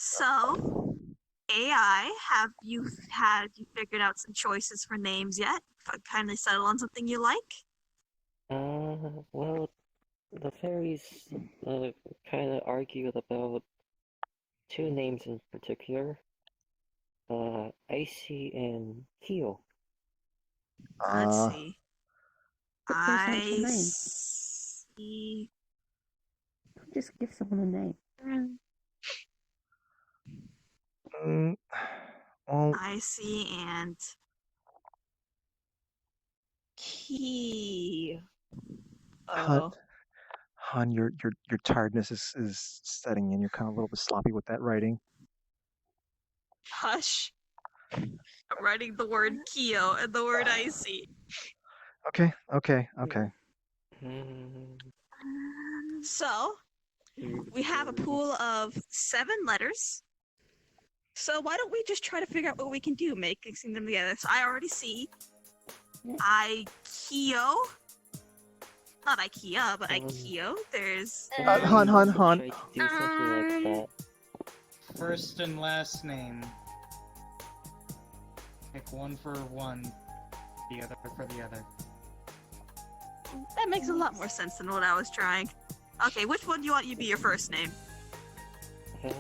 So, AI, have you figured out some choices for names yet? Kindly settle on something you like. Well, the fairies kind of argued about two names in particular, Icy and Keo. Let's see. Pick their essential I name. see. Just give someone a name. Well, I see and Key. Hun, your tiredness is setting in. You're kind of a little bit sloppy with that writing. Hush. I'm writing the word Keo and the word icy. Okay. So, we have a pool of 7 letters. So why don't we just try to figure out what we can do, mixing them together? So I already see Ikeo. Not IKEA, but Ikeo. There's Hun. Try to do something like that. First and last name. Pick one for one, the other for the other. that makes a lot more sense than what I was trying. Okay, which one do you want you to be your first name? I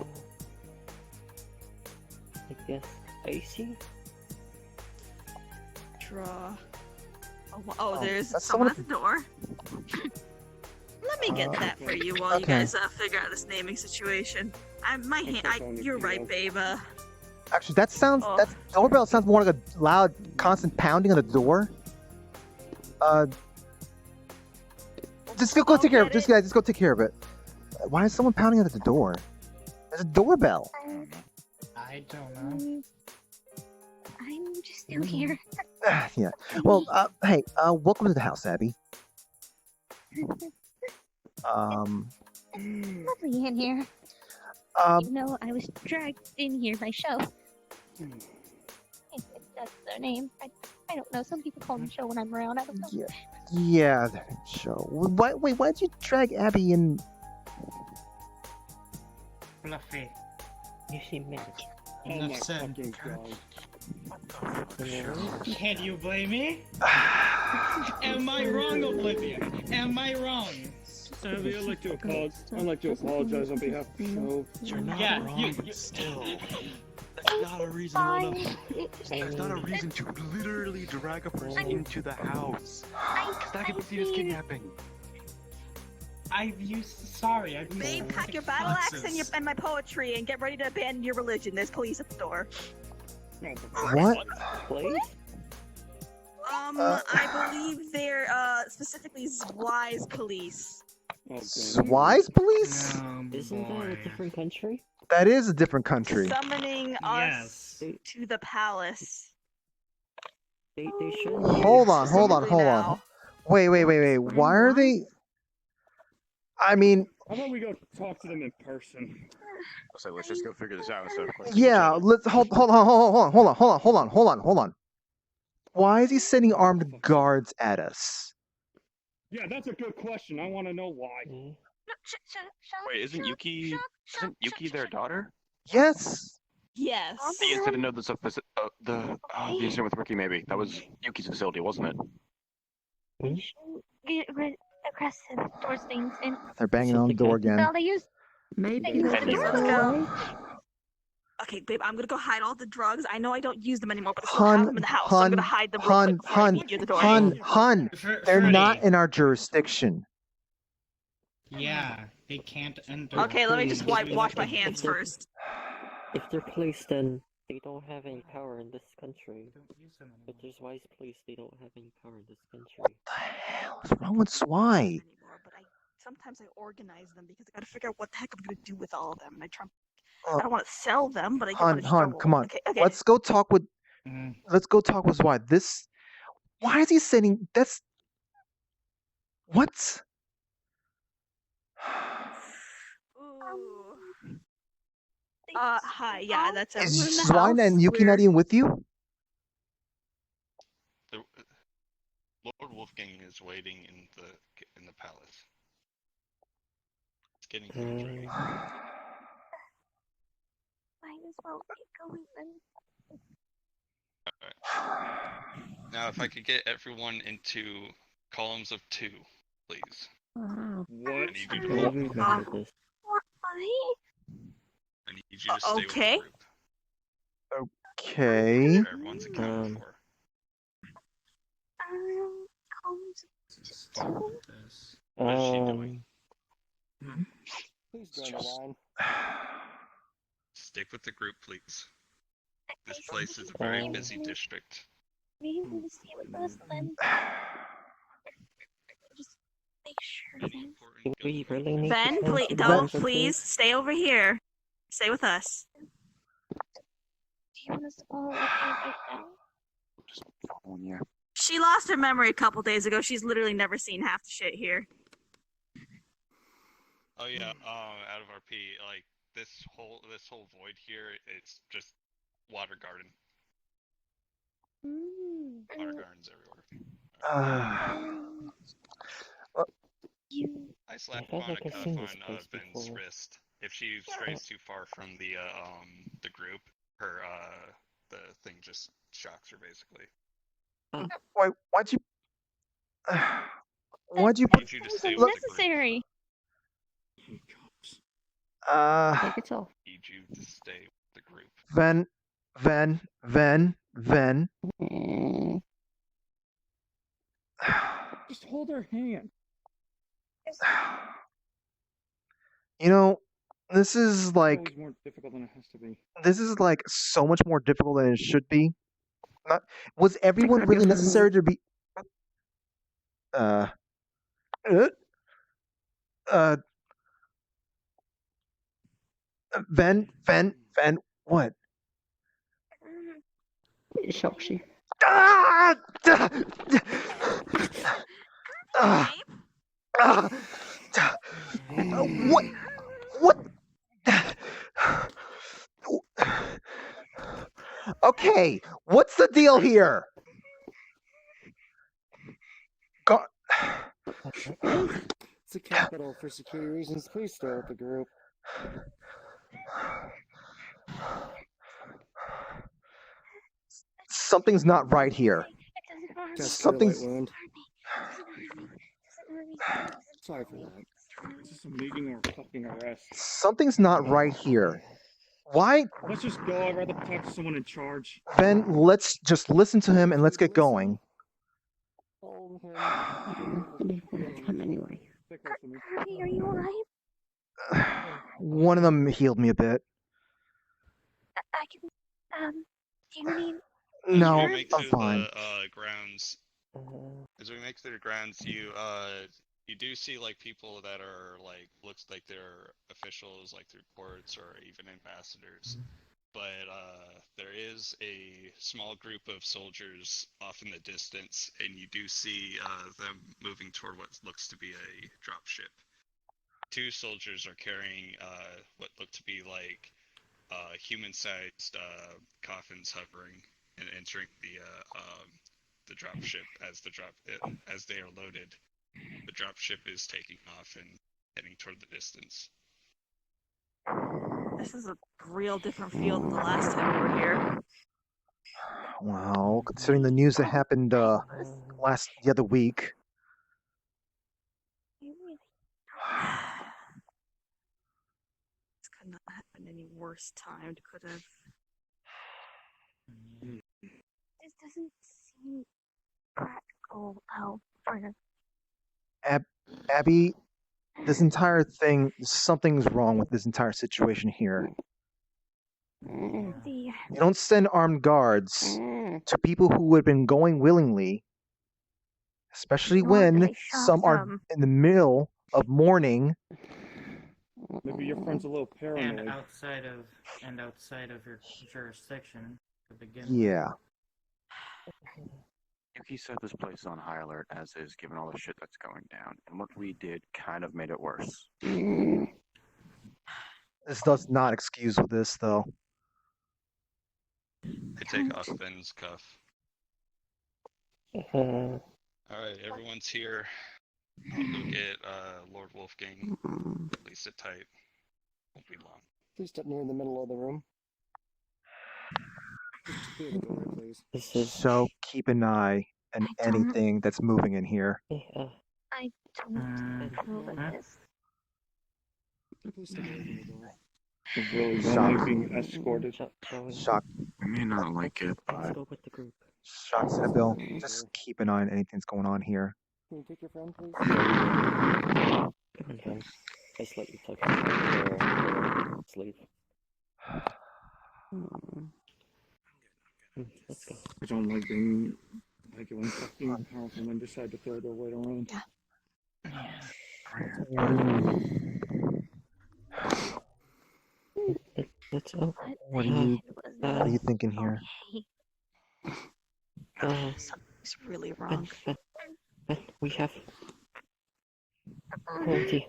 guess Icy? Draw. Oh, there's that's someone someone- at the door. Let me get that for you while you okay. guys figure out this naming situation. You're right, babe. Actually, that doorbell sounds more like a loud, constant pounding on the door. Just go take care of it. Just go take care of it. Why is someone pounding at the door? There's a doorbell. I don't know. I'm just new here. Yeah. Well, hey, welcome to the house, Abby. Lovely in here. Even though I was dragged in here by Show. If that's their name. I don't know. Some people call me Show when I'm around. I don't know. Yeah, show. Why'd you drag Abby in? Fluffy. You seem mad. Enough said. Can't you blame me? Am I wrong, Olivia? Am I wrong? Sadly, I'd like to apologize on behalf of Show. You're not wrong, you still. That's not a reason There's not a reason to literally drag a person into the house. That could be seen as kidnapping. Sorry, I've used Babe, pack your battle axe and my poetry and get ready to abandon your religion. There's police at the door. What? Please? I believe they're specifically Zwei's police. Zwei's police? Isn't that a different country? That is a different country. Summoning us to the palace. They shouldn't. Hold on. Wait. Why are they? I mean, How about we go talk to them in person? So let's just go figure this out instead of yeah. Let's hold on. Why is he sending armed guards at us? Yeah, that's a good question. I want to know why. Wait, isn't Yuki their daughter? Yes. Yes. The incident of the incident with Ricky, maybe that was Yuki's facility, wasn't it? Get aggressive towards things and They're banging on the door again. well, they use Maybe let's go. Okay, babe, I'm gonna go hide all the drugs. I know I don't use them anymore, but I still have them in the house. So I'm gonna hide them real quick before I meet you at the door. Hun, they're not in our jurisdiction. Yeah, they can't enter. Okay, let me just wash my hands first. If they're police, then they don't have any power in this country. If there's Wise police, they don't have any power in this country. What the hell is wrong with Zwei? But sometimes I organize them because I gotta figure out what the heck I'm gonna do with all of them. And I don't want to sell them, but I don't want to Hun, come on. Okay. Let's go talk with Zwei. Why is he sending? That's what? Hi. Yeah, that's Is everyone in the Zwei house. and Yuki not even with you? Lord Wolfgang is waiting in the palace. It's getting things ready. well get going then. Now, if I could get everyone into columns of 2, please. What? I need you to I hold. remember this. Why? I need you to stay okay. with the group. Okay. Everyone's accounted for. Columns What is she doing? Please join the line. Stick with the group, please. This place is a very busy district. maybe to stay with us then. Just make sure Any then. important We gun really need Ben, to come please to don't. terms with Please this? stay over here. Stay with us. Do you want us to follow up right now? Just following you. She lost her memory a couple days ago. She's literally never seen half the shit here. Oh yeah, out of RP, like this whole void here, it's just water garden. Water gardens everywhere. I slapped felt like I've Monica seen on this place Ben's before. wrist. If she strays too far from the group, her the thing just shocks her basically. Wait, why'd you? Why'd you I put? need you to That stay was with the group. unnecessary. Take it off. I need you to stay with the group. Ven. Just hold her hand. You know, this is It's like always more difficult than it has to be. so much more difficult than it should be. Was everyone really necessary to be? Ven, what? Shocks you. Ah! What? What? Okay, what's the deal here? God. It's a capital for security reasons. Please stay with the group. Something's not right here. Just Something's. a light wound. Sorry for that. Is this a meeting or a fucking arrest? Something's not right here. Why? Let's just go. I'd rather talk to someone in charge. Ben, let's just listen to him and let's get going. Hold him. Come anyway. Stay close to me. Kirby, are you alright? One of them healed me a bit. I can, do you need... No, As we make I'm through fine. the grounds, as we make through the grounds, you do see like people that are like looks like they're officials, like through courts or even ambassadors. But there is a small group of soldiers off in the distance, and you do see them moving toward what looks to be a drop ship. 2 soldiers are carrying what look to be like human-sized coffins hovering and entering the drop ship as they are loaded. The drop ship is taking off and heading toward the distance. This is a real different feel than the last time we were here. Well, considering the news that happened the other week. This could not have been any worse timed, could have. This doesn't seem practical, though, for Abby, this entire thing, something's wrong with this entire situation here. the... You don't send armed guards to people who would have been going willingly, especially Nor do when they shock some are them. in the middle of mourning. Maybe your friend's a little paranoid. And outside of your jurisdiction to begin with. Yeah. Yuki said this place is on high alert as is, given all the shit that's going down, and what we did kind of made it worse. This does not excuse this, though. I take off Ben's cuff. Alright, everyone's here. I'll go get Lord Wolfgang. Please sit tight. Won't be long. Please step near in the middle of the room. Just clear the doorway, please. This is. So keep an eye on I don't- anything that's moving in here. I don't know about this. Please stay away from the door. I really Shock. don't like being escorted. Shock. We may not like it, Let's but go with the group. Shock Bill. Just keep an eye on anything that's going on here. Can you take your friend, please? Come on, Ben. Just let you talk to sleep. Let's go. I don't like being like when fucking powerful men decide to throw their weight around. Let's go. What are you thinking here? Something's really wrong. Ben, we have quality.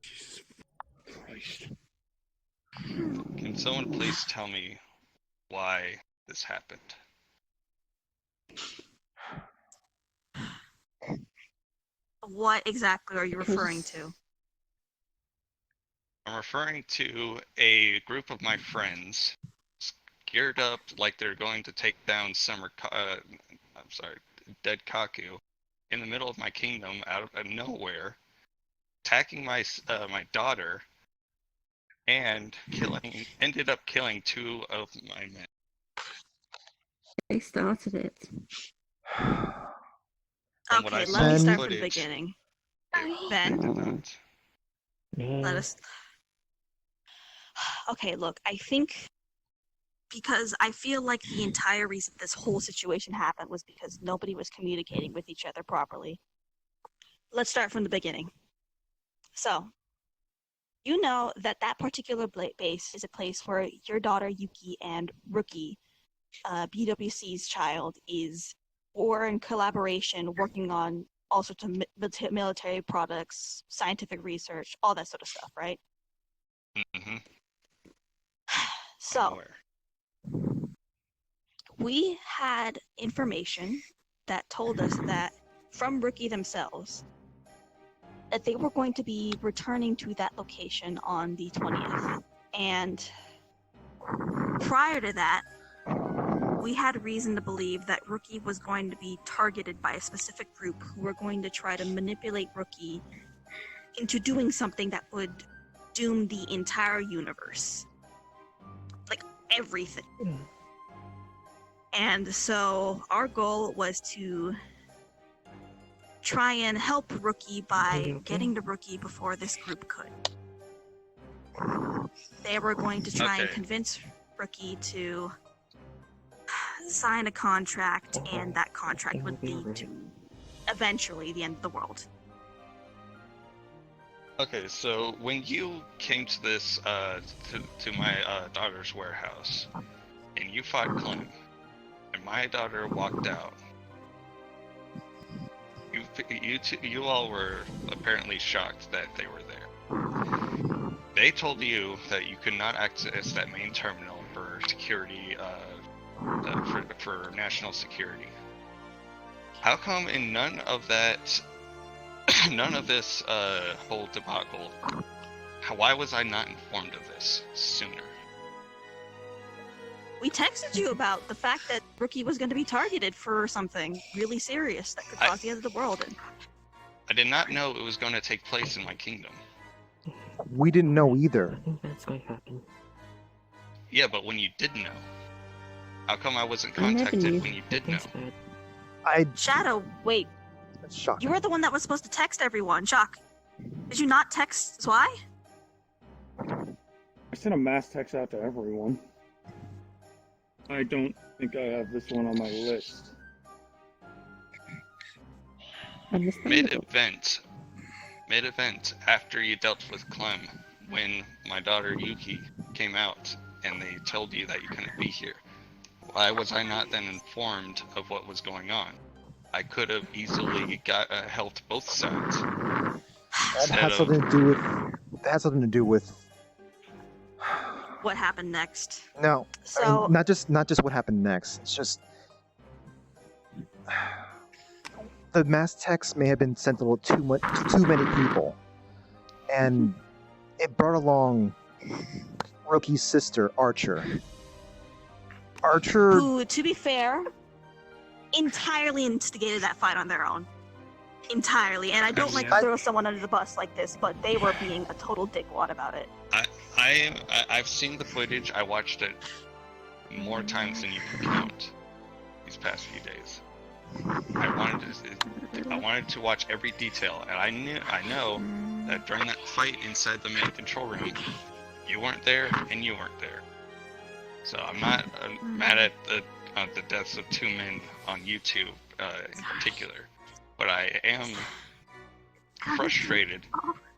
Jesus Christ. Can someone please tell me why this happened? What exactly are you referring to? I'm referring to a group of my friends geared up like they're going to take down Dead Kaku in the middle of my kingdom out of nowhere, attacking my daughter, and ended up killing 2 of my men. They started it. From what I Okay, saw let me in start from the footage, beginning. they Ben, did not. let us. Okay, look, I think because I feel like the entire reason this whole situation happened was because nobody was communicating with each other properly. Let's start from the beginning. So, you know that particular base is a place where your daughter Yuki and Rookie, BWC's child, is, or in collaboration, working on all sorts of military products, scientific research, all that sort of stuff, right? Mm-hmm. So, we had information that told us that from Rookie themselves that they were going to be returning to that location on the 20th. And prior to that, we had reason to believe that Rookie was going to be targeted by a specific group who were going to try to manipulate Rookie into doing something that would doom the entire universe. Like, everything. And so our goal was to try and help Rookie by getting to Rookie before this group could. They were going to try and convince Rookie to sign a contract, and that contract would lead to eventually the end of the world. Okay, so when you came to this, to my daughter's warehouse, and you fought Clem, and my daughter walked out, you all were apparently shocked that they were there. They told you that you could not access that main terminal for security, for national security. How come in none of this whole debacle, why was I not informed of this sooner? We texted you about the fact that Rookie was going to be targeted for something really serious that could cause the end of the world. And I did not know it was going to take place in my kingdom. We didn't know either. I think that's going to happen. Yeah, but when you did know, how come I wasn't I never contacted knew. when you did know? That's bad. Shadow, wait. Shock. You were the one that was supposed to text everyone. Shock. Did you not text Zwei? I sent a mass text out to everyone. I don't think I have this one on my list. Understandable. Mid-event, after you dealt with Clem, when my daughter Yuki came out and they told you that you couldn't be here, why was I not then informed of what was going on? I could have easily helped both sides. That has something to do with. That has something to do with. What happened next? No. So not just what happened next. It's just the mass text may have been sent a little too much to too many people, and it brought along Rookie's sister, Archer. Archer. Who, to be fair, entirely instigated that fight on their own. Entirely. And I don't like to throw someone under the bus like this, but they were being a total dickwad about it. I've seen the footage. I watched it more times than you can count these past few days. I wanted to watch every detail, and I know that during that fight inside the main control room, you weren't there and you weren't there. So I'm not mad at the deaths of 2 men on YouTube in particular, but I am frustrated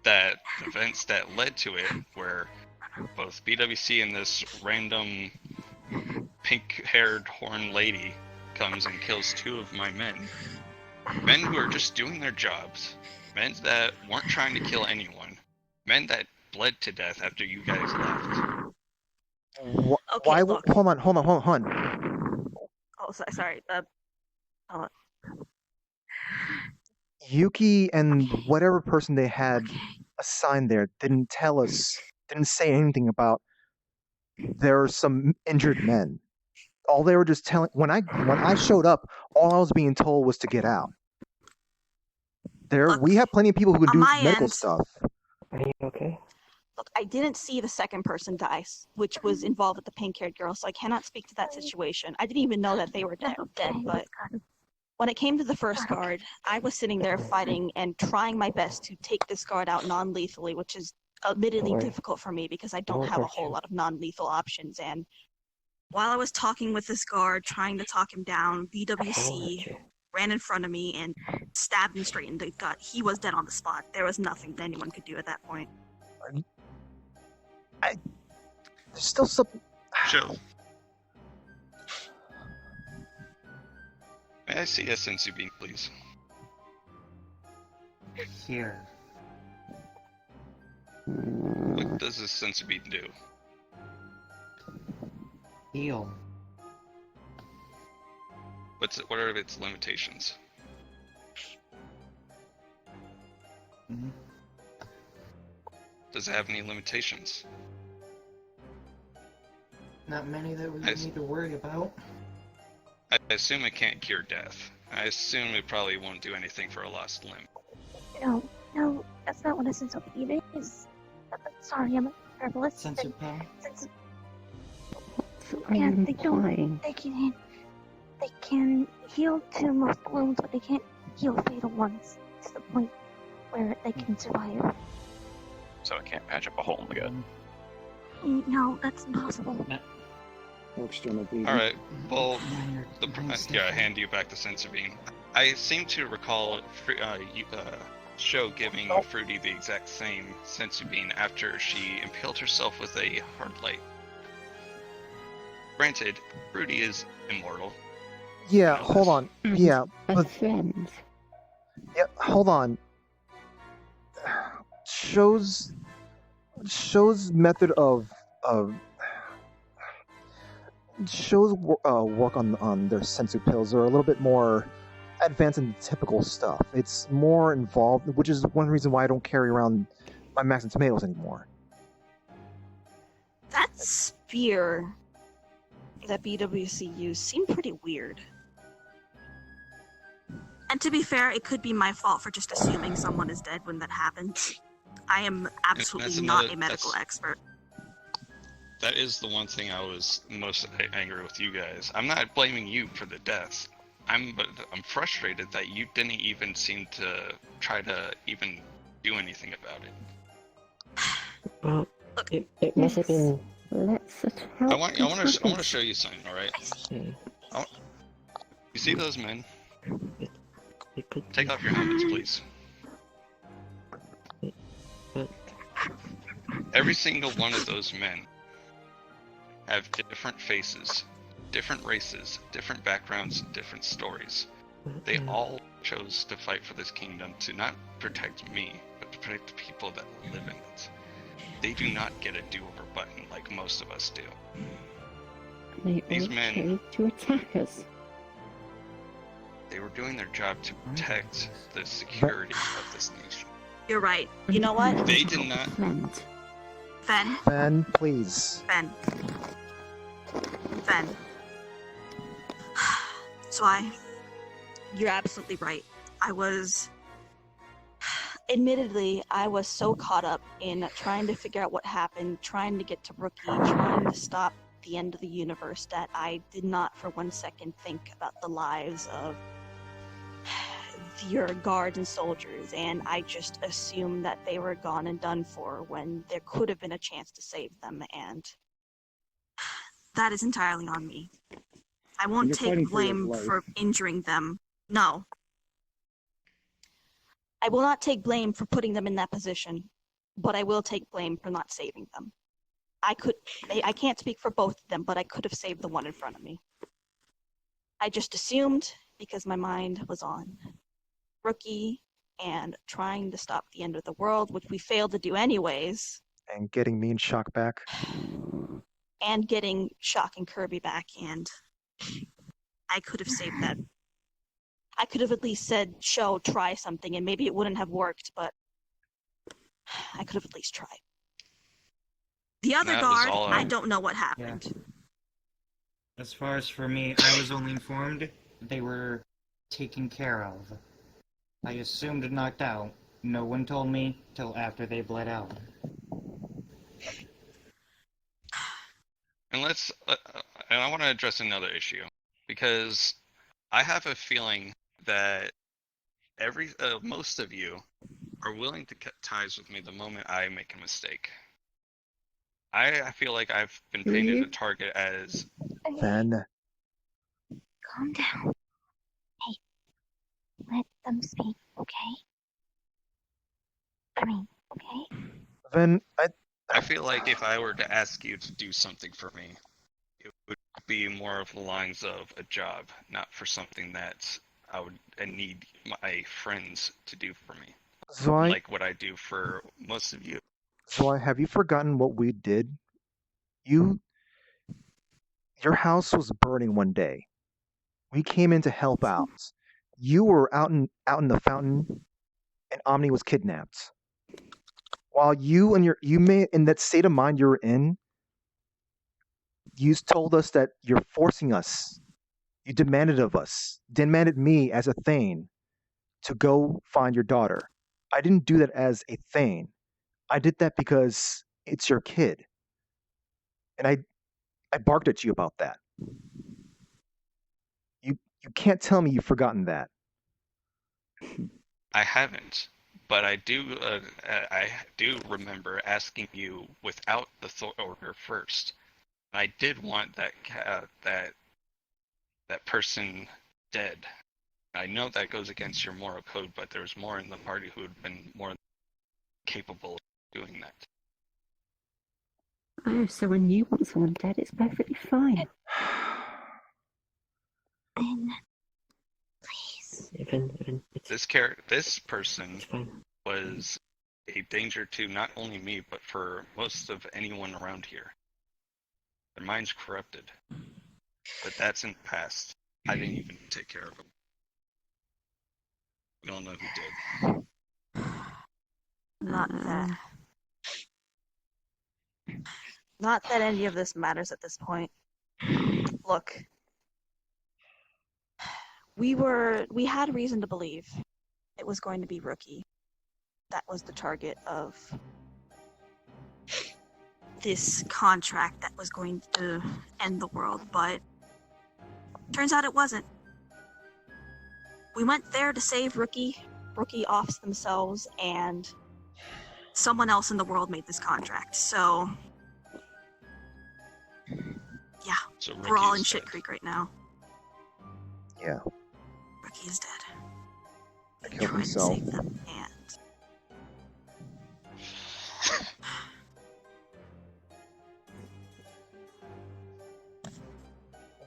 that the events that led to it, where both BWC and this random pink-haired horn lady comes and kills 2 of my men who are just doing their jobs, men that weren't trying to kill anyone, men that bled to death after you guys left. Why? Look. Hold on. Oh, sorry. Hold on. Yuki and whatever person they had assigned there didn't say anything about there are some injured men. All they were just telling when I showed up, all I was being told was to get out. We have plenty of people who can do medical stuff. Are you okay? Look, I didn't see the second person die, which was involved with the pink-haired girl, so I cannot speak to that situation. I didn't even know that they were dead, but when it came to the first guard, I was sitting there fighting and trying my best to take this guard out non-lethally, which is admittedly difficult for me because I don't have a whole lot of non-lethal options. And while I was talking with this guard, trying to talk him down, BWC ran in front of me and stabbed him straight in the gut. He was dead on the spot. There was nothing that anyone could do at that point. There's still something. Joe. May I see a sensu bean, please? Here. What does this sensu bean do? Heal. What are its limitations? Mm-hmm. Does it have any limitations? Not many that we need to worry about. I assume it can't cure death. I assume it probably won't do anything for a lost limb. No, that's not what a sensu bean is. Sorry, I'm a herbalist. Sensu pen? Yeah, they can heal to most wounds, but they can't heal fatal ones to the point where they can survive. So it can't patch up a hole in the gut. No, that's impossible. Alright, well, I hand you back the sensu bean. I seem to recall Show giving Fruity the exact same sensu bean after she impaled herself with a hard light. Granted, Fruity is immortal. Yeah, hold on. Yeah, but friends. Yeah, hold on. Show's method of Show's work on their sensu pills are a little bit more advanced than the typical stuff. It's more involved, which is one reason why I don't carry around my Max and Tomatoes anymore. That spear that BWC used seemed pretty weird. And to be fair, it could be my fault for just assuming someone is dead when that happens. I am absolutely not a medical expert. That is the one thing I was most angry with you guys. I'm not blaming you for the deaths. I'm frustrated that you didn't even seem to try to even do anything about it. Well, it must have been. I want to show you something. All right. You see those men? Take off your helmets, please. Every single one of those men have different faces, different races, different backgrounds, different stories. They all chose to fight for this kingdom to not protect me, but to protect the people that live in it. They do not get a do-over button like most of us do. These men, to attack us. They were doing their job to protect the security of this nation. You're right. You know what? They did not. Fen. Fen, please. Fen. So you're absolutely right. Admittedly, I was so caught up in trying to figure out what happened, trying to get to Rookie, trying to stop the end of the universe, that I did not for 1 second think about the lives of your guards and soldiers, and I just assumed that they were gone and done for when there could have been a chance to save them, and that is entirely on me. I won't take blame for injuring them. No. I will not take blame for putting them in that position, but I will take blame for not saving them. I can't speak for both of them, but I could have saved the one in front of me. I just assumed, because my mind was on Rookie and trying to stop the end of the world, which we failed to do anyways. And getting me and Shock back. And getting Shock and Kirby back, and I could have saved that. I could have at least said, try something, and maybe it wouldn't have worked, but I could have at least tried. The other guard, I don't know what happened. Yeah. As far as for me, I was only informed they were taken care of. I assumed knocked out. No one told me till after they bled out. And and I want to address another issue, because I have a feeling that most of you are willing to cut ties with me the moment I make a mistake. I feel like I've been painted a target as... Fen. Calm down. Hey, let them speak, okay? Okay? Fen, I feel like if I were to ask you to do something for me, it would be more of the lines of a job, not for something that I need my friends to do for me. Zwei, like what I do for most of you. Zwei, have you forgotten what we did? Your house was burning one day. We came in to help out. You were out in the fountain, and Omni was kidnapped. While you in that state of mind you were in, you told us that you're forcing us. You demanded of us, demanded me as a Thane to go find your daughter. I didn't do that as a Thane. I did that because it's your kid. And I barked at you about that. You can't tell me you've forgotten that. I haven't, but I do remember asking you without the order first. I did want that person dead. I know that goes against your moral code, but there was more in the party who had been more capable of doing that. Oh, so when you want someone dead, it's perfectly fine. Please. This person was a danger to not only me, but for most of anyone around here. Their mind's corrupted. But that's in the past. I didn't even take care of them. We all know who did. Not that any of this matters at this point. Look, we had reason to believe it was going to be Rookie. That was the target of this contract that was going to end the world, but turns out it wasn't. We went there to save Rookie. Rookie offs themselves, and someone else in the world made this contract. So, yeah, so we're all in Shit Creek right now. Yeah. Rookie is dead. I killed himself. To save them, and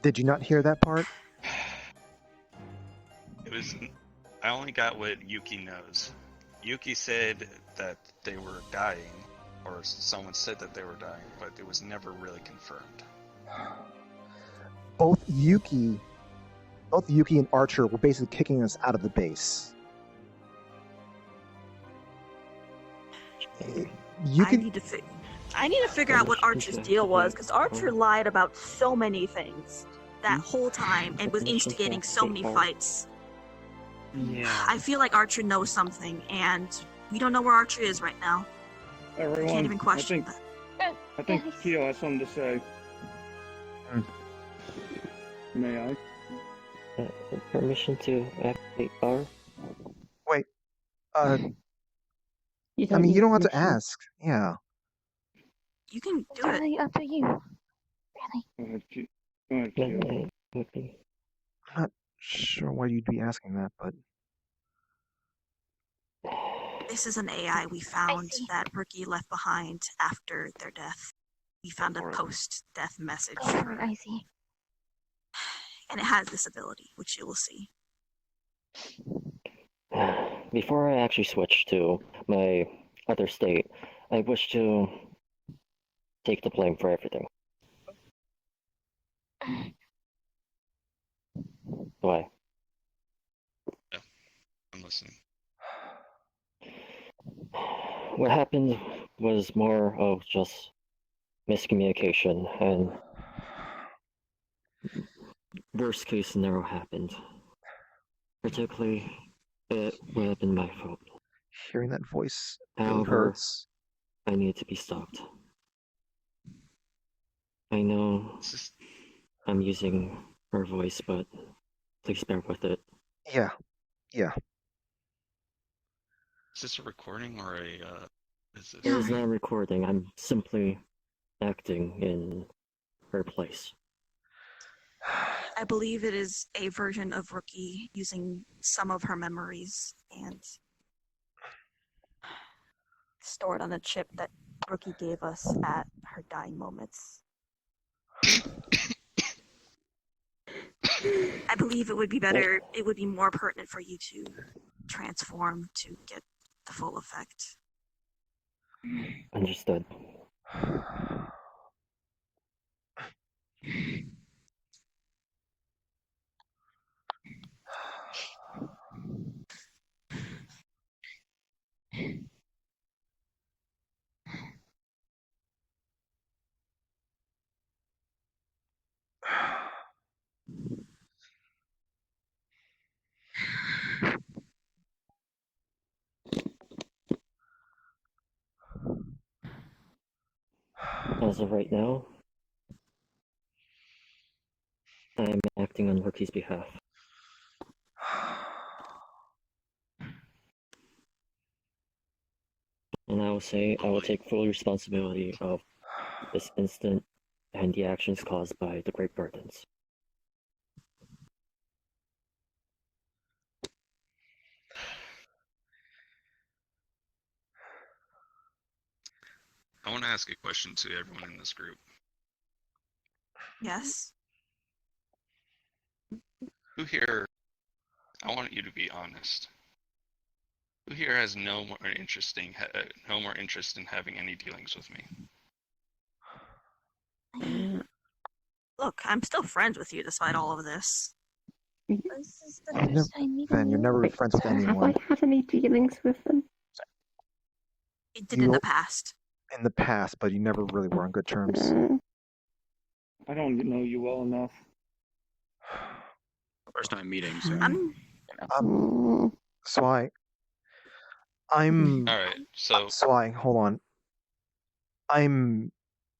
Did you not hear that part? I only got what Yuki knows. Yuki said that they were dying, or someone said that they were dying, but it was never really confirmed. Both Yuki and Archer were basically kicking us out of the base. I need to figure out what Archer's deal was, because Archer lied about so many things that whole time and was instigating so many fights. Yeah. I feel like Archer knows something, and we don't know where Archer is right now. Everyone, Can't even question I think Keo has something to say. May I? Permission to activate power? Wait. You I mean, you don't have to permission. ask. Yeah. You can do it. Entirely up to you. Really. Go ahead, Keo. I'm not sure why you'd be asking that, but This is an AI we found that Rookie left behind after their death. We found a post-death message. Oh, I see. And it has this ability, which you will see. Before I actually switch to my other state, I wish to take the blame for everything. Why? Yeah, I'm listening. What happened was more of just miscommunication, and worst case scenario happened. Particularly, it would have been my fault. hearing that voice really However, hurts. I need to be stopped. I know I'm using her voice, but please bear with it. Yeah. Is this a recording or a, is It this... is not recording, I'm simply acting in her place. I believe it is a version of Rookie using some of her memories and stored on a chip that Rookie gave us at her dying moments. I believe it would be better, it would be more pertinent for you to transform to get the full effect. Understood. As of right now, I am acting on Rookie's behalf. And I will say I will take full responsibility of this incident and the actions caused by the Great Burdens. I want to ask a question to everyone in this group. Yes? Who here, I want you to be honest. Who here has no more interest in having any dealings with me? Look, I'm still friends with you despite all of this. This is the first time meeting Van, you're you. never friends with Have anyone. I had any dealings with them? It did in the past. In the past, but you never really were on good terms. I don't know you well enough. First time meeting, so. So I'm. Alright, so. Hold on. I'm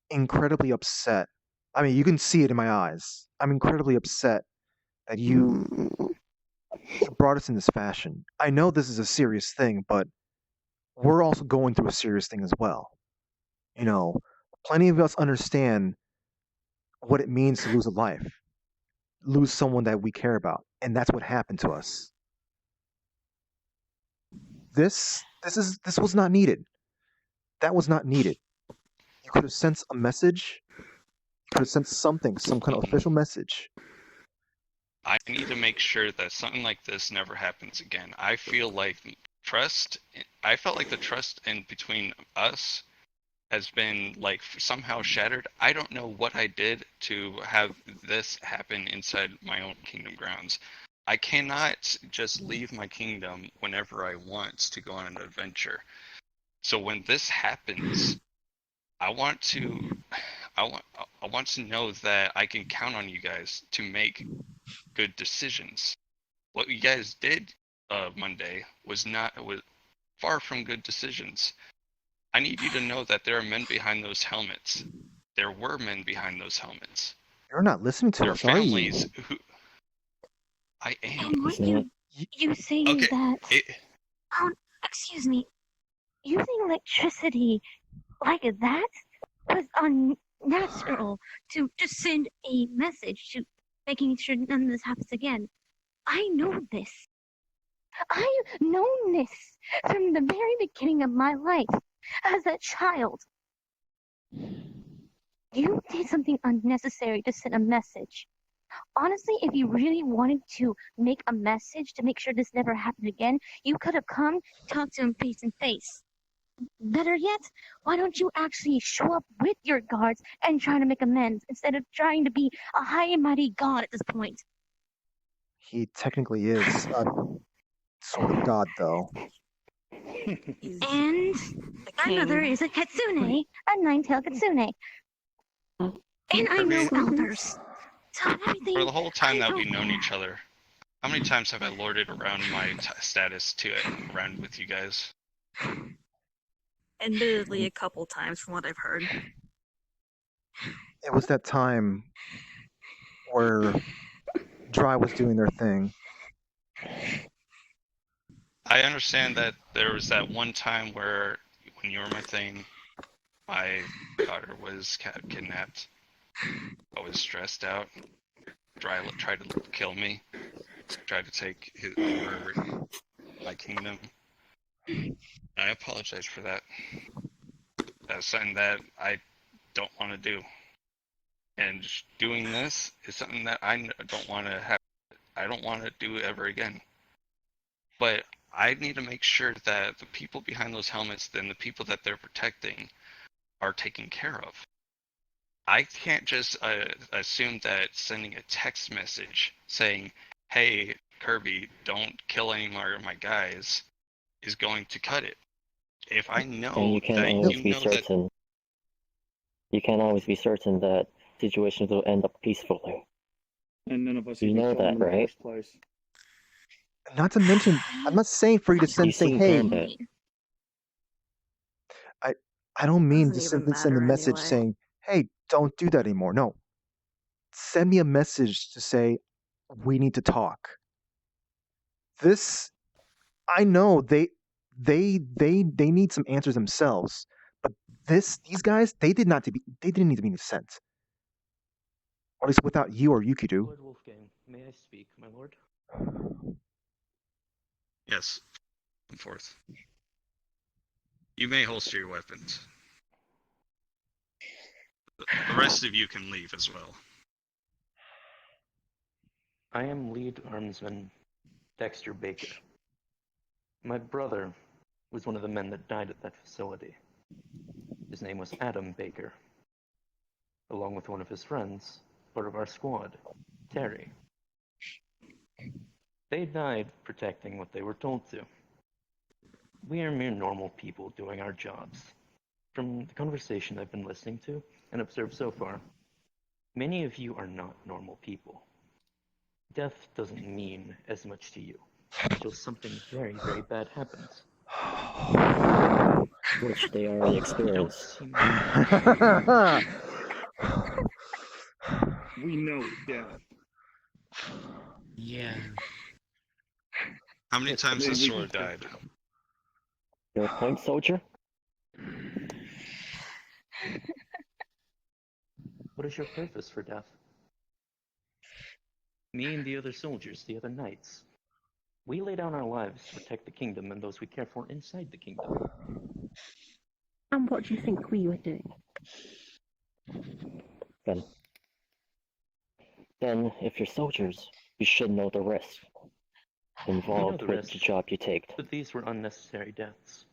incredibly upset. I mean, you can see it in my eyes. I'm incredibly upset that you brought us in this fashion. I know this is a serious thing, but we're also going through a serious thing as well. You know, plenty of us understand what it means to lose a life, lose someone that we care about, and that's what happened to us. This was not needed. That was not needed. You could have sent a message. You could have sent something, some kind of official message. I need to make sure that something like this never happens again. I felt like the trust in between us has been like somehow shattered. I don't know what I did to have this happen inside my own kingdom grounds. I cannot just leave my kingdom whenever I want to go on an adventure. So when this happens, I want to know that I can count on you guys to make good decisions. What you guys did Monday was far from good decisions. I need you to know that there are men behind those helmets. There were men behind those helmets. You're not listening to There are us, are you? families who. I am. And what you saying Okay. that? Oh, excuse me. Using electricity like that was unnatural to just send a message to making sure none of this happens again. I know this. I've known this from the very beginning of my life as a child. You did something unnecessary to send a message. Honestly, if you really wanted to make a message to make sure this never happened again, you could have come, talked to him face to face. Better yet, why don't you actually show up with your guards and try to make amends instead of trying to be a high and mighty god at this point? He technically is a sort of god, though. And my mother is a kitsune, a nine-tailed kitsune. And I know elders. So everything. For the whole time that we've known each other, how many times have I lorded around my status around with you guys? Admittedly, a couple times from what I've heard. It was that time where Dry was doing their thing. I understand that there was that one time where, when you were my thing, my daughter was kidnapped. I was stressed out. Dry tried to kill me. Tried to take over my kingdom. I apologize for that. That's something that I don't want to do. And doing this is something that I don't want to have. I don't want to do ever again. But I need to make sure that the people behind those helmets and the people that they're protecting are taken care of. I can't just assume that sending a text message saying, hey, Kirby, don't kill any more of my guys, is going to cut it. If I know and you can't that always you be know that... certain. You can't always be certain that situations will end up peacefully. And none of us You even know killed him that, in the right? first place. Not to mention, I'm not saying for you to say, hey, I don't mean to Doesn't even simply send a matter message anyway. saying, hey, don't do that anymore. No. Send me a message to say, we need to talk. This, I know they need some answers themselves, but these guys, they didn't need to be sent. Or at least without you or Yukidu. Lord Wolfgang, may I speak, my lord? Yes. Come forth. You may holster your weapons. The rest of you can leave as well. I am lead armsman Dexter Baker. My brother was one of the men that died at that facility. His name was Adam Baker. Along with one of his friends, part of our squad, Terry. They died protecting what they were told to. We are mere normal people doing our jobs. From the conversation I've been listening to and observed so far, many of you are not normal people. Death doesn't mean as much to you until something very, very bad happens. Which they already experienced. We know death. Yeah. How many times has Sora died? Your point, soldier? What is your purpose for death? Me and the other soldiers, the other knights, we lay down our lives to protect the kingdom and those we care for inside the kingdom. And what do you think we were doing? Then, if you're soldiers, you should know the risk involved with the job you take. But these were unnecessary deaths.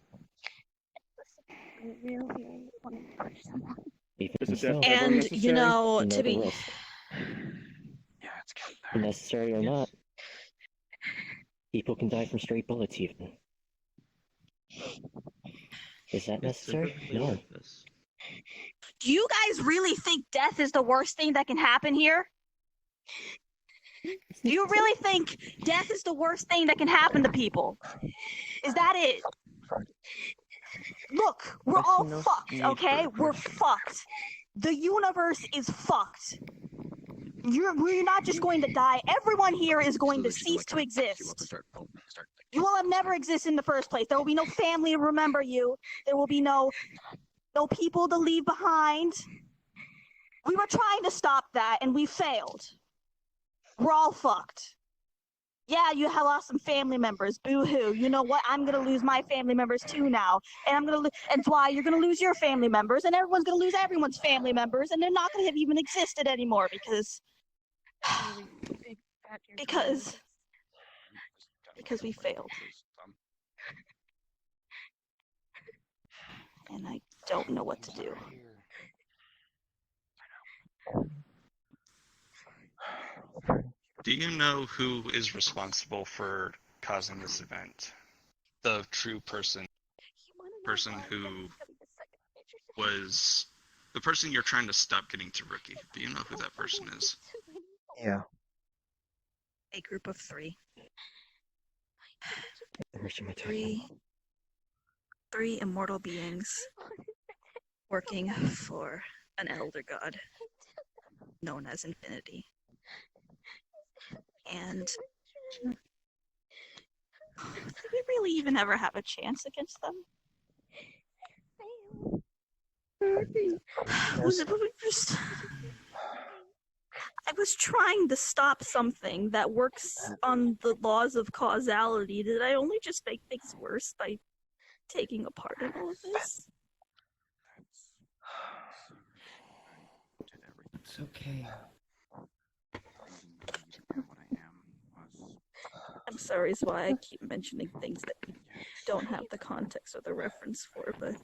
I really want to push someone. Even so, And, you know, to the be... risk. Necessary or not, people can die from straight bullets even. Is that necessary? No. Do you guys really think death is the worst thing that can happen here? Do you really think death is the worst thing that can happen to people? Is that it? Look, we're all fucked, okay? We're fucked. The universe is fucked. We're not just going to die. Everyone here is going to cease to exist. You will have never existed in the first place. There will be no family to remember you. There will be no people to leave behind. We were trying to stop that, and we failed. We're all fucked. Yeah, you have lost some family members. Boo-hoo. You know what? I'm gonna lose my family members too now, and and it's why you're gonna lose your family members, and everyone's gonna lose everyone's family members, and they're not gonna have even existed anymore because we failed. And I don't know what to do. Do you know who is responsible for causing this event? The true person who was the person you're trying to stop getting to Rookie. Do you know who that person is? Yeah. A group of 3. Three immortal beings working for an elder god known as Infinity. And did we really even ever have a chance against them? I was trying to stop something that works on the laws of causality. Did I only just make things worse by taking a part in all of this? It's okay. I'm sorry, is why I keep mentioning things that don't have the context or the reference for, but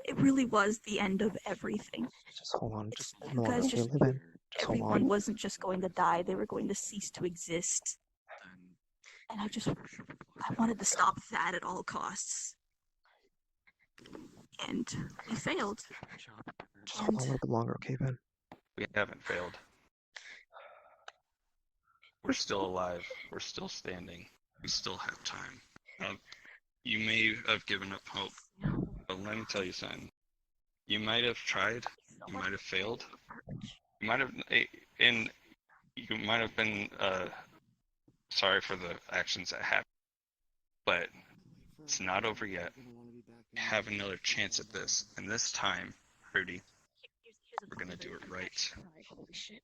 it really was the end of everything. Just hold on. Just You guys just, hold on. everyone wasn't just going to die, they were going to cease to exist. And I wanted to stop that at all costs. And we failed. Just hold on a little bit longer, okay, Ben? We haven't failed. We're still alive. We're still standing. We still have time. You may have given up hope, but let me tell you something. You might have tried. You might have failed. You might have, and you might have been sorry for the actions that happened. But it's not over yet. You have another chance at this, and this time, Rudy, we're gonna do it right. Holy shit.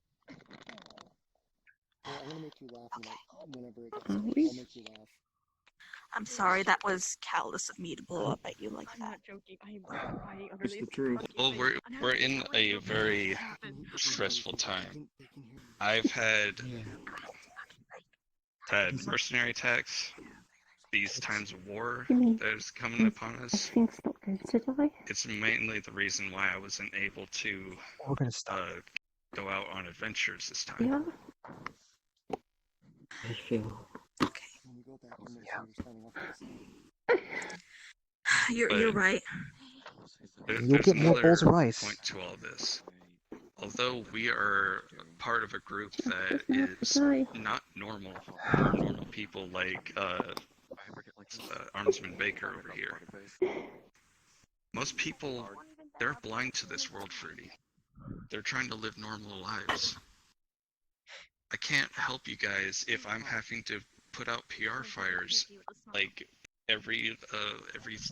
I'm gonna make you laugh whenever it gets Are started. we? I'll make you laugh. I'm sorry, that was callous of me to blow up at you like I'm that. not joking. I am crying. It's the truth. Well, we're in a very stressful time. I've had mercenary attacks, these times of war that is coming upon us. Things not going to die. It's mainly the reason why I wasn't able to We're gonna stop. go out on adventures this time. Yeah. I feel. When we go back in there, so you're starting off with this. You're right. You'll There's get more another bowls of rice. point to all this. Although we are part of a group that is not normal, we're normal people like Armsman Baker over here. Most people, they're blind to this world, Fruity. They're trying to live normal lives. I can't help you guys if I'm having to put out PR fires like every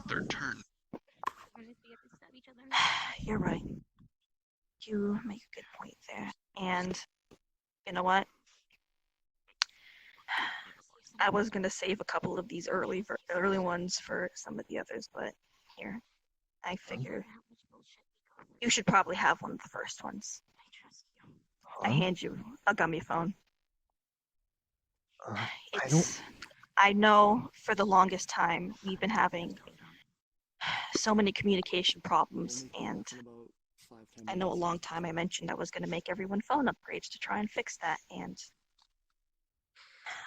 third turn. You're right. You make a good point there. And you know what? I was gonna save a couple of these early ones for some of the others, but here, I figure you should probably have one of the first ones. I hand you a gummy phone. I know for the longest time we've been having so many communication problems, and I know a long time I mentioned I was going to make everyone phone upgrades to try and fix that, and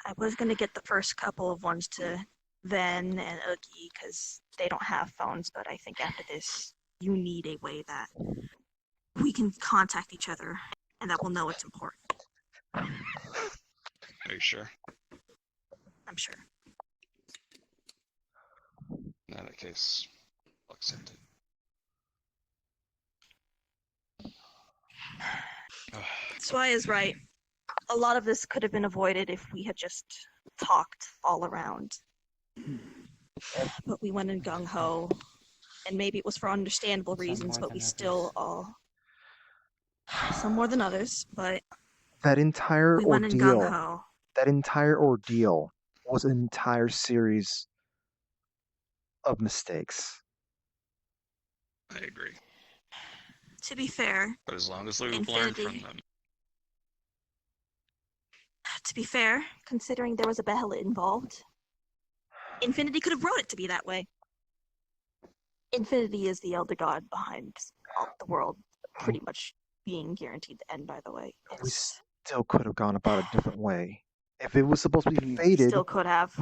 I was going to get the first couple of ones to Ven and Oogie because they don't have phones, but I think after this you need a way that we can contact each other and that we'll know it's important. Are you sure? I'm sure. In that case, I'll accept it. Swai is right. A lot of this could have been avoided if we had just talked all around. But we went in gung-ho, and maybe it was for understandable reasons, but we still all... Some more than others, but That entire we went in ordeal, gung-ho. that entire ordeal was an entire series of mistakes. I agree. To be fair, But as long as we've learned from them. To be fair, considering there was a Behelit involved, Infinity could have wrote it to be that way. Infinity is the elder god behind all the world pretty much being guaranteed the end, by the way. We still could have gone about it a different way. If it was supposed to be fated, Still could have.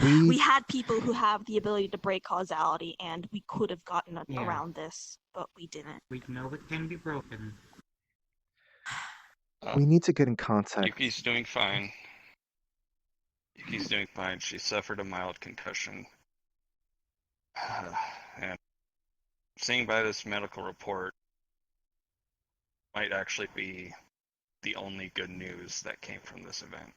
We had people who have the ability to break causality, and we could have gotten around this, but we didn't. We know it can be broken. we need to get in contact. Yuki's doing fine. Yuki's doing fine. She suffered a mild concussion. And seeing by this medical report might actually be the only good news that came from this event.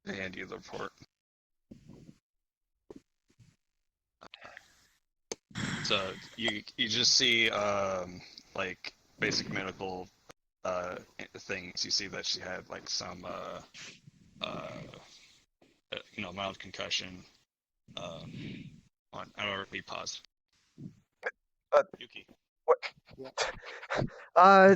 I hand you the report. So you just see like basic medical things. You see that she had like some mild concussion. On RP pause. Yuki. What? All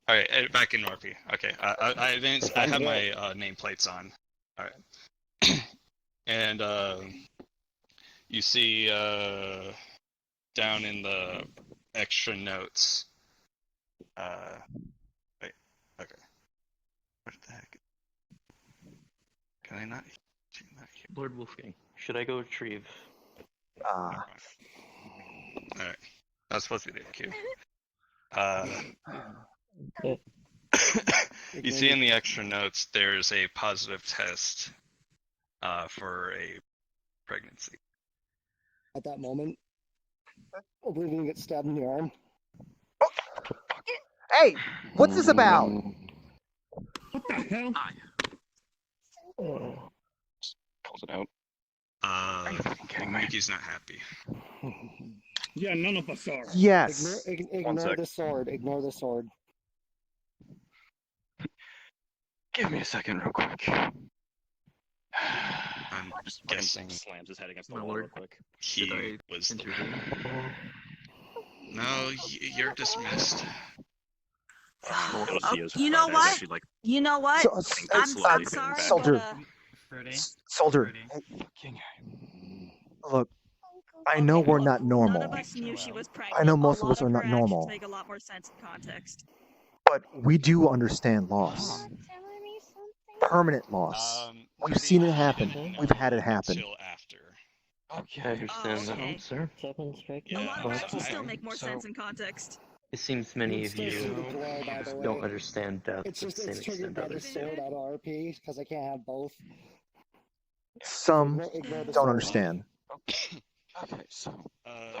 right, back in RP. Okay, I advanced. I have my nameplates on. All right, and you see down in the extra notes. Wait. Okay. What the heck? Can I not? Lord Wolfgang, should I go retrieve? Alright. That's supposed to be the cue. You see in the extra notes there's a positive test for a pregnancy. At that moment, Oblivion gets stabbed in the arm. Hey, what's this about? What the hell? Calls it out. Are you fucking kidding me? Yuki's not happy. Yeah, none of us are. Yes. Ignore the sword. Ignore the sword. Give me a second, real quick. I'm guessing slams his head against the wall real quick. he was. No, you're dismissed. You know what? You know what? I'm sorry, Soldier. Soldier. Look, I know we're not normal. None of us knew she was pregnant. I know most of A us lot are not her actions normal. Make a lot more sense in context. But we do understand loss. Permanent loss. We've seen it happen. We've had it happen. Okay, I understand that, sir. A lot of actions still make more sense in context. It seems many of you don't understand death to the same It's triggered extent by the others do. sword out of RP, because I can't have both. Some don't understand. Okay, so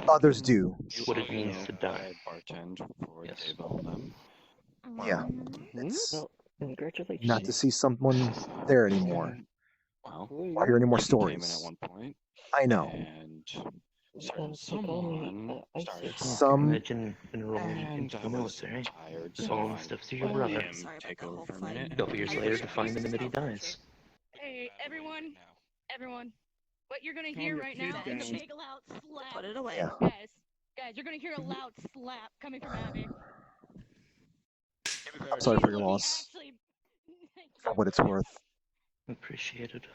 Others do. What it means to die. Bartend before they bone them. Yeah. It's Congratulations. not to see someone there anymore. Well, Or hear any more Ricky came in stories. at one point, I know. and someone started Some- Imagine enrolling into the I was military. tired, The so whole I stuff to your let brother. him take over for a minute. A couple years later to find him that he dies. Hey, everyone, what you're gonna hear right now is a big loud slap. Put it away. Yeah. Guys, you're gonna hear a loud slap coming from Abby. I'm sorry for your loss. For what it's worth. Appreciated.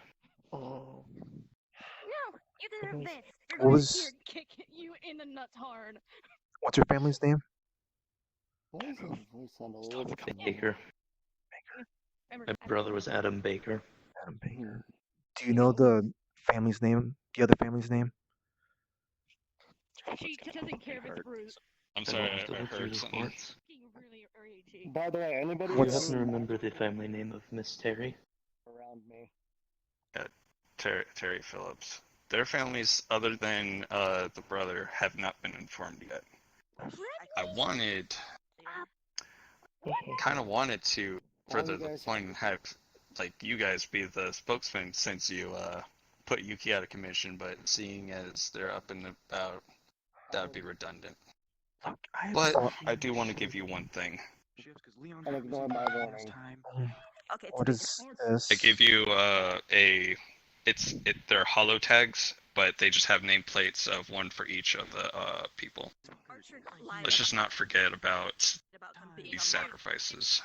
No, you deserve this. You're What gonna was- hear kick you in the nuts hard. What's your family's name? Why does his voice sound a little bit... Baker. My brother was Adam Baker. Adam Baker. Do you know the family's name? The other family's name? She doesn't care if it's Bruce. I'm sorry, Most of I the heard something. reports. Really irritating. By the way, anybody Do you who's happen to remember the family name of Miss Terry? around me? Terry Phillips. Their families, other than the brother, have not been informed yet. I kind of wanted to further the point and have, like, you guys be the spokesman since you put Yuki out of commission, but seeing as they're up and about, that would be redundant. Look, But I do want to give you one thing. And ignore my warning. Okay. What is this? I give you they're holo tags, but they just have nameplates of one for each of the people. Let's just not forget about these sacrifices.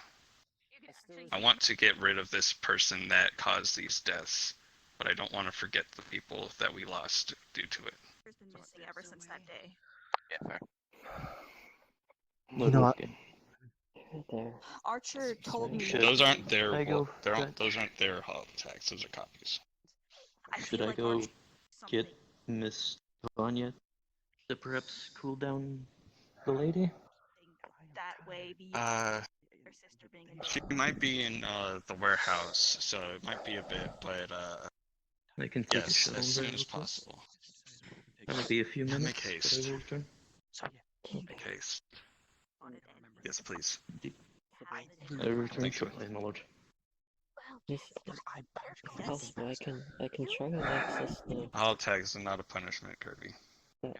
I want to get rid of this person that caused these deaths, but I don't want to forget the people that we lost due to it. Has been missing ever since that day. Yeah, fair. You know what? Archer told me. Those aren't their go those aren't their holo tags. Those are copies. Should I go get Miss Vanya to perhaps cool down the lady? That way, her sister being in She might be in the warehouse, so it might be a bit, but I can take a yes, shuttle as there soon as real quick. possible. That'll be a few minutes. Make haste. but I will return. Make haste. Yes, please. I return shortly, my lord. Yes, possible. I can try and access the Holo tags are not a punishment, Kirby. that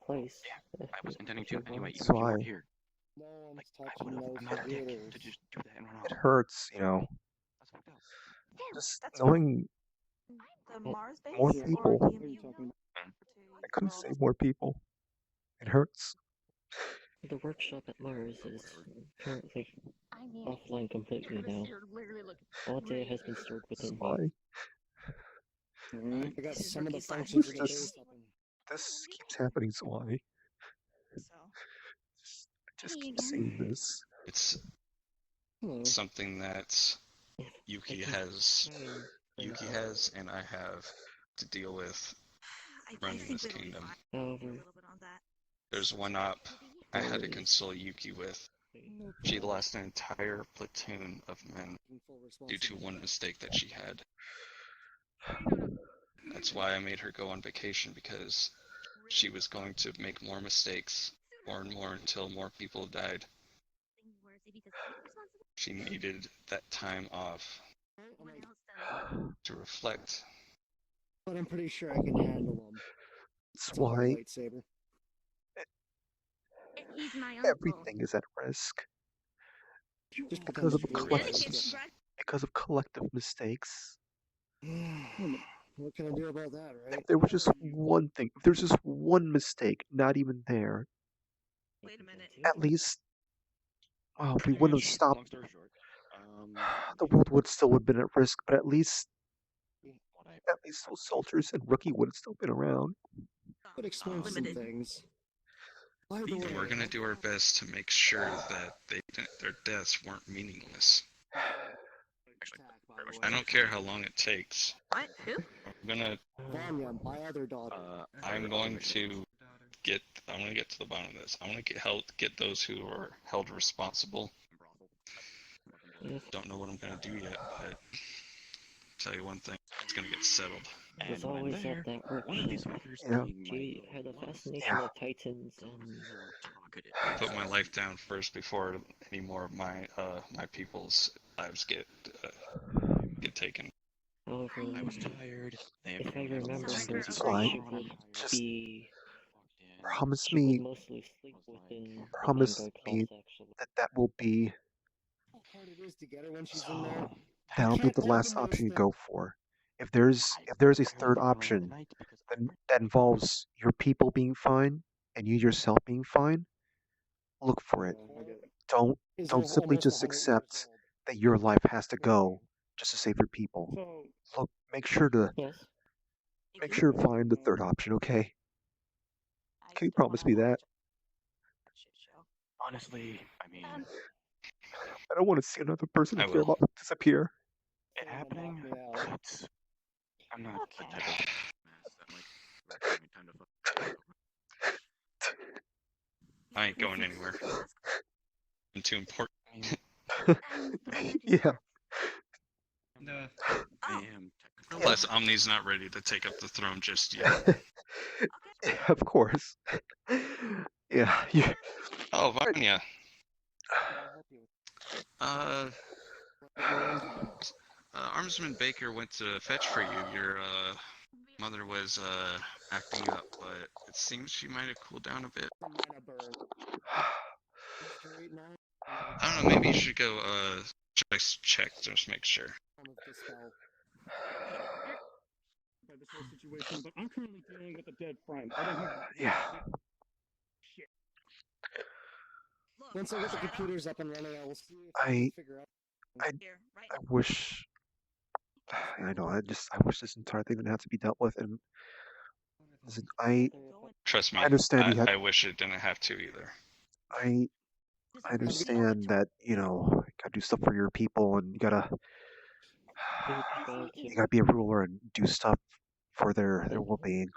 place. I was intending to anyway, even if So you weren't here. No one's I touching would have. those I'm not a dick computers. to just do that and run off. It hurts, you know. That's fucked up. Just knowing the Mars base. more or people. What are you talking about? I couldn't say more people. It hurts. The workshop at Mars is currently offline completely now. All data has been stored within Why? me. I got some of the Rookie's life. functions of the Just- base up and This keeps happening, so why? So. I just keep saying this. It's Hello. something that Yuki has, and I have to deal with running this kingdom. However, There's one op I had to console Yuki with. She lost an entire platoon of men due to one mistake that she had. That's why I made her go on vacation, because she was going to make more mistakes, more and more, until more people died. She needed that time off to reflect. but I'm pretty sure I can handle them. That's why Lightsaber. He's my uncle. everything is at risk. Just Because of pretend because of collective mistakes. What can I do about that, right? If there was just one thing, if there's just one mistake, not even there, Wait a minute. at least, well, we wouldn't have Long stopped. story short, The world would still have been at risk, but at least those soldiers and Rookie would have still been around. Could explain some Limited. things. By the And way, we're gonna do our best to make sure that their deaths weren't meaningless. I don't care how long it takes. What? Who? I'm gonna Vanya, my other daughter. I'm going to get to the bottom of this. I want to get those who are held responsible. Don't know what I'm gonna do yet, but tell you one thing, it's gonna get settled. was always at that workshop. Yeah. She had a fascination with Titans and I put my life down first before any more of my my people's lives get taken. however, I was tired. if I remember It's correctly, fine. she would Just be promise she would me, mostly sleep within the promise Vanguard me class actually. that will be How hard it is to get her when she's in there. that'll be Can't the tell last them option you those go for. If there's a third option that involves your people being fine and you yourself being fine, look for it. Don't simply just accept that your life has to go just to save your people. So, Look, make sure to find the third option, okay? Can you promise me that? Honestly, I mean, I don't want to see another person I I care will. about disappear. It happening? But I'm not the type of mess that like right now, time to fuck. I ain't going anywhere. I'm too important. Yeah. No. I am. Plus, Omni's not ready to take up the throne just yet. Of course. Yeah. Yeah. Oh, Vanya. Uh, Armsman Baker went to fetch for you. Your mother was acting up, but it seems she might have cooled down a bit. I don't know. Maybe you should go just check, just make sure. By this whole situation, but I'm currently dealing with a dead friend. I don't have. Yeah. Shit. Once I get the computers up and running, I will see if I I can figure out. I wish. I know. I wish this entire thing didn't have to be dealt with. And listen, Trust me, I understand you had. I wish it didn't have to either. I understand that you gotta do stuff for your people, and you gotta be a ruler and do stuff for their well-being.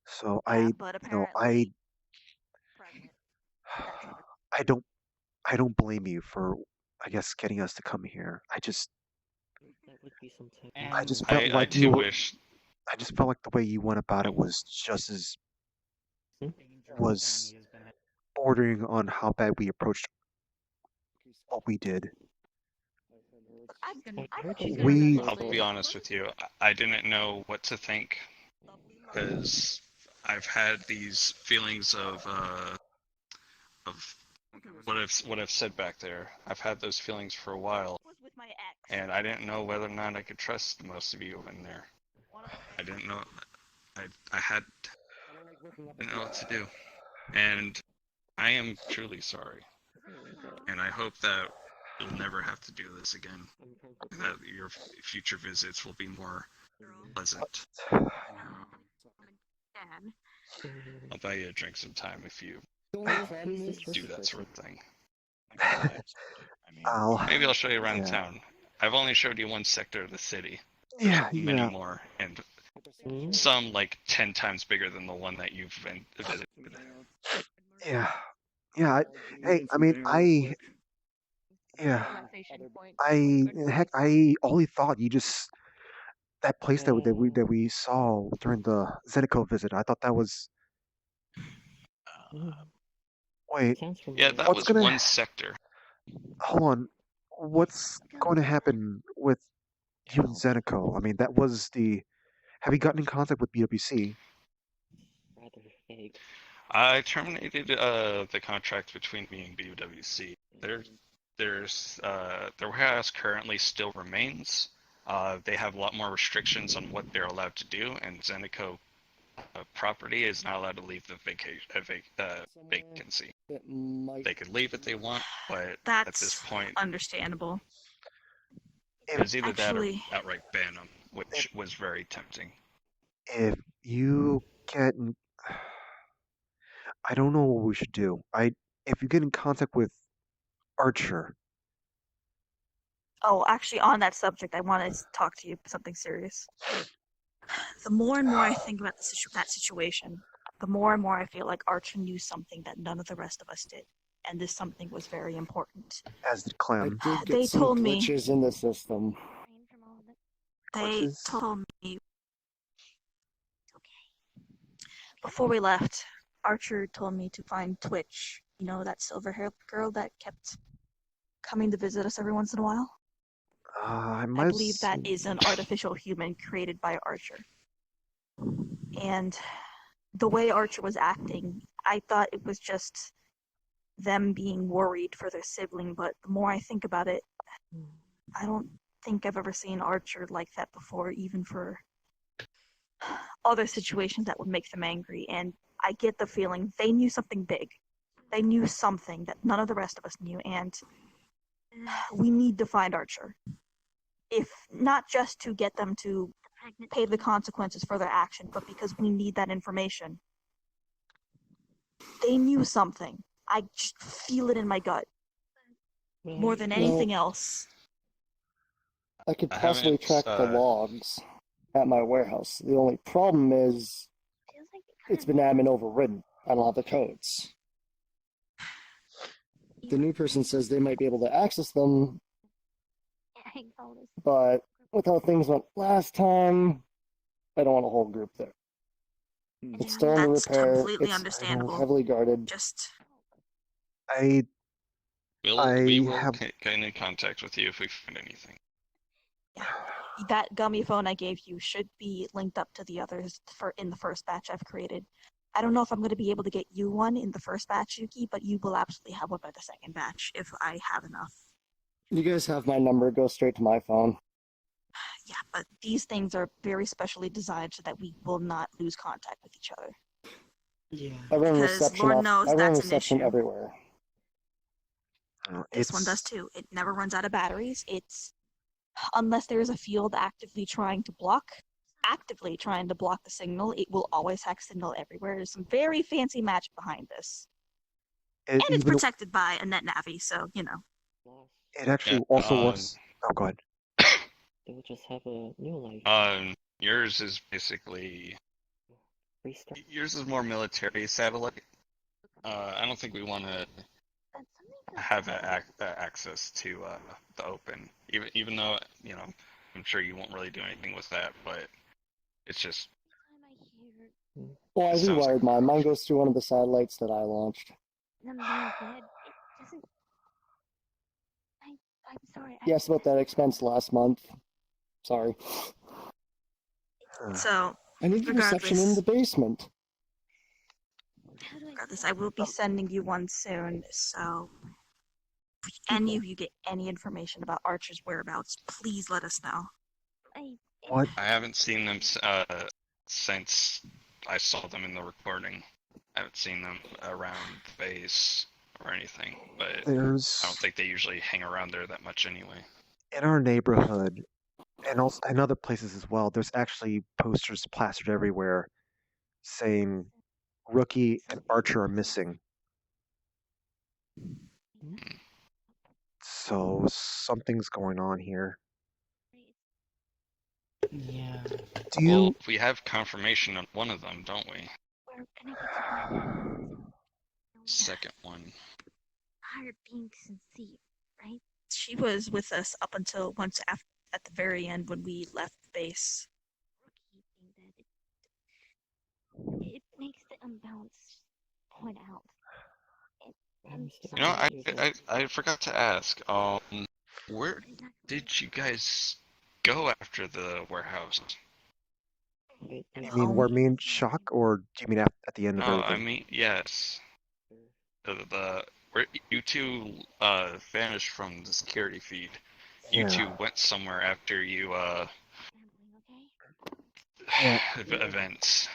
So But I I don't blame you for, I guess, getting us to come here. I just felt I like too wish. I just felt like the way you went about it was just as was bordering on how bad we approached what we did. I'll be honest with you. I didn't know what to think because I've had these feelings of what I've said back there. I've had those feelings for a while, and I didn't know whether or not I could trust most of you in there. I didn't know. I didn't know what to do, and I am truly sorry. And I hope that you'll never have to do this again. And that your future visits will be more pleasant. I'll buy you a drink sometime if you do that sort of thing. Maybe I'll show you around town. I've only showed you one sector of the city. There's many more, and some like 10 times bigger than the one that you've been visited. Yeah. Yeah. Heck, I only thought you just that place that we saw during the Zenico visit. I thought that was. Wait. Yeah, that was one sector. Hold on. What's going to happen with you and Zenico? I mean, that was the. Have you gotten in contact with BWC? I terminated the contract between me and BWC. Their warehouse currently still remains. They have a lot more restrictions on what they're allowed to do, and Zenico property is not allowed to leave the vacancy. They could leave if they want, but at this point, understandable. it was either that or outright ban them, which was very tempting. If you get, I don't know what we should do. If you get in contact with Archer. Oh, actually, on that subject, I want to talk to you about something serious. The more and more I think about that situation, the more and more I feel like Archer knew something that none of the rest of us did, and this something was very important. As did Clem. I did get They some told me. glitches in the system. They told me before we left. Archer told me to find Twitch. You know, that silver-haired girl that kept coming to visit us every once in a while? I believe that is an artificial human created by Archer. And the way Archer was acting, I thought it was just them being worried for their sibling, but the more I think about it, I don't think I've ever seen Archer like that before, even for other situations that would make them angry. And I get the feeling they knew something big. They knew something that none of the rest of us knew, and we need to find Archer. If not just to get them to pay the consequences for their action, but because we need that information. They knew something. I just feel it in my gut. more than Well, anything else. I could I possibly haven't, track the logs at my warehouse. The only problem is it's been admin overridden. I don't have the codes. The new person says they might be able to access them, but with how things went last time, I don't want a whole group there. It's still under That's repair. completely It's understandable. heavily guarded. Just I We will have get in contact with you if we find anything. that gummy phone I gave you should be linked up to the others in the first batch I've created. I don't know if I'm going to be able to get you one in the first batch, Yuki, but you will absolutely have one by the second batch if I have enough. You guys have my number. Go straight to my phone. Yeah, but these things are very specially designed so that we will not lose contact with each other. Yeah. I run Because reception Lord off. knows I run that's an reception issue. everywhere. This one does too. It never runs out of batteries. It's unless there is a field actively trying to block the signal, it will always have signal everywhere. There's some very fancy magic behind this. And it's protected by a NetNavi, so, you know. It actually also works. Oh, go ahead. They will just have a new life. Yours is basically... Yours is more military satellite. I don't think we want to have access to the open. Even though, you know, I'm sure you won't really do anything with that, but it's just... Well, I rewired mine. Mine goes through one of the satellites that I launched. I'm sorry. You asked about that expense last month. Sorry. So, I need the reception in the basement. Regardless, I will be sending you one soon, so if any of you get any information about Archer's whereabouts, please let us know. What? I haven't seen them since I saw them in the recording. I haven't seen them around the base or anything, but I don't think they usually hang around there that much anyway. In our neighborhood, and also in other places as well, there's actually posters plastered everywhere saying Rookie and Archer are missing. So something's going on here. Yeah. Well, we have confirmation on one of them, don't we? Second one. Hired being sincere, right? She was with us up until at the very end when we left the base. It makes the imbalance point out. You know, I forgot to ask. Where did you guys go after the warehouse? You mean where me and Shock, or do you mean at the end of No, everything? I mean yes. Where you two vanished from the security feed. You two went somewhere after you events.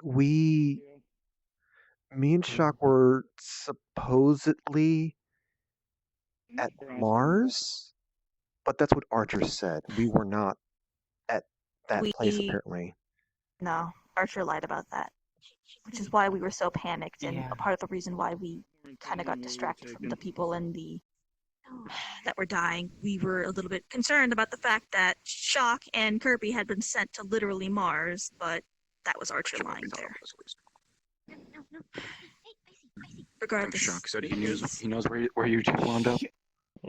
Me and Shock were supposedly at Mars, but that's what Archer said. We were not at that place, apparently. No, Archer lied about that, which is why we were so panicked, and a part of the reason why we kind of got distracted from the people that were dying. We were a little bit concerned about the fact that Shock and Kirby had been sent to literally Mars, but that was Archer lying there. Regardless, Shock said he knows where you two wound up.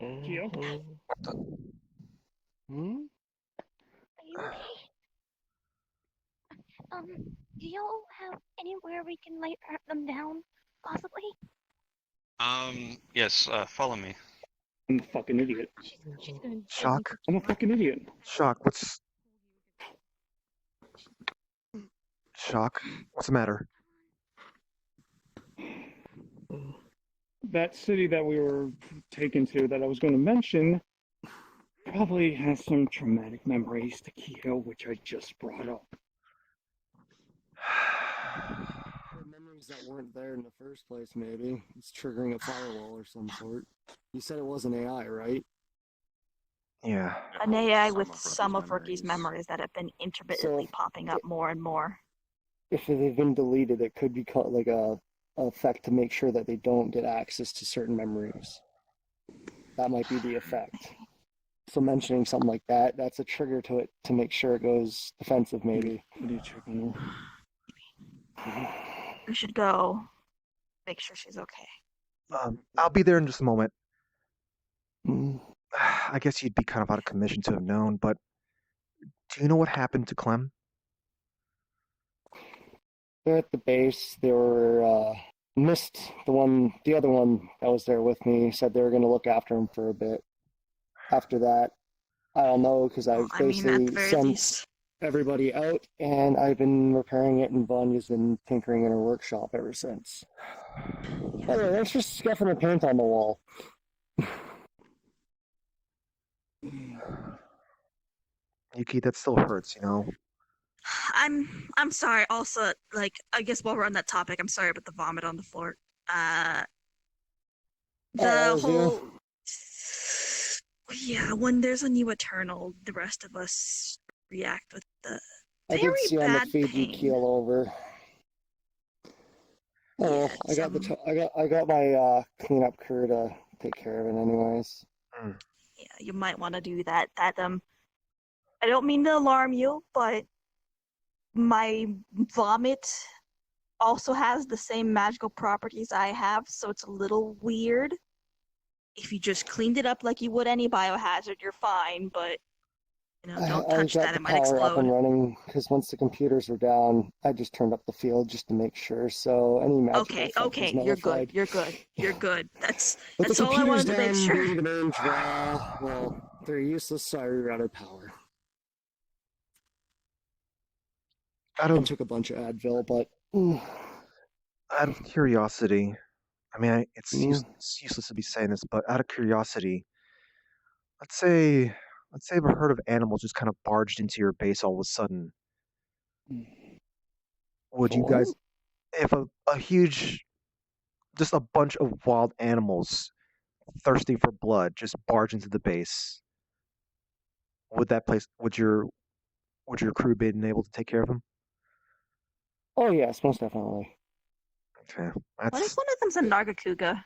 Are you okay? Do y'all have anywhere we can lay them down, possibly? Yes, follow me. I'm a fucking idiot. Shock? I'm a fucking idiot. Shock, what's the matter? That city that we were taken to that I was going to mention probably has some traumatic memories to Keto, which I just brought up. Memories that weren't there in the first place, maybe. It's triggering a firewall or some sort. You said it was an AI, right? Yeah. An AI with some of Rookie's memories that have been intermittently popping up more and more. If they've been deleted, it could be called like a effect to make sure that they don't get access to certain memories. that might be the effect. So mentioning something like that, that's a trigger to it to make sure it goes defensive, maybe. What are you checking on? We should go make sure she's okay. I'll be there in just a moment. Mm. I guess you'd be kind of out of commission to have known, but do you know what happened to Clem? They're at the base. They were missed the other one that was there with me. Said they were going to look after him for a bit. After that, I don't know because I've basically sent everybody out, and I've been repairing it, and Vanya's been tinkering in her workshop ever since. Anyway, that's just scuffing the paint on the wall. Yuki, that still hurts, you know? I'm sorry. Also, like, I guess while we're on that topic, I'm sorry about the vomit on the floor. The whole yeah, when there's a new Eternal, the rest of us react with the I very did see on the bad feed you pain. keel over. Oh, Yeah, I got my cleanup crew to take care of it, anyways. Yeah, you might want to do that. I don't mean to alarm you, but my vomit also has the same magical properties I have, so it's a little weird. If you just cleaned it up like you would any biohazard, you're fine, but don't touch that, it might I got the power up and explode. running because once the computers were down, I just turned up the field just to make sure. So any magical effect was Okay, nullified. you're good. That's With the all I computers wanted to make down, sure. being the main draw, well, they're useless, so I rerouted power. I took a bunch of Advil, but out of curiosity, I mean, it's useless to be saying this, but out of curiosity, let's say if a herd of animals just kind of barged into your base all of a sudden, would you guys, if a huge, just a bunch of wild animals thirsty for blood just barge into the base, would your crew been able to take care of them? Oh yes, most definitely. Okay, What if one of them's a Nargacuga?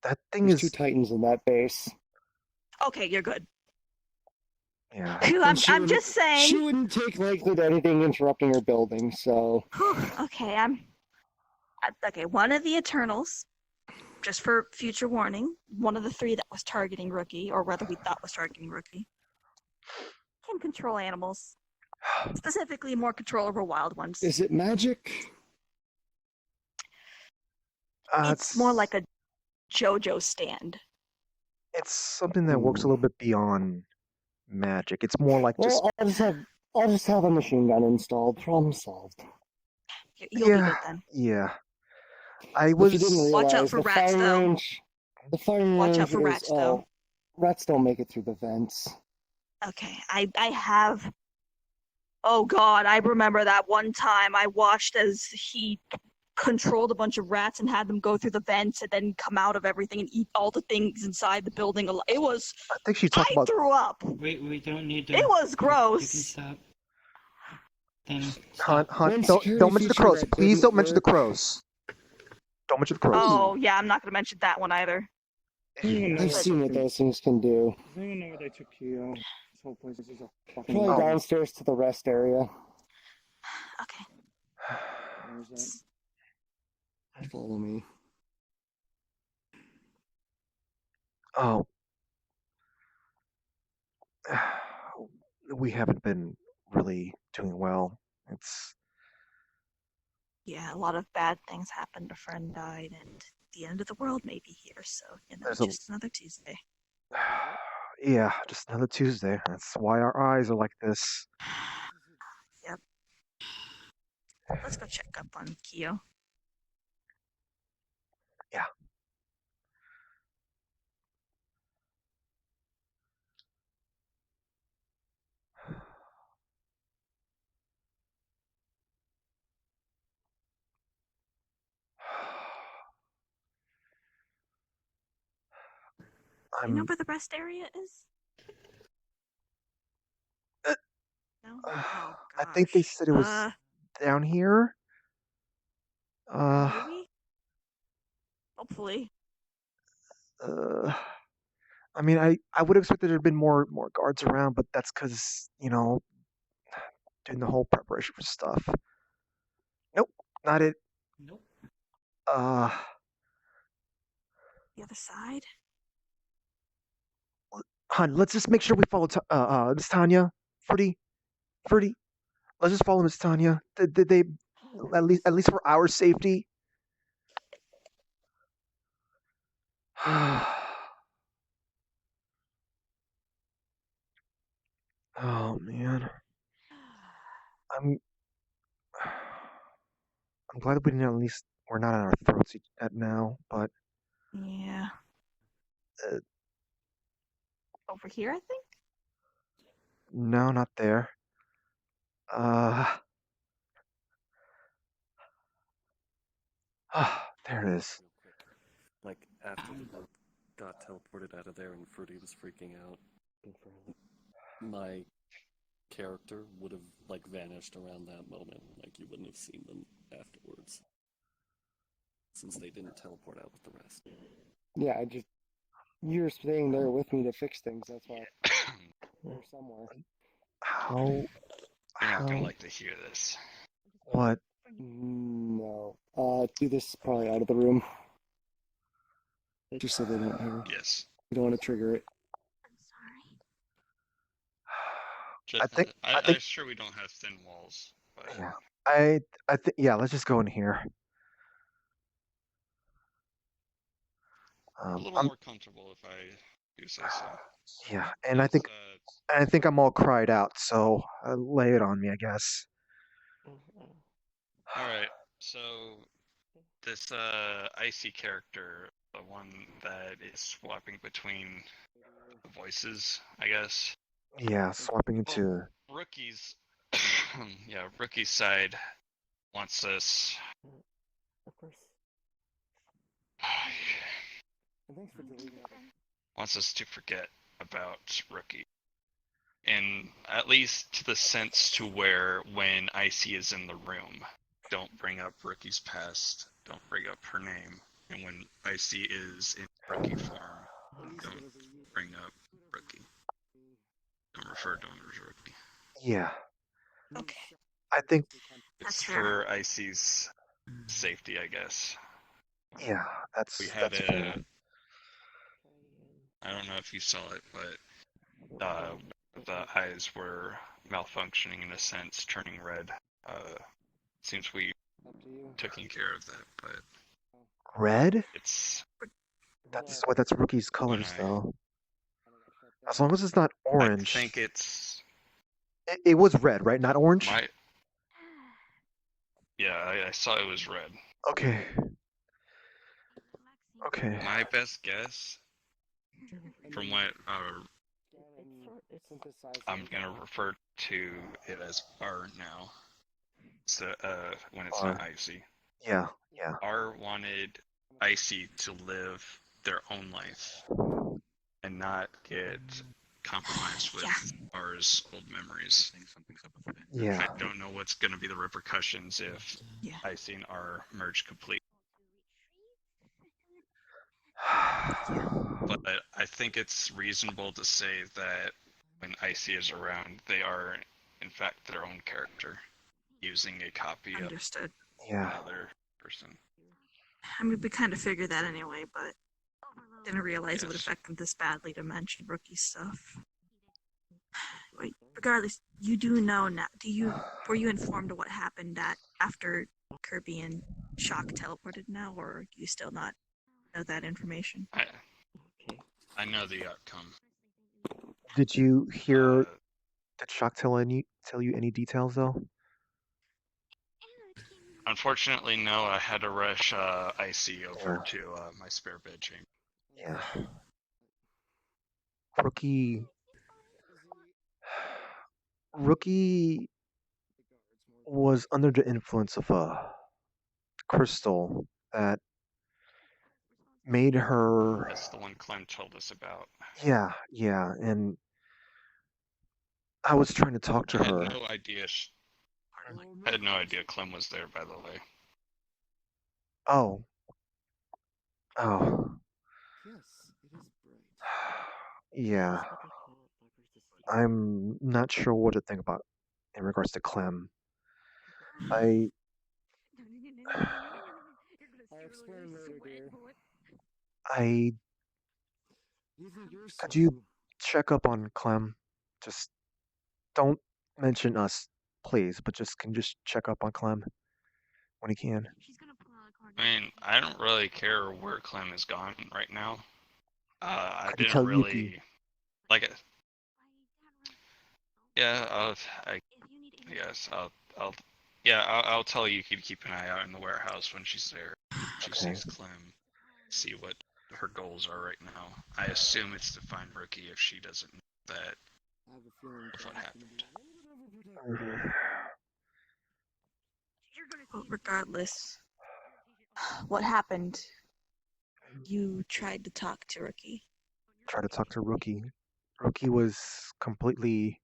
that thing There's is 2 Titans in that base. Okay, you're good. Yeah. I'm just saying. She wouldn't take likely to anything interrupting her building, so. Okay, okay. One of the Eternals, just for future warning, one of the 3 that was targeting Rookie, or rather we thought was targeting Rookie, can control animals. Specifically, more control over wild ones. Is it magic? It's more like a JoJo stand. It's something that works a little bit beyond magic. It's more like just. Well, I'll just have a machine gun installed. Problem solved. You'll be good then. Yeah. I was. If you didn't realize, watch out for the rats, firing though. range. The firing Watch range out for is, rats, though. Rats don't make it through the vents. Okay, I have. Oh God, I remember that one time I watched as he controlled a bunch of rats and had them go through the vents and then come out of everything and eat all the things inside the building. It was. I think she talked about. Threw up. We don't need to. It was You gross. can stop. Then Hunt, don't mention the crows. Please don't mention the crows. Don't mention the crows. Oh yeah, I'm not gonna mention that one either. I've seen what those things can do. Does anyone know where they took Kyo? This whole place is a fucking. Probably downstairs to the rest area. Okay. Where's that? Follow me. Oh. We haven't been really doing well. It's. Yeah, a lot of bad things happened. A friend died, and the end of the world may be here. So just another Tuesday. Yeah, just another Tuesday. That's why our eyes are like this. Yep. Let's go check up on Kyo. Yeah. Do you know where the rest area is? No? Oh, I think they said it was down here. Maybe? Hopefully. I mean, I would have expected there to have been more guards around, but that's because, doing the whole preparation for stuff. Nope, not it. Nope. Uh, The other side? Hun, let's just make sure we follow Miss Tanya. Fruity. Let's just follow Miss Tanya. Did they at least for our safety? Oh man. I'm glad we didn't at least we're not on our throats at now, but Yeah. Over here, I think? no, not there. There it is. Like, after we both got teleported out of there and Fruity was freaking out, my character would have, like, vanished around that moment. Like, you wouldn't have seen them afterwards. Since they didn't teleport out with the rest. Yeah, you're staying there with me to fix things, that's why. You're somewhere. How? You're not gonna like to hear this. What? No. Do this probably out of the room. Just so they don't hear. Yes. You don't want to trigger it. I think I'm sure we don't have thin walls. But... Yeah. I think yeah. Let's just go in here. A little more comfortable if I do say so. Yeah, and I think I'm all cried out, so lay it on me, I guess. Alright, so this icy character, the one that is swapping between the voices, I guess. Yeah, swapping into Rookie's Rookie's side wants us Of course. wants us to forget about Rookie. And at least to the sense to where when Icy is in the room, don't bring up Rookie's past, don't bring up her name. And when Icy is in Rookie form, don't bring up Rookie. Don't refer to him as Rookie. Yeah. Okay. I think it's for Icy's safety, I guess. Yeah, we had fair. I don't know if you saw it, but the eyes were malfunctioning in a sense, turning red. Seems we taking care of that, but Red? That's Rookie's colors though. As long as it's not orange. I think it's it was red, right? Not orange? Yeah, I saw it was red. Okay. Okay. My best guess, from what I'm gonna refer to it as R now. So when it's not Icy. Yeah. R wanted Icy to live their own life and not get compromised with R's old memories. Yeah. I don't know what's gonna be the repercussions if Icy and R merge completely. But I think it's reasonable to say that when Icy is around, they are, in fact, their own character, using a copy of another person. I mean, we kind of figured that anyway, but didn't realize it would affect them this badly to mention Rookie stuff. Wait, regardless, you do know now. Were you informed of what happened after Kirby and Shock teleported now, or do you still not know that information? I know the outcome. Did you hear? Did Shock tell you any details though? Unfortunately, no. I had to rush Icy over to my spare bed chamber. Yeah. Rookie was under the influence of a crystal that made her. That's the one Clem told us about. Yeah, and I was trying to talk to her. I had no idea Clem was there, by the way. Oh. Yeah, I'm not sure what to think about in regards to Clem. I I'll explain later, dear. I could you check up on Clem? Just don't mention us, please, but just check up on Clem when you can. I mean, I don't really care where Clem is gone right now. I Could you didn't tell really Yuki? like it. Yeah, yes, I'll tell Yuki to keep an eye out in the warehouse when she's there. She Okay. sees Clem, see what her goals are right now. I assume it's to find Rookie if she doesn't know that I have a feeling of what happened. Well, regardless, what happened? You tried to talk to Rookie. Try to talk to Rookie. Rookie was completely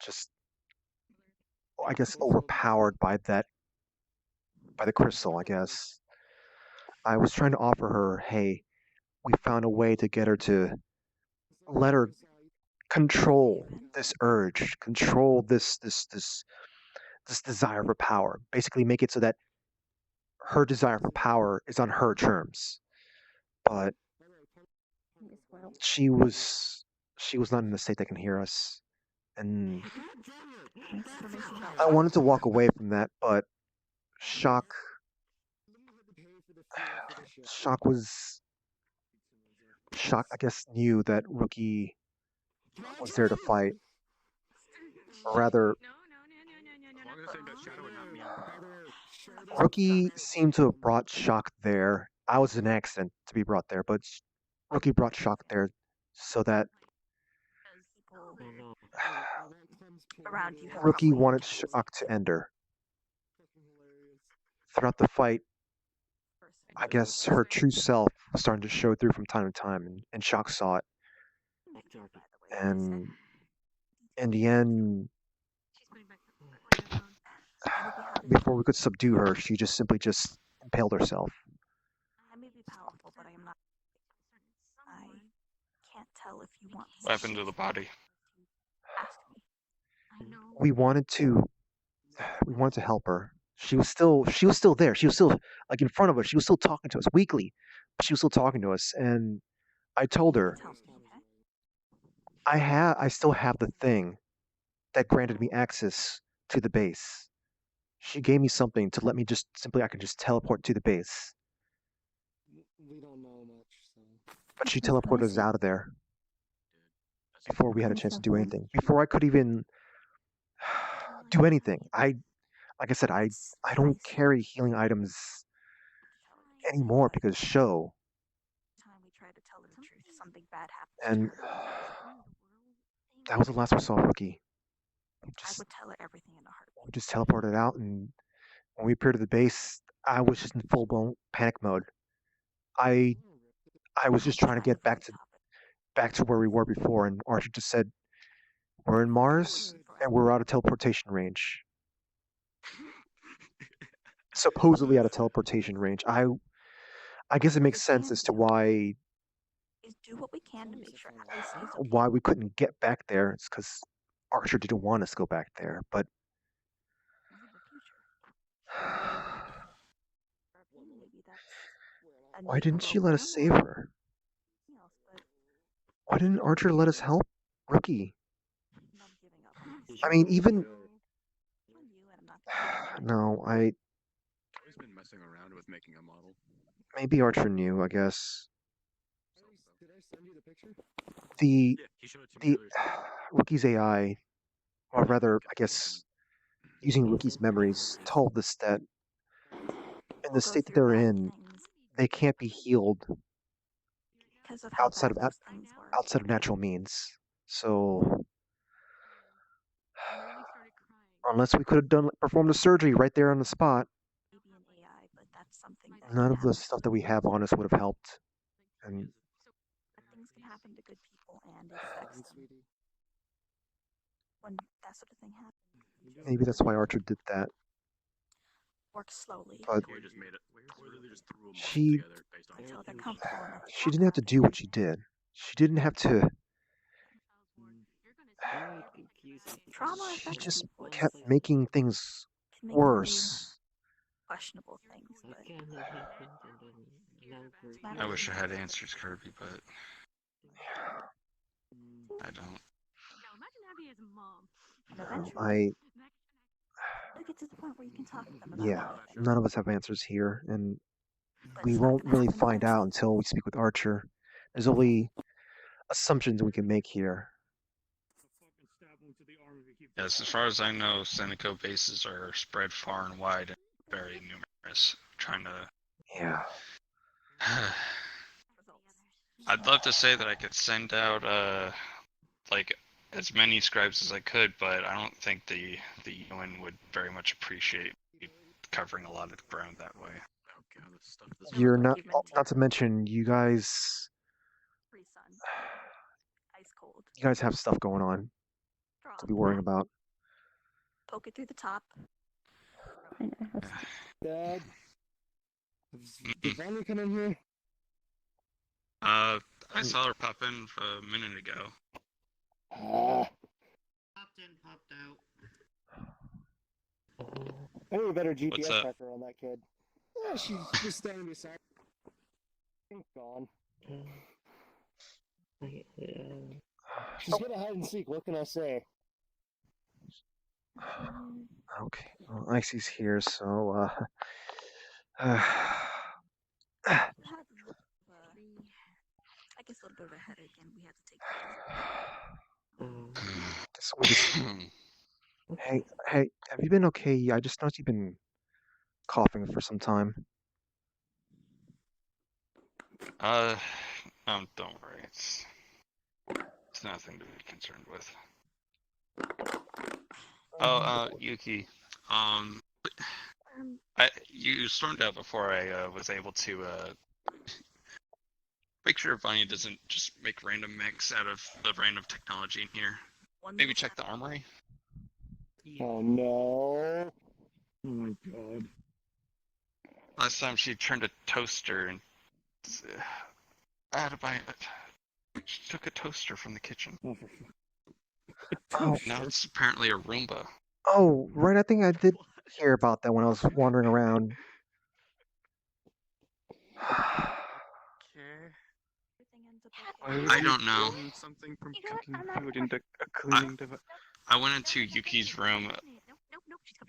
just, I guess, overpowered by the crystal, I guess. I was trying to offer her, hey, we found a way to get her to let her control this urge, control this desire for power. Basically make it so that her desire for power is on her terms. But she was not in the state that can hear us. And I wanted to walk away from that, but Shock I guess knew that Rookie was there to fight. Or rather, Rookie seemed to have brought Shock there. I was an accident to be brought there, but Rookie brought Shock there so that Around you. Rookie wanted Shock to end her. Throughout the fight, I guess her true self was starting to show through from time to time, and Shock saw it. And in the end, before we could subdue her, she just simply just impaled herself. I may be powerful, but I am not. I can't tell if you want. What happened to the body? Ask me. We wanted to help her. She was still there. She was still like in front of us. She was still talking to us weekly, but she was still talking to us. And I told her, I still have the thing that granted me access to the base. She gave me something to let me I can just teleport to the base. We don't know much, so. But she teleported us out of there before we had a chance to do anything. Before I could even do anything. Like I said, I don't carry healing items anymore because show. Time we tried to tell her the truth, something bad happened. And that was the last we saw of Rookie. I would tell her everything in a heartbeat. We just teleported out, and when we appeared at the base, I was just in full-blown panic mode. I was just trying to get back to where we were before, and Archer just said, "We're in Mars, and we're out of teleportation range." Supposedly out of teleportation range. I guess it makes sense as to why Do what we can to make sure Atlas stays why we couldn't get back there. It's because Archer didn't want us to go back there, but why didn't she let us save her? Why didn't Archer let us help Rookie? I mean, even no, Always been messing around with making a model. maybe Archer knew. I guess Did I send you the picture? the Rookie's AI, or rather, I guess, using Rookie's memories, told us that in the state that they're in, they can't be healed outside of natural means. So unless we could have performed a surgery right there on the spot, none of the stuff that we have on us would have helped. And things can happen to good people, and it affects them. When that sort of thing happens, maybe that's why Archer did that. work slowly. But Just made it. Literally just threw them she together based on until they're comfortable enough. she didn't have to do what she did. She didn't have to. Trauma She affects just people. kept making things Can make you do worse. questionable things, but Again, it happened, and then now we're I wish I had answers, Kirby, but I don't. and eventually I you'll get to the point where you can talk to them about yeah, anything. none of us have answers here, and But we it's not won't gonna really happen find fast. out until we speak with Archer. There's only assumptions we can make here. Yes, as far as I know, Seneco bases are spread far and wide and very numerous. Trying to. Yeah. I'd love to say that I could send out like as many scribes as I could, but I don't think the UN would very much appreciate covering a lot of ground that way. You're not to mention you guys. Pre-sun, ice cold. You guys have stuff going on to be worrying about. Poke it through the top. Dad, did Vanya come in here? I saw her pop in a minute ago. Popped in, popped out. I need a better What's GPS up? tracker on that kid. Yeah, she's just standing beside. Gone. She's gonna hide and seek. What can I say? Okay, well, Icy's here, so I guess a little bit of a headache, and we had to take Hey, have you been okay? I just noticed you've been coughing for some time. Don't worry. It's nothing to be concerned with. Oh, Yuki. You stormed out before I was able to make sure Vanya doesn't just make random mechs out of the random technology in here. Maybe check the armory. Oh no! Oh my god! Last time she turned a toaster and I had to buy it. She took a toaster from the kitchen. Oh. Now it's apparently a Roomba. Oh, right. I think I did hear about that when I was wandering around. I don't know. Something from cooking food into a cleaning device. I went into Yuki's room.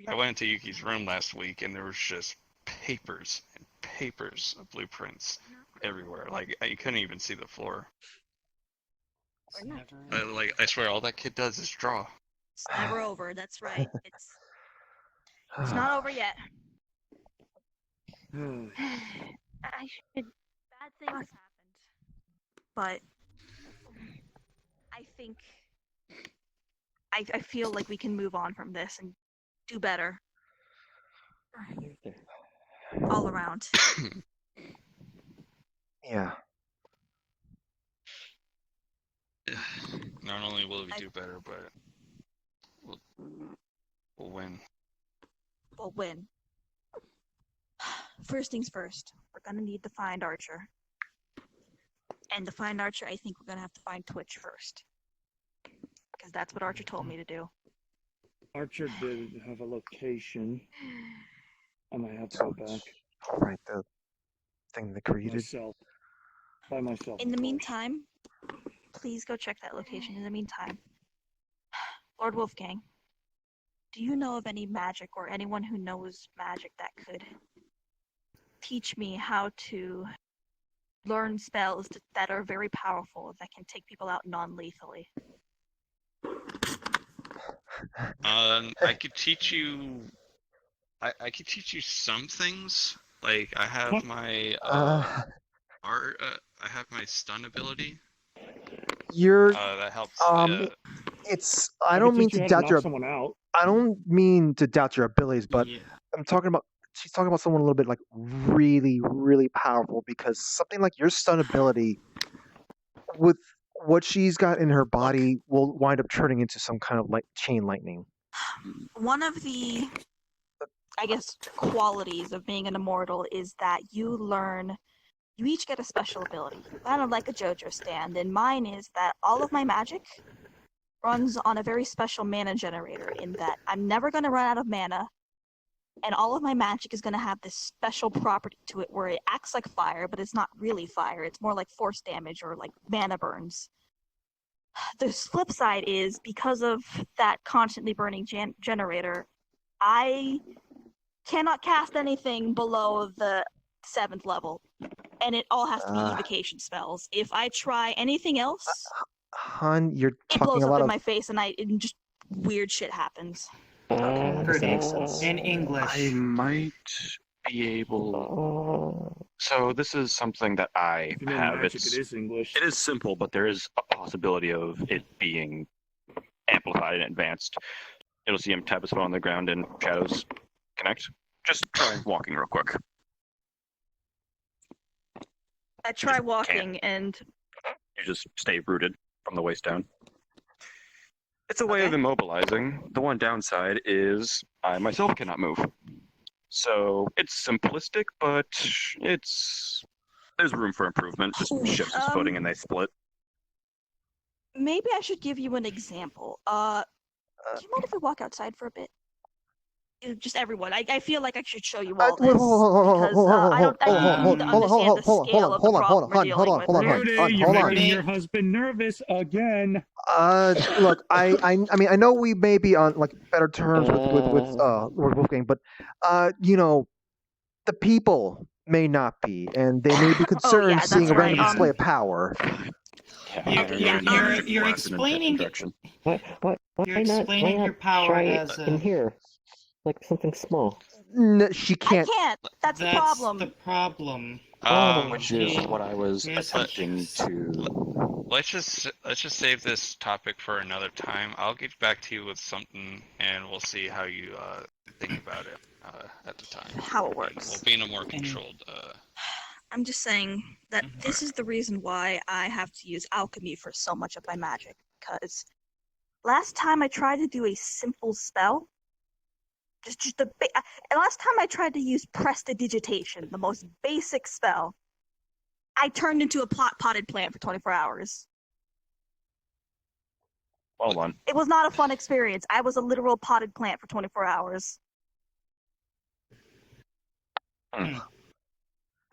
I went into Yuki's room last week, and there was just papers and papers of blueprints everywhere. Like you couldn't even see the floor. I swear, all that kid does is draw. It's never over. That's right. It's not over yet. I should. Bad things happened, but I think I feel like we can move on from this and do better all around. Yeah. Not only will we do better, but we'll win. We'll win. First things first, we're gonna need to find Archer. And to find Archer, I think we're gonna have to find Twitch first. Because that's what Archer told me to do. Archer did have a location. I might have to go back. Right, the thing they created. By myself. In the meantime, please go check that location. In the meantime, Lord Wolfgang, do you know of any magic or anyone who knows magic that could teach me how to learn spells that are very powerful, that can take people out non-lethally? I could teach you. I could teach you some things. Like I have my art. I have my stun ability. You're that helps. It's I don't mean to doubt your I don't mean to doubt your abilities, but I'm talking about she's talking about someone a little bit like really, really powerful, because something like your stun ability with what she's got in her body will wind up turning into some kind of like chain lightning. One of the, I guess, qualities of being an immortal is that you learn you each get a special ability, kind of like a JoJo stand, and mine is that all of my magic runs on a very special mana generator, in that I'm never going to run out of mana, and all of my magic is going to have this special property to it where it acts like fire, but it's not really fire. It's more like force damage or like mana burns. The flip side is, because of that constantly burning generator, I cannot cast anything below the 7th level, and it all has to be evocation spells. If I try anything else, Han, you're it talking blows a up lot in of. my face, and just weird shit happens. That makes sense. In English. I might be able. So this is something that I If you know have. magic, it is English. It is simple, but there is a possibility of it being amplified and advanced. It'll see him tap his foot on the ground and shadows connect. Just try walking real quick. I try walking, and You just stay rooted from the waist down. It's a way of immobilizing. The one downside is I myself cannot move. So it's simplistic, but there's room for improvement. Just shifts his footing and they split. maybe I should give you an example. Do you mind if we walk outside for a bit? Just everyone. I feel like I should show you all this, because I need you to understand the scale of the problem we're dealing with. You're making your husband nervous again. Look, I mean, I know we may be on like better terms with Wolfgang, but you know, the people may not be, and they may be concerned seeing a random display of power. You're explaining. Why You're not? explaining Why your not power try as it in here, like something small? She can't. I can't. That's the problem. The problem. Which is what I was attempting to. Let's just save this topic for another time. I'll get back to you with something, and we'll see how you think about it at the time. How it works. We'll be in a more controlled. I'm just saying that this is the reason why I have to use alchemy for so much of my magic, because last time I tried to do a simple spell, last time I tried to use prestidigitation, the most basic spell, I turned into a potted plant for 24 hours. Hold on. It was not a fun experience. I was a literal potted plant for 24 hours.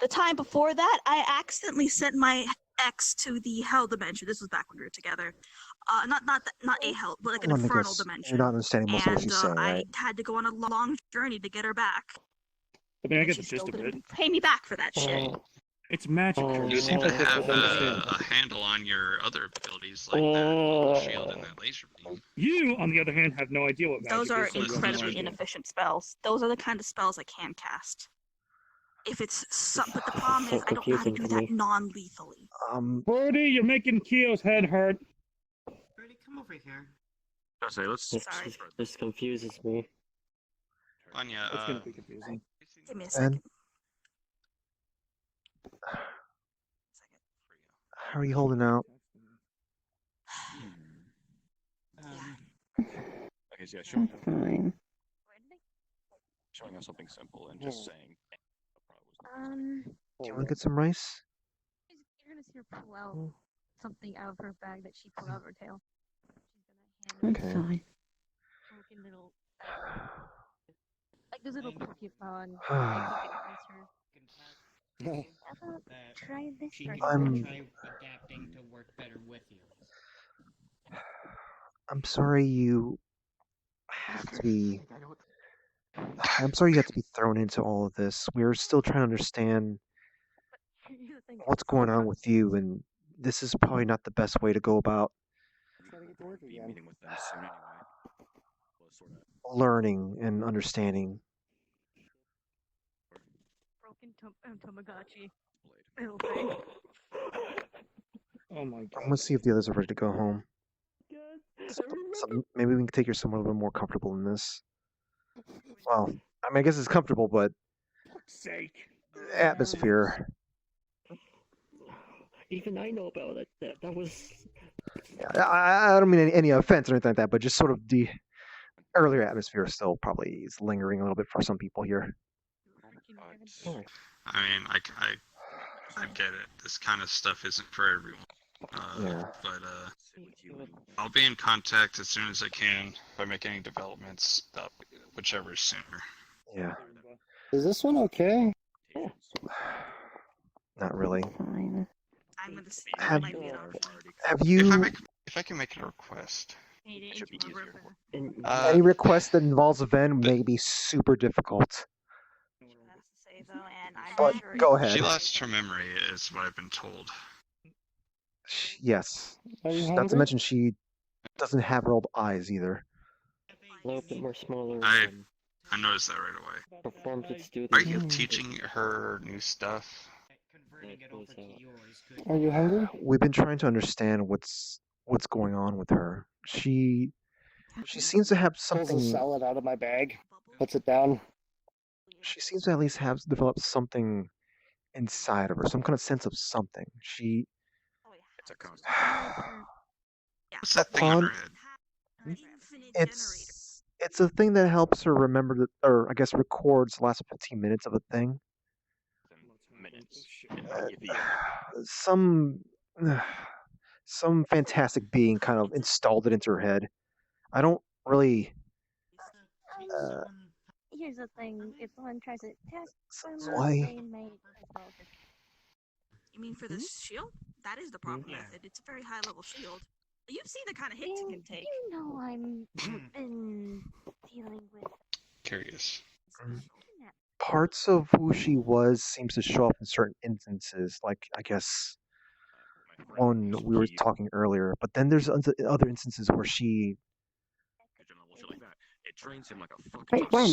The time before that, I accidentally sent my ex to the hell dimension. This was back when we were together. Not a hell, but like an infernal dimension. You're not understanding most of what And she's saying, I right? had to go on a long journey to get her back. I mean, I get She the gist still of it. didn't pay me back for that shit. It's magic. You seem to have a handle on your other abilities, like that shield and that laser beam. You, on the other hand, have no idea what magic Those are is. So you have no incredibly idea. inefficient spells. Those are the kind of spells I can cast. If it's some, but the problem is I don't know how to do that non-lethally. Brody, you're making Keo's head hurt. Brody, come over here. This confuses me. Anya, It's gonna be confusing. Give me a second. How are you holding out? Okay, so yeah, showing Fine. us something simple and just saying. Do you want to get some rice? You're gonna see her pull out something out of her bag that she pulled out of her tail. She's That's Okay. fine. broken little, like those little Pokemon. Try this She first. can try adapting to work better with you. I'm sorry you have to be. I'm sorry you have to be thrown into all of this. We're still trying to understand what's going on with you, and this is probably not the best way to go about Be meeting with them soon anyway. Well, sort of. learning and understanding. broken Tamagotchi. Little thing. Oh my god. I'm gonna see if the others are ready to go home. Maybe we can take you somewhere a little bit more comfortable than this. Well, I mean, I guess it's comfortable, but Sake. atmosphere. Even I know about it. That was. I don't mean any offense or anything like that, but just sort of the earlier atmosphere still probably is lingering a little bit for some people here. I mean, I get it. This kind of stuff isn't for everyone. Yeah. But I'll be in contact as soon as I can if I make any developments, whichever is sooner. Yeah. Is this one okay? Not really. Fine. I'm gonna say Have- that might be an option. Have you If I can make a request. Should be easier. any request that involves a Ven may be super difficult. Say though, and I'm But not sure. go ahead. She lost her memory, is what I've been told. Yes. Are you Not to hungry? mention she doesn't have her old eyes either. A little bit more smaller. I noticed that right away. Performs its duties. Are you teaching her new stuff? Are you hungry? We've been trying to understand what's going on with her. She seems to have Pulls something. a salad out of my bag, puts it down. She seems to at least have developed something inside of her, some kind of sense of something. She. It's a constant. What's that thing on her head? It's a thing that helps her remember that, or I guess records the last 15 minutes of a thing. Minutes. Some fantastic being kind of installed it into her head. I don't really. Here's the thing: if someone tries to test them, Why? they may as well just. You mean for the shield? That is the proper method. It's a very high level shield. You see the kind of hits it can take. You know, I'm been dealing with. Curious. Parts of who she was seems to show up in certain instances, like I guess one we were talking earlier. But then there's other instances where she. Like that. It trains him like a fucking. Wait, when?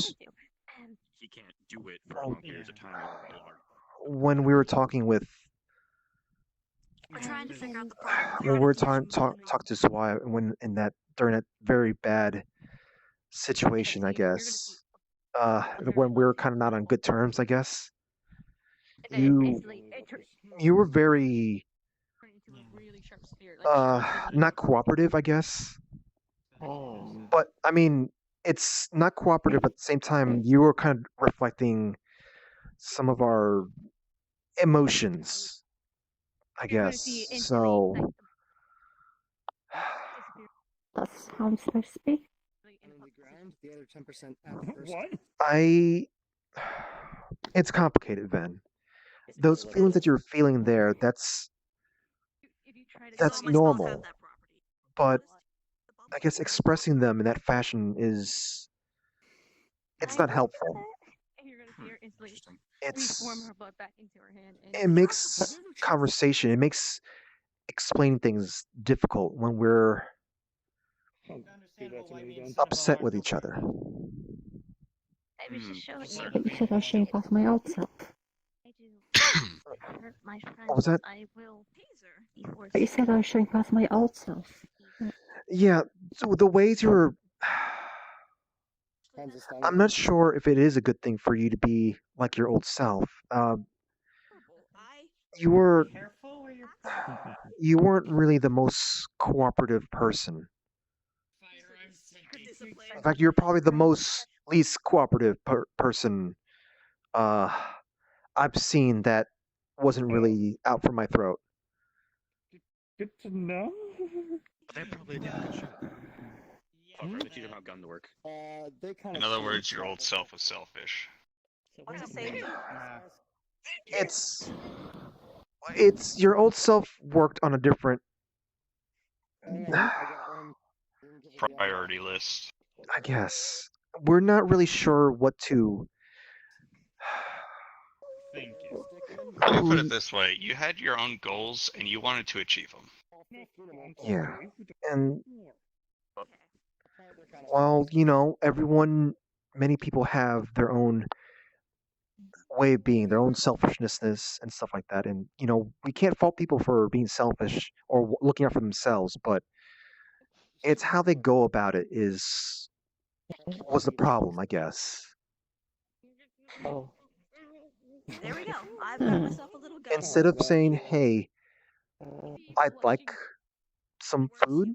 He can't do it for long periods of time. When we were talking with. We're trying to figure out the problem. When we were talk to Swai when during that very bad situation, I guess. When we were kind of not on good terms, I guess. You were very not cooperative, I guess. But I mean, it's not cooperative at the same time. You were kind of reflecting some of our emotions, I guess. So That sounds spicy. The other 10% at What? it's complicated, Ben. Those feelings that you're feeling there, that's normal. But I guess expressing them in that fashion it's not helpful. It makes conversation, it makes explaining things difficult when we're upset with each other. I was just showing you. But you said I was showing past my old self. Hurt my friends. What was that? I will before. But you said I was showing past my old self. Yeah, so the ways you're. I'm not sure if it is a good thing for you to be like your old self. You weren't really the most cooperative person. In fact, you're probably the least cooperative person I've seen that wasn't really out for my throat. Good to know. They probably did a good job. Fuck, right, they teach them how guns work. In other words, your old self was selfish. It's your old self worked on a different Priority list. I guess. We're not really sure what to. Thank you. Let me put it this way: you had your own goals and you wanted to achieve them. Yeah, and while many people have their own way of being, their own selfishness and stuff like that, and we can't fault people for being selfish or looking out for themselves, but it's how they go about it was the problem, I guess. Oh. There we go. I've got myself a little gun. Instead of saying, "Hey, I'd like some food,"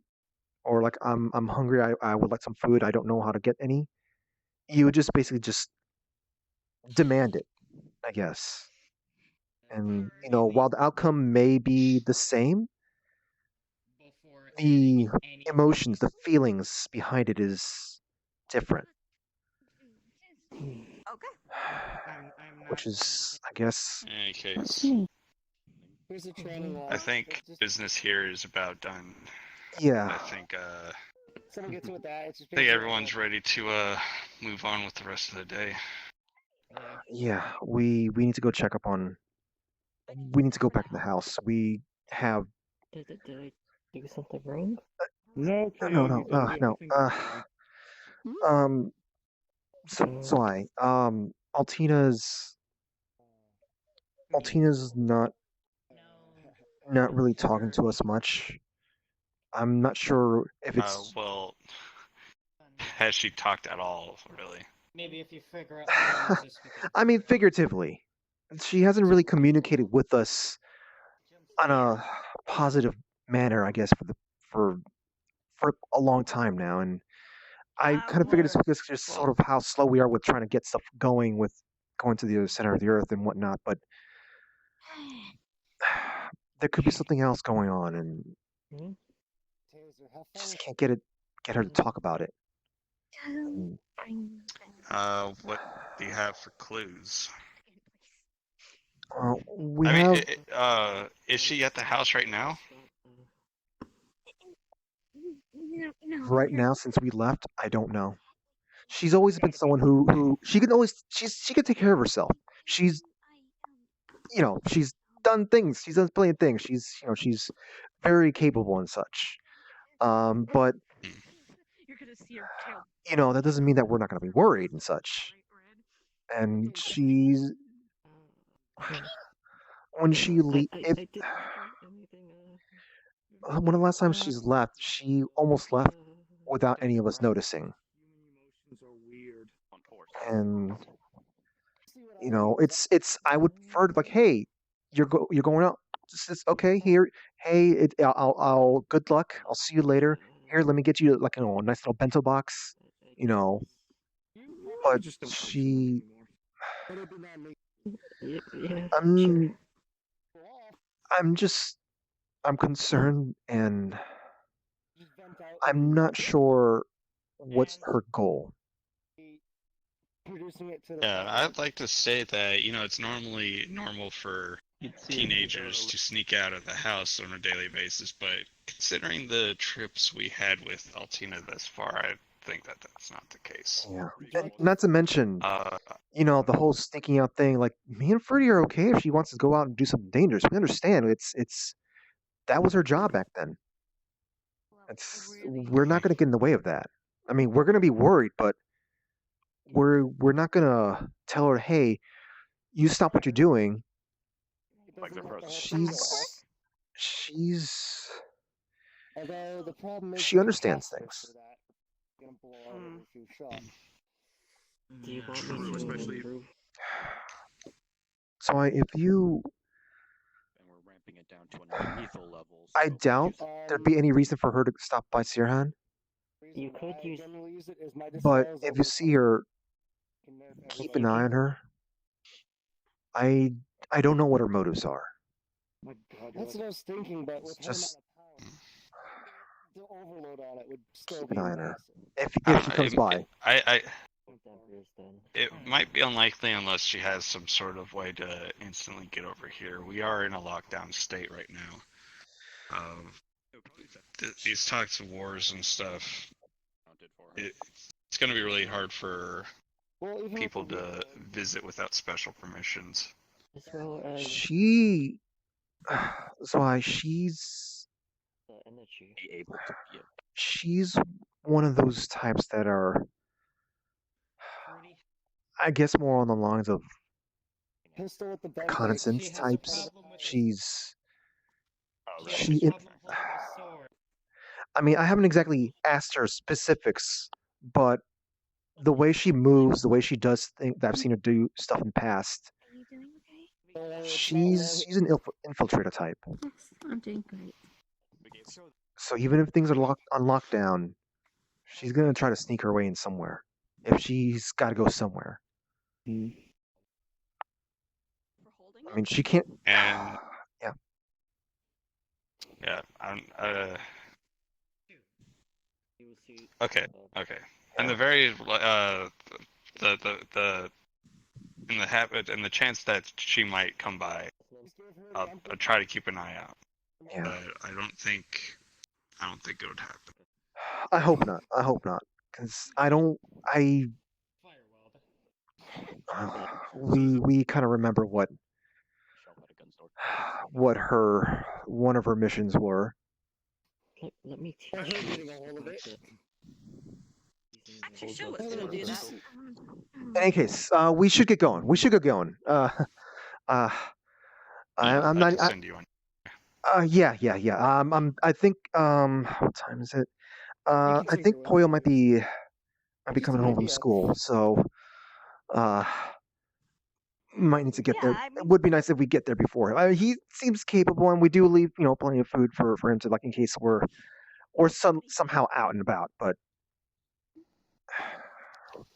or like I'm hungry, I would like some food, I don't know how to get any, you would just basically just demand it, I guess. And while the outcome may be the same, the emotions, the feelings behind it is different. Okay. Which is, I guess. In any case, I think business here is about done. Yeah. I think Someone gets with that. It's just I think everyone's ready to move on with the rest of the day. Yeah, we need to go check up on. We need to go back to the house. We have. Did I do something wrong? No, No, Cleo, no, you didn't do no. anything wrong. Altina's not really talking to us much. I'm not sure if it's. Well, has she talked at all, really? Maybe if you figure out how to use this. I mean, figuratively, she hasn't really communicated with us on a positive manner, I guess, for a long time now, and I kind of figured it's because just sort of how slow we are with trying to get stuff going with going to the other center of the earth and whatnot, but there could be something else going on, and just can't get her to talk about it. What do you have for clues? We I have. mean, is she at the house right now? Right now, since we left, I don't know. She's always been someone who she can take care of herself. She's she's done things. She's done plenty of things. She's very capable and such. But that doesn't mean that we're not going to be worried and such. And she's when she one of the last times she's left, she almost left without any of us noticing. And it's I would prefer to like, hey, you're going out. It's okay here. Hey, I'll good luck. I'll see you later. Here, let me get you like a nice little bento box. But she. I'm concerned, and I'm not sure what's her goal. Yeah, I'd like to say that, it's normally normal for teenagers to sneak out of the house on a daily basis, but considering the trips we had with Altina thus far, I think that that's not the case. Yeah, and not to mention, the whole sneaking out thing. Like, me and Fruity are okay if she wants to go out and do something dangerous. We understand. It's that was her job back then. We're not going to get in the way of that. I mean, we're going to be worried, but we're not going to tell her, hey, you stop what you're doing. Like the process. She understands things. Do you want me to improve? So if you, And we're ramping it down to a non-lethal level. I doubt there'd be any reason for her to stop by Sirhan. You could use. But if you see her, keep an eye on her. I don't know what her motives are. That's what I was thinking, but with Just the overload on it would still keep be an eye on her. massive. If she comes by. It might be unlikely unless she has some sort of way to instantly get over here. We are in a lockdown state right now. These types of wars and stuff, it's going to be really hard for people to visit without special permissions. As well as She. So she's. energy. Able to, yeah. She's one of those types that are, I guess, more on the lines of Pistol with the reconnaissance types. She's. I mean, I haven't exactly asked her specifics, but the way she moves, the way she does things that I've seen her do stuff in the past, she's an infiltrator type. Yes, I'm doing great. So even if things are on lockdown, she's gonna try to sneak her way in somewhere. If she's got to go somewhere. I mean, she can't. And Yeah. yeah, okay, okay. And the very the in the habit and the chance that she might come by, I'll try to keep an eye out. Yeah. But I don't think it would happen. I hope not. I hope not. Because I don't. We kind of remember what one of her missions were. Let me I teach heard you getting a hold of it. Actually, show was gonna do that. In any case, we should get going. We should get going. I'm I not. can send you one. Yeah. I think. What time is it? I think Poyo might be coming home from school, so might need to get there. It would be nice if we get there before him. He seems capable, and we do leave, plenty of food for him to, like, in case we're somehow out and about. But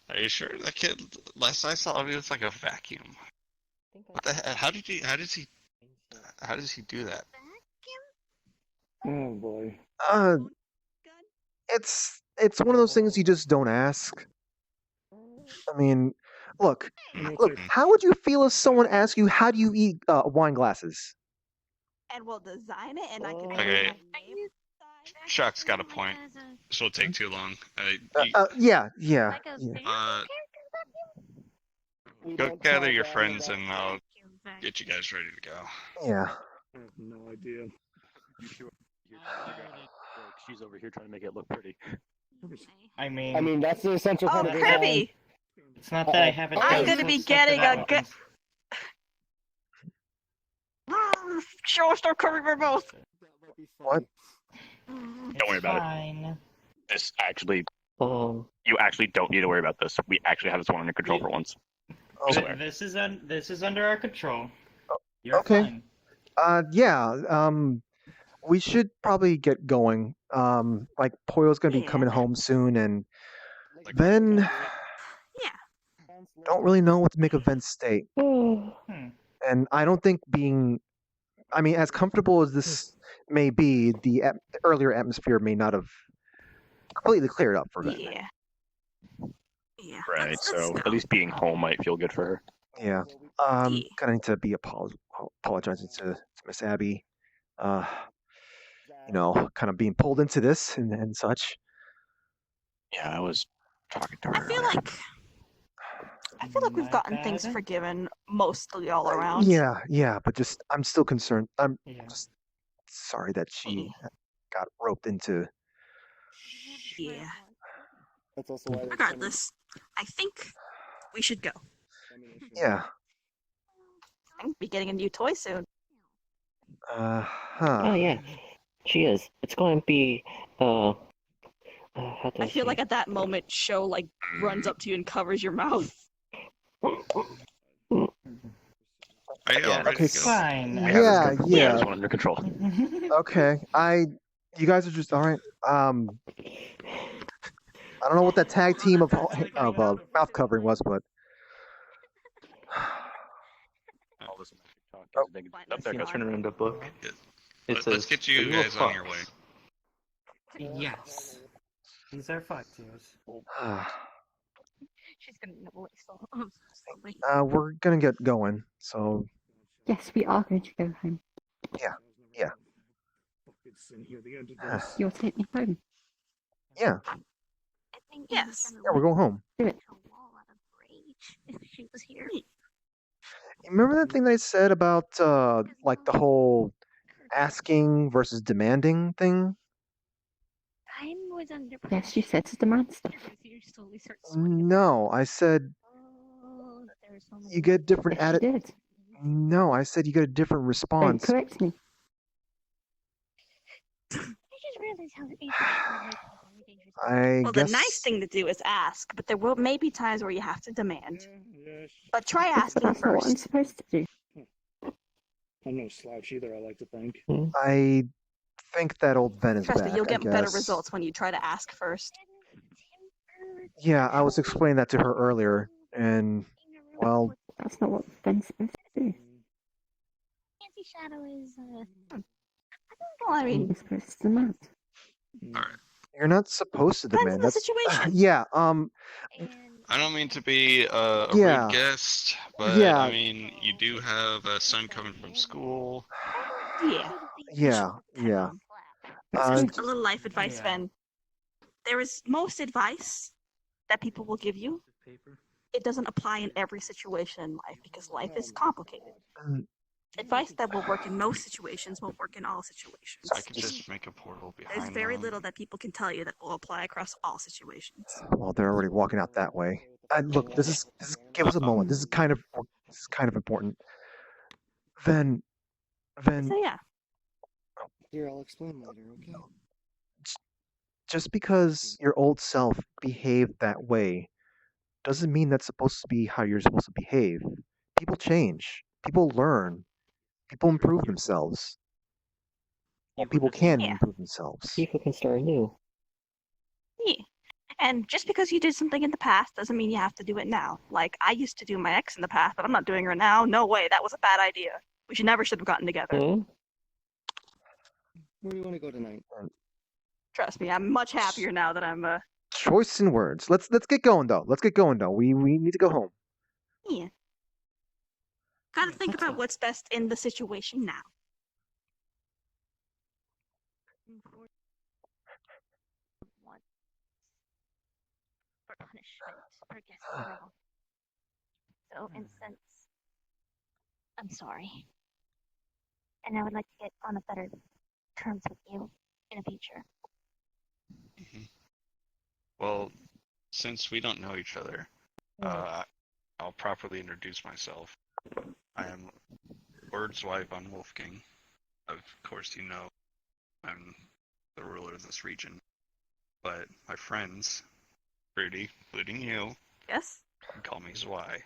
Are you sure that kid? Last I saw, he was like a vacuum. What the hell? How does he do that? Oh boy. it's one of those things you just don't ask. I mean, look. How would you feel if someone asked you, "How do you eat wine glasses?" And we'll design it, and I can. Okay. Chuck's got a point. This will take too long. Yeah. Go gather your friends, and I'll get you guys ready to go. Yeah. I have no idea. You sure? She's over here trying to make it look pretty. I mean, that's the essential part of Kirby! It's not that I haven't. I'm gonna be getting a good. Show us our Kirby remote. What? Don't worry about it. This actually, Um, you actually don't need to worry about this. We actually have this one under control for once. Okay. This is under our control. You're Okay. fine. Yeah. We should probably get going. Like, Poyo's gonna be coming home soon, and then don't really know what to make of Ven's state. And I don't think as comfortable as this may be, the earlier atmosphere may not have completely cleared up for Ven. Yeah. Yeah. Right. So at least being home might feel good for her. Yeah. Kind of need to be apologizing to Miss Abby. Kind of being pulled into this and such. Yeah, I was talking to her. I feel like we've gotten things forgiven mostly all around. Yeah, but I'm still concerned. I'm just sorry that she got roped into. Yeah. That's also why. Regardless, I think we should go. Yeah. I'm gonna be getting a new toy soon. Oh yeah, she is. It's going to be how do I feel like at that moment, Show runs up to you and covers your mouth. Okay. Fine. Yeah. This one under control. Okay. You guys are just all right. I don't know what that tag team of mouth covering was, but. All this talk is Up there, turn around the book. Let's get you guys on your way. Yes. These are foxes. She's gonna nibble it so slowly. We're gonna get going. So. Yes, we are going to go home. Yeah. You'll take me home. Yeah. Yes. Yeah, we're going home. Do it. If she was here. Remember that thing they said about the whole asking versus demanding thing? I was under Yes, you said to demand stuff. No, I said you get different Yes, you did. No, I said you get a different Don't response. correct me. I just realized how easy Well, the nice thing to do is ask, but there may be times where you have to demand. But try asking That's not what I'm first. supposed to do. I'm no slouch either, I like to think. I think that old Ven is Trust back. me, you'll I get better guess. results when you try to ask first. Yeah, I was explaining that to her earlier, and well, That's not what Ben's supposed to do. Shadow is. Well, I mean, This person's a mat. You're not supposed to depends demand. on the That's situation. yeah. I don't mean to be a Yeah. rude guest, but Yeah. I mean, you do have a son coming from school. Yeah. Yeah. Just a little life advice, Ven. There is most advice that people will give you. It doesn't apply in every situation in life because life is complicated. Advice that will work in most situations won't work in all situations. So I could just make a portal behind There's very them. little that people can tell you that will apply across all situations. Well, they're already walking out that way. Look, this is give us a moment. This is kind of important. Then, So yeah. Here, I'll explain later, okay? just because your old self behaved that way doesn't mean that's supposed to be how you're supposed to behave. People change. People learn. People improve themselves. Well, people can improve themselves. People can start anew. Yeah. And just because you did something in the past doesn't mean you have to do it now. Like, I used to do my ex in the past, but I'm not doing her now. No way, that was a bad idea. We should have gotten together. Where do you want to go tonight? Trust me, I'm much happier now that I'm Choice in words. Let's get going though. We need to go home. Yeah. Gotta think about what's best in the situation now. For punishment for guessing wrong. So, in sense, I'm sorry. And I would like to get on a better terms with you in the future. Well, since we don't know each other, I'll properly introduce myself. I am Word's wife. I'm Wolfgang. Of course, you know I'm the ruler of this region. But my friends, Rudy, including you, Yes? can call me Zwei.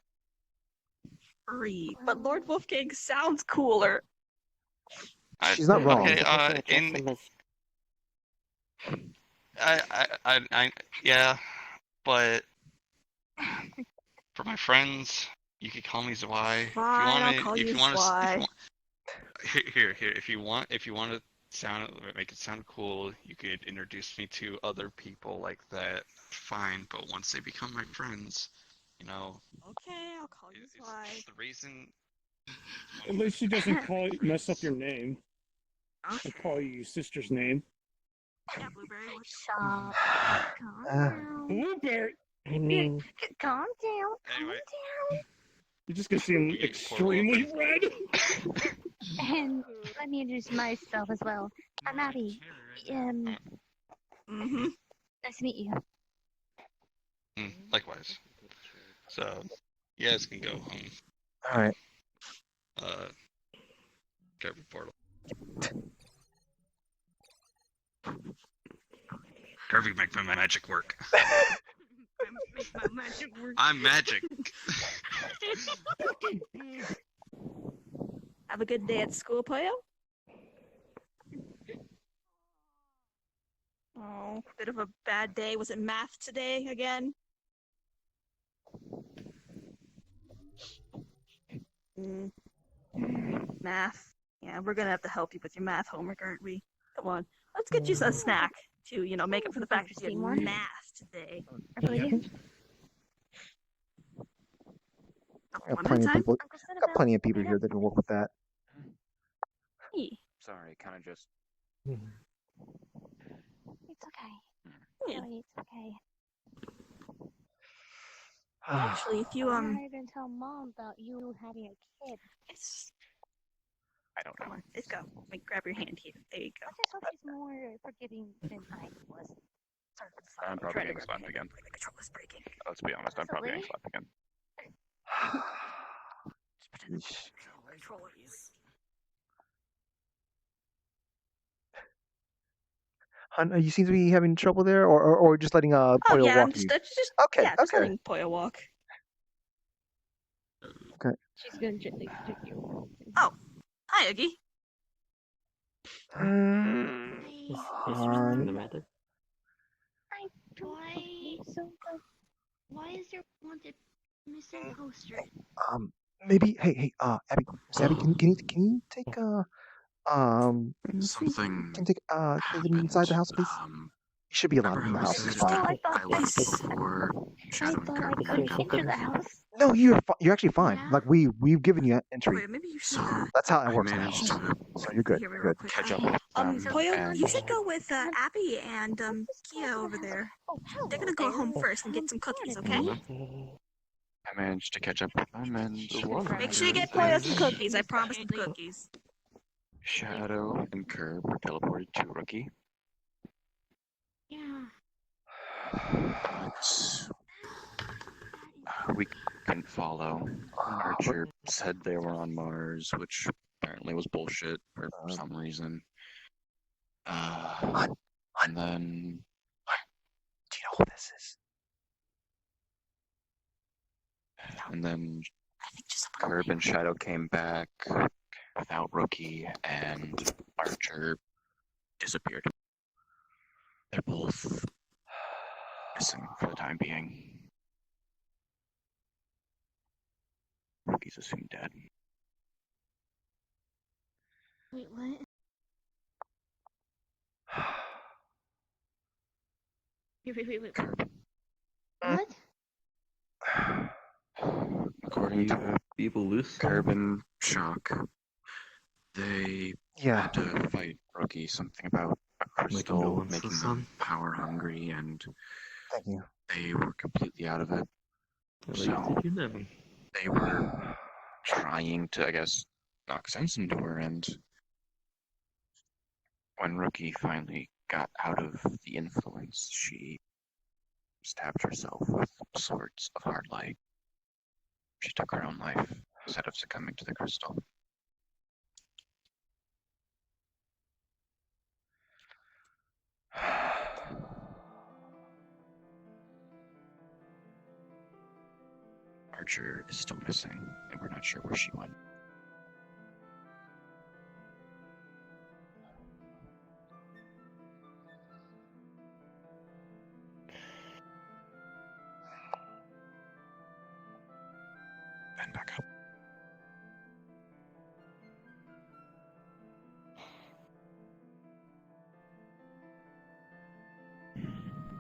Free. But Lord Wolfgang sounds cooler. She's not wrong. Okay, yeah, but for my friends, you could call me Zwei. Fine, I'll call you Zwei. Here, if you want to make it sound cool, you could introduce me to other people like that. Fine, but once they become my friends, you know. Okay, I'll call you Zwei. The reason. At least she doesn't mess up your name. Okay. And call you your sister's name. Yeah, Blueberry. Calm down. Blueberry. I mean, Calm down. Calm down. You're just gonna see him extremely red. And let me introduce myself as well. I'm Abby. Nice to meet you. Likewise. So, you guys can go home. All right. Grab your portal. Kirby, make my magic work. Make my magic work. I'm magic. Have a good day at school, Poyo. Oh, bit of a bad day. Was it math today again? Math. Yeah, we're gonna have to help you with your math homework, aren't we? Come on, let's get you a snack to, make up for the fact that you had math today. Got plenty of people. Got plenty of people here that can work with that. Sorry, kind of just. It's okay. Really, it's okay. Actually, if you I'm not even tell Mom about you having a kid. I don't know. Come on, let's go. Grab your hand here. There you go. I just hope she's more forgiving than I was. I'm probably getting slapped again. Let's be honest, I'm probably getting slapped again. Hun, you seem to be having trouble there, or just letting Poyo yeah, walk I'm just, you. just letting Poyo walk. Okay. She's gonna gently take you. Oh, hi, Oogie. is something the matter? Why is there wanted missing poster? Maybe, hey, Abby, Abby, can you take Something can you take Caitlin inside the house, please? You should be allowed in the house. It's fine. I thought I left before Shadow and Kirby. I couldn't enter the house. No, you're actually fine. Like we've given you entry. Maybe you should. So That's how it I works in the managed house. to So you're good. Here, You're real good. quick. catch up with them, Poyo, and you should go with Abby and Kia over there. They're gonna go home first and get some cookies, okay? I managed to catch up with them, and Make sure you get Poyo some cookies. I promise some cookies. Shadow and Curb were teleported to Rookie. Yeah. But we couldn't follow. Archer said they were on Mars, which apparently was bullshit for some reason. And then... Do you know who this is? And then Curb and Shadow came back without Rookie, and Archer disappeared. They're both missing for the time being. Rookie's assumed dead. Wait, what? Wait. Curb. What? According to people loose Curb and Shock, they had to fight Rookie, something about a crystal making them power hungry, and Thank you. they were completely out of it. So they were trying to, I guess, knock sense into her, and when Rookie finally got out of the influence, she stabbed herself with swords of hard light. She took her own life instead of succumbing to the crystal. Archer is still missing, and we're not sure where she went. Then back up.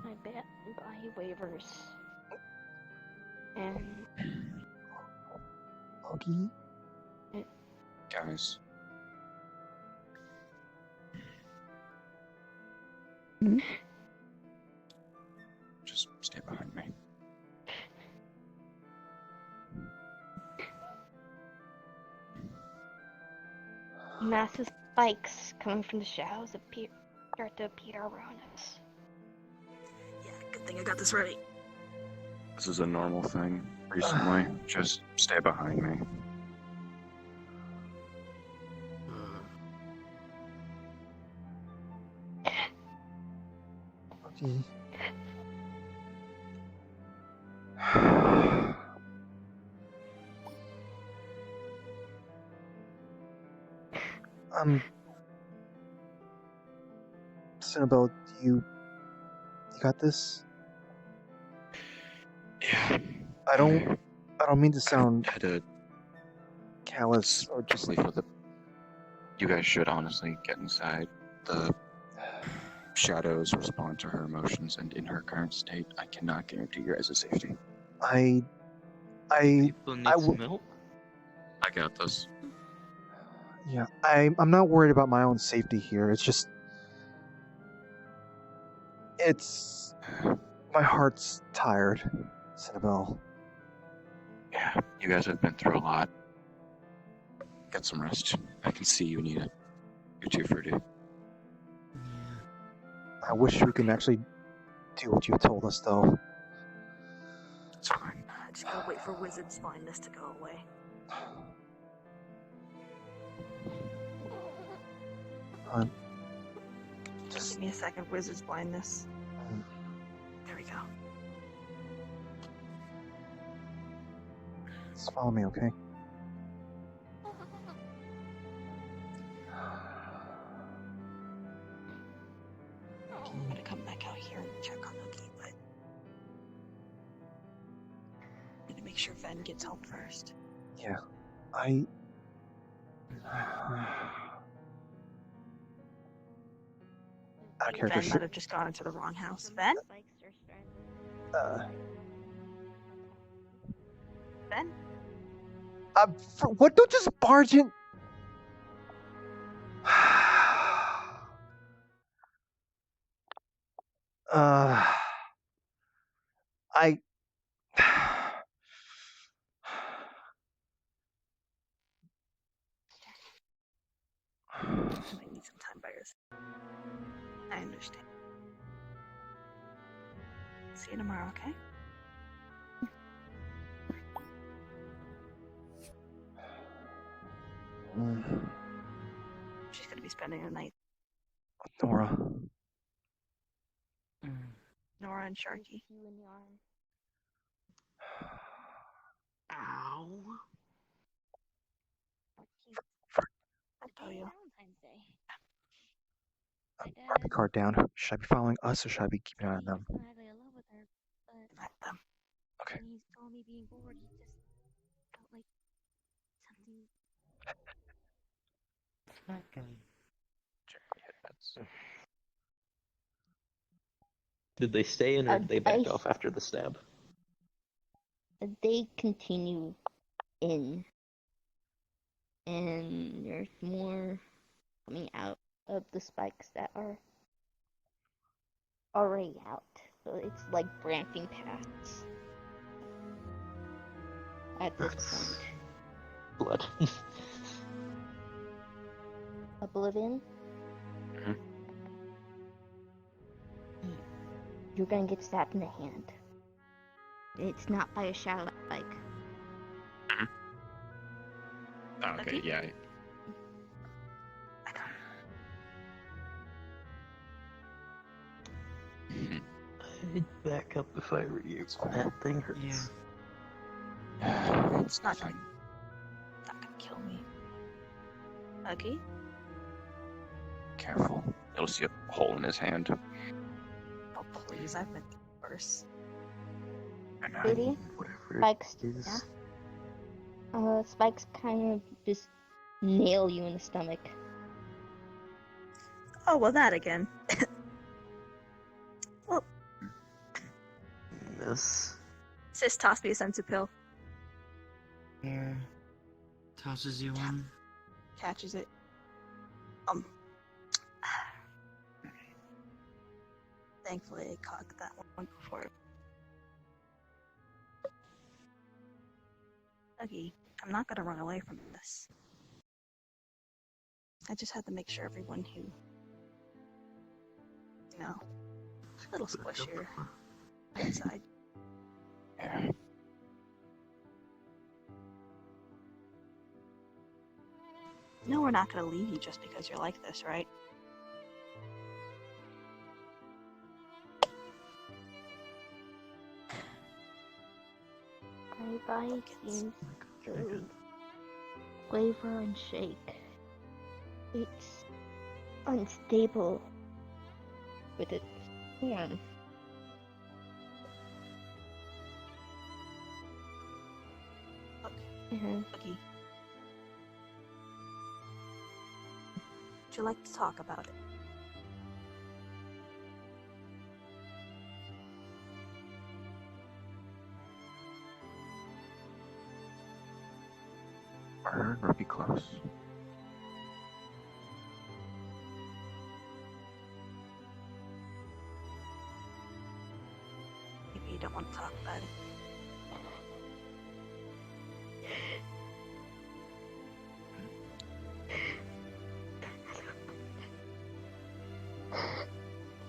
I bet buy waivers. And Oggy? Guys. Just stay behind me. massive spikes coming from the shadows start to appear around us. Yeah, good thing I got this ready. This is a normal thing recently. Just stay behind me. Okay. Cinnabelle, you got this? Yeah. I don't mean to sound had a callous or just leave with it. You guys should honestly get inside. The shadows respond to her emotions, and in her current state, I cannot guarantee your guys' safety. People need some milk? I got this. Yeah, I'm not worried about my own safety here. It's my heart's tired, Cinnabelle. Yeah, you guys have been through a lot. Get some rest. I can see you need it. You're too fruity. I wish we could actually do what you told us, though. It's fine. I just gotta wait for Wizard's blindness to go away. Just give me a second, Wizard's blindness. There we go. Just follow me, okay? I'm gonna come back out here and check on Nookie, but I'm gonna make sure Ven gets help first. Yeah, I. Out of character. Ben might have just gone into the wrong house. Ben? Ben? What? Don't just barge in. I. I might need some time by yourself. I understand. See you tomorrow, okay? She's gonna be spending the night. Nora. Nora and Sharky. Ow. I'll tell you. Put the card down. Should I be following us or should I be keeping an eye on them? At them. Okay. When he saw me being bored, he just felt like something. Did they stay in or did they back off after the stab? They continue in, and there's more coming out of the spikes that are already out. So it's like branching paths at this point. Blood. Oblivion? You're gonna get stabbed in the hand. It's not by a shadow spike. Oh, okay, yeah. I'd back up if I were you. That thing hurts. It's not gonna kill me. Huggy? Careful. You'll see a hole in his hand. Oh please, I've been worse. Really? Spikes, spikes kind of just nail you in the stomach. Oh, well, that again. Well, Yes. sis tossed me a sensu pill. Here. Tosses you one. Catches it. Thankfully, I caught that one before. Huggy, I'm not gonna run away from this. I just had to make sure everyone who, a little squishier inside. Yeah. No, we're not gonna leave you just because you're like this, right? My body seems to waver and shake. It's unstable with its form. Huggy. Would you like to talk about it? Murder or be close. Maybe you don't want to talk about it.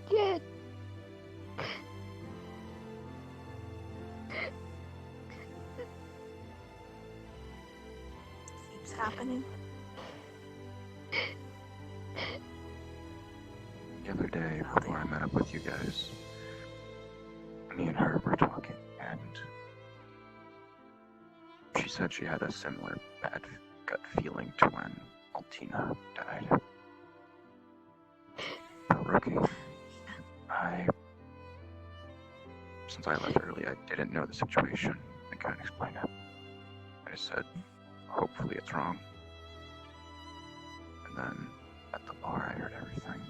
Kid. Keeps happening. The other day, before I met up with you guys, me and her were talking, and she said she had a similar bad gut feeling to when Altina died. But Rookie, since I left early, I didn't know the situation. I couldn't explain it. I just said, hopefully it's wrong. And then at the bar, I heard everything.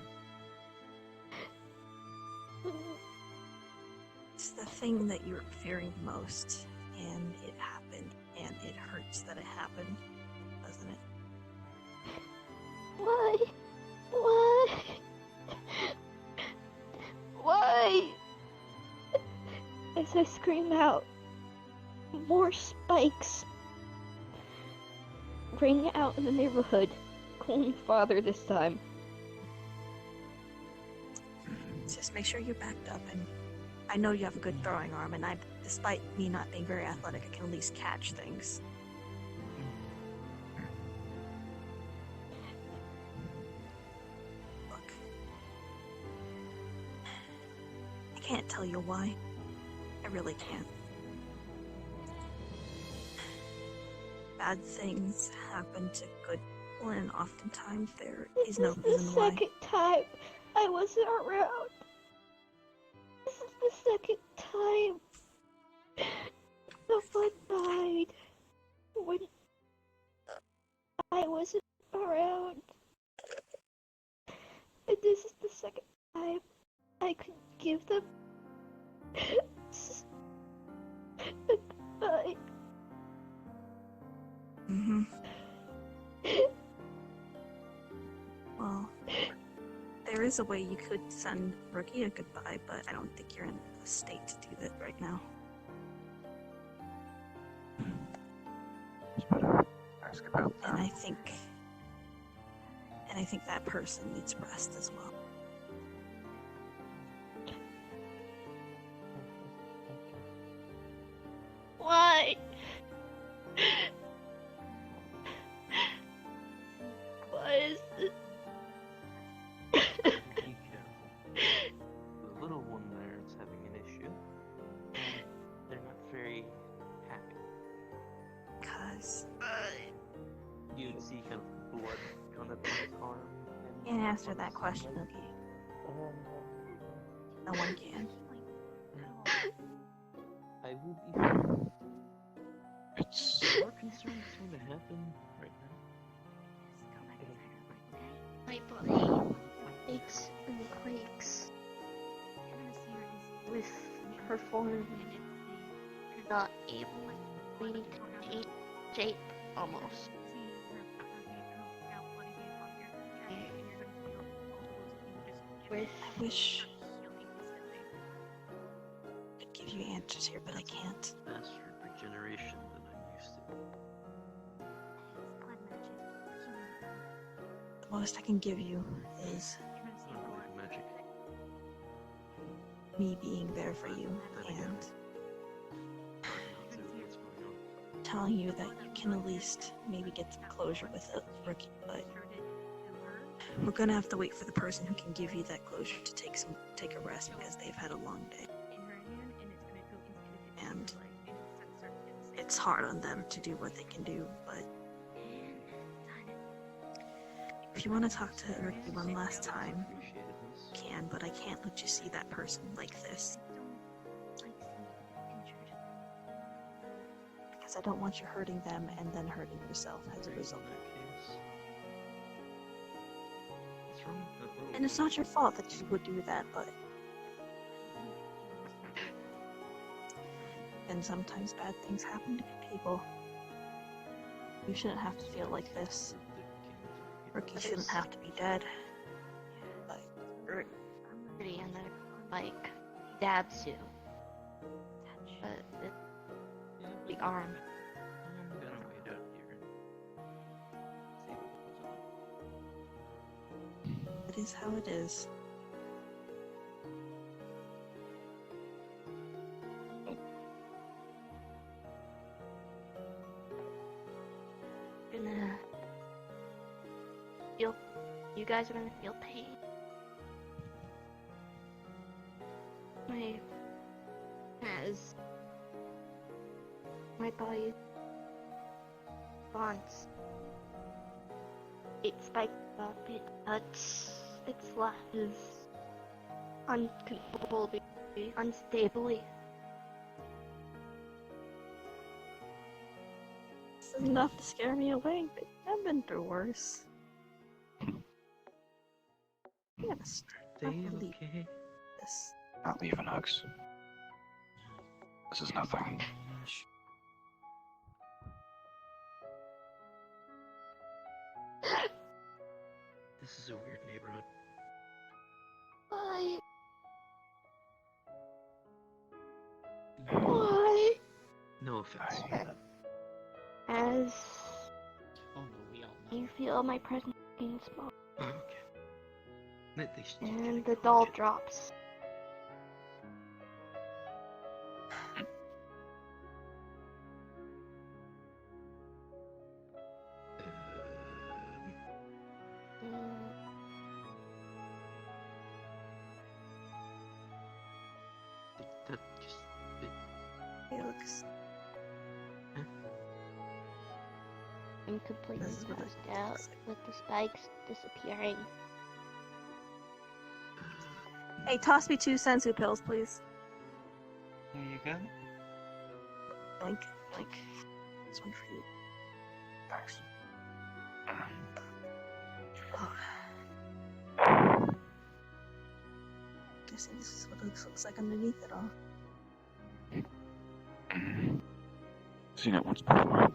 It's the thing that you're fearing most, and it happened, and it hurts that it happened, doesn't it? Why? Why? Why? As I scream out, more spikes ring out in the neighborhood, calling father this time. Just make sure you're backed up, and I know you have a good throwing arm, and despite me not being very athletic, I can at least catch things. Look, I can't tell you why. I really can't. Bad things happen to good people, and oftentimes there is no reason why. This is the second time I wasn't around. This is the second time someone died when I wasn't around. And this is the second time I could give them a goodbye. Mm-hmm. Well, there is a way you could send Rookie a goodbye, but I don't think you're in a state to do that right now. Ask about that. And I think that person needs rest as well. Why? Why is this? Be careful. The little one there is having an issue. And they're not very happy. Cause You see kind of blood on the his arm. can't answer that question, Rookie. No one can. I will be fine. It's more concerned what's going to happen right now. My body aches and quakes with her form not able to take shape almost. I wish I could give you answers here, but I can't. Faster regeneration than I'm used to. The most I can give you is I don't believe magic. me being there for you and telling you that you can at least maybe get some closure with a Rookie, but we're gonna have to wait for the person who can give you that closure to take a rest because they've had a long day. And it's hard on them to do what they can do, but if you want to talk to Rookie one last time, you can, but I can't let you see that person like this. Because I don't want you hurting them and then hurting yourself as a result. And it's not your fault that you would do that, but... And sometimes bad things happen to people. You shouldn't have to feel like this. Rookie shouldn't have to be dead. But... And then, like, dabs you. But the arm. I'm gonna wait out here and see what goes on. It is how it is. Gonna feel. You guys are gonna feel pain. My body responds. It spikes up, it cuts, it slashes uncontrollably, unstably. is enough to scare me away, but I've been through worse. I gotta They believe okay? this. Not leaving, Hugs. This is nothing. This is a weird neighborhood. Why? Why? No offense. As Oh no, we all know. you feel my presence being small, Okay. They should keep and getting the caught. doll drops. That just... Felix. I'm completely This is what grossed out with the spikes disappearing. Hey, toss me 2 sensu pills, please. There you go. Blink, blink. This one for you. Thanks. Oh. Guessing this is what it looks like underneath it all. Seen it once before.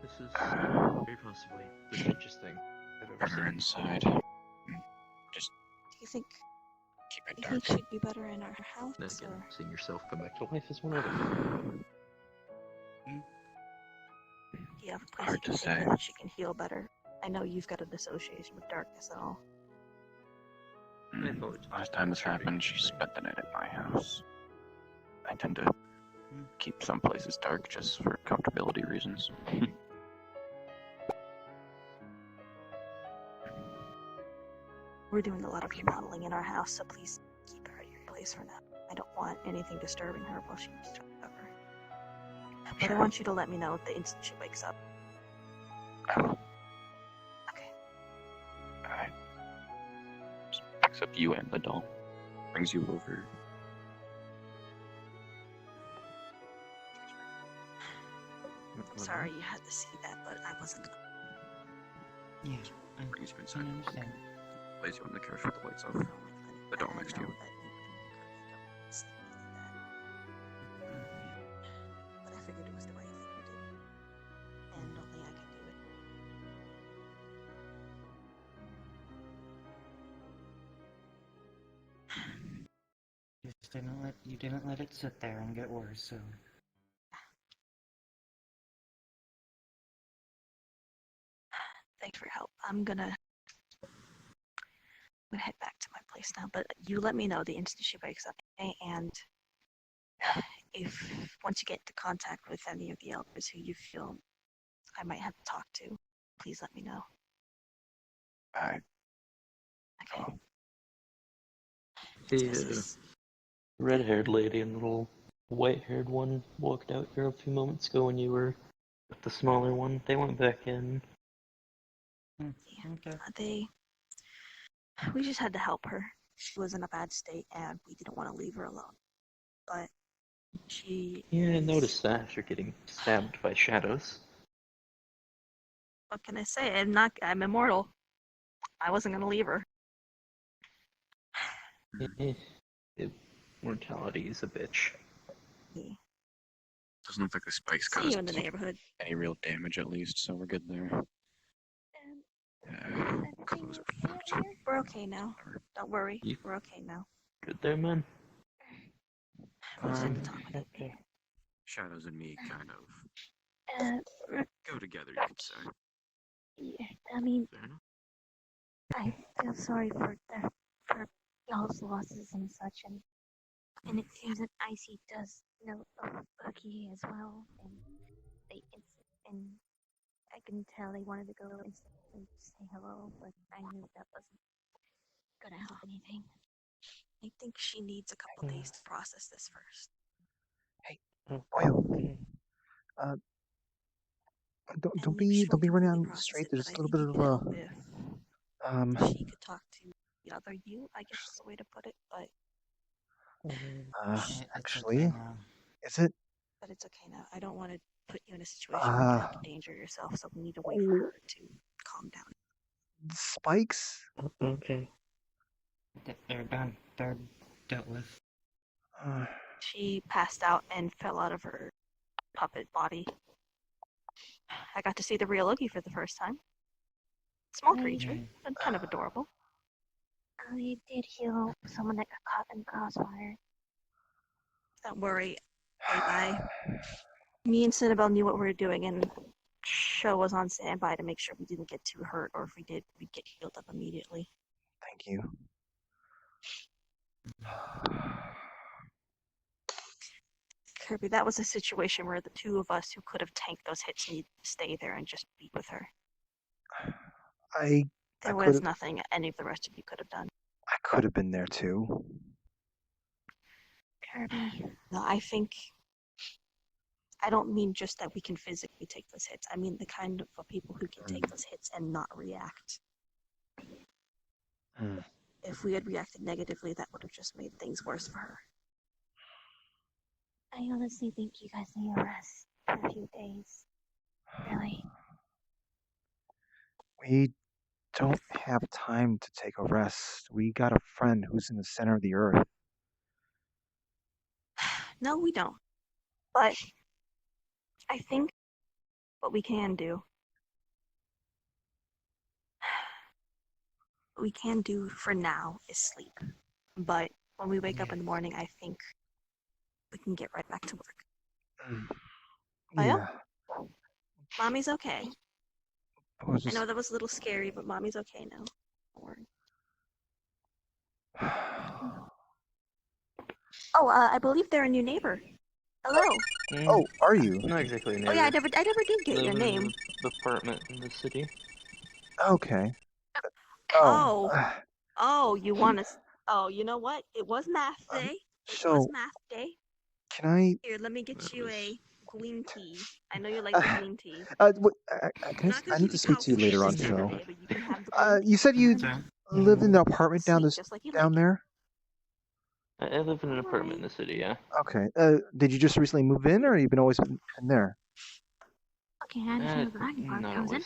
This is very possibly the strangest thing I've ever Better seen. inside. Just Do you think keep it you dark. think she'd be better in our house, Again, or seeing yourself come back to life is one other. do you have a place Hard you can to take her say. that she can heal better? I know you've got a dissociation with darkness and all. Last time this happened, she spent the night at my house. I tend to keep some places dark just for comfortability reasons. We're doing a lot of remodeling in our house, so please keep her at your place for now. I don't want anything disturbing her while she's trying to recover. But I want you to let me know the instant she wakes up. I will. Okay. Alright. Just picks up you and the doll. Brings you over. I'm sorry you had to see that, but I wasn't. Yeah, Brings you I inside. understand. Plays you on the couch with the lights off. The doll next to you. But I figured it was the right thing to do. And only I can do it. You didn't let it sit there and get worse, so Thanks for your help. I'm gonna head back to my place now, but you let me know the instant she wakes up, okay? And if once you get into contact with any of the elders who you feel I might have to talk to, please let me know. Alright. Okay. The red-haired lady and the little white-haired one walked out here a few moments ago when you were with the smaller one. They went back in. okay. We just had to help her. She was in a bad state, and we didn't want to leave her alone. But she. Yeah, I noticed that after getting stabbed by shadows. What can I say? I'm immortal. I wasn't gonna leave her. Mortality is a bitch. Yeah. Doesn't look like the spikes See caused you in the neighborhood. any real damage, at least, so we're good there. Clothes are fucked. We're okay now. Don't worry. We're okay now. Good there, man. We just had to talk with you. Shadows and me kind of go together, you could say. Yeah, I mean, I feel sorry for y'all's losses and such, and it seems that Icy does know of Bucky as well, and I can tell they wanted to go and say hello, but I knew that wasn't gonna help anything. I think she needs a couple days to process this first. Hey, Oil. Don't be running on the street. There's just a little bit of She could talk to the other you, I guess is the way to put it, but actually, is it? but it's okay now. I don't want to put you in a situation where you could endanger yourself, so we need to wait for her to calm down. Spikes? Okay. They're done. They're dealt with. She passed out and fell out of her puppet body. I got to see the real Oogie for the first time. Small creature, but kind of adorable. I did heal someone that got caught in the crossfire. Don't worry, me and Cinnabelle knew what we were doing, and Show was on standby to make sure we didn't get too hurt, or if we did, we'd get healed up immediately. Thank you. Kirby, that was a situation where the two of us who could have tanked those hits needed to stay there and just be with her. There was nothing any of the rest of you could have done. I could have been there too. Kirby. No, I don't mean just that we can physically take those hits. I mean the kind of people who can take those hits and not react. If we had reacted negatively, that would have just made things worse for her. I honestly think you guys need a rest for a few days. Really. We don't have time to take a rest. We got a friend who's in the center of the earth. No, we don't. But I think what we can do for now is sleep. But when we wake up in the morning, I think we can get right back to work. Yeah. Mommy's okay. I know that was a little scary, but Mommy's okay now. Don't worry. Oh, I believe they're a new neighbor. Hello. Oh, are you? Not exactly a neighbor. Oh yeah, I never did get your name. The apartment in the city. Okay. Oh, you want to? Oh, you know what? It was math day. It was math day. Can I? Here, let me get you a green tea. I know you like the green tea. I need to speak to you later on, Show. You said you lived in the apartment down there? I live in an apartment in the city, yeah. Okay. Did you just recently move in, or have you been always in there? Okay, I understand where the dragon part comes in.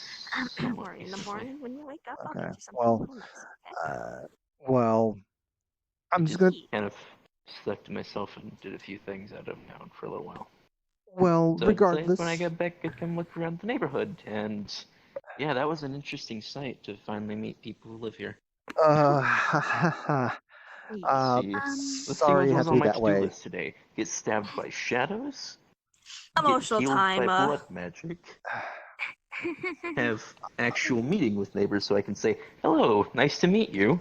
Don't worry, in the morning when you wake up, I'll get you something Well, real nice, okay? Well, I'm just gonna. Kind of stuck to myself and did a few things out of town for a little while. Well, So regardless. when I get back, I'd come look around the neighborhood, and yeah, that was an interesting sight to finally meet people who live here. Let's see Sorry, what it was has to on be my that to-do way. list today. Get stabbed by shadows. Emotional get healed time. by blood magic. Have actual meeting with neighbors so I can say, hello, nice to meet you.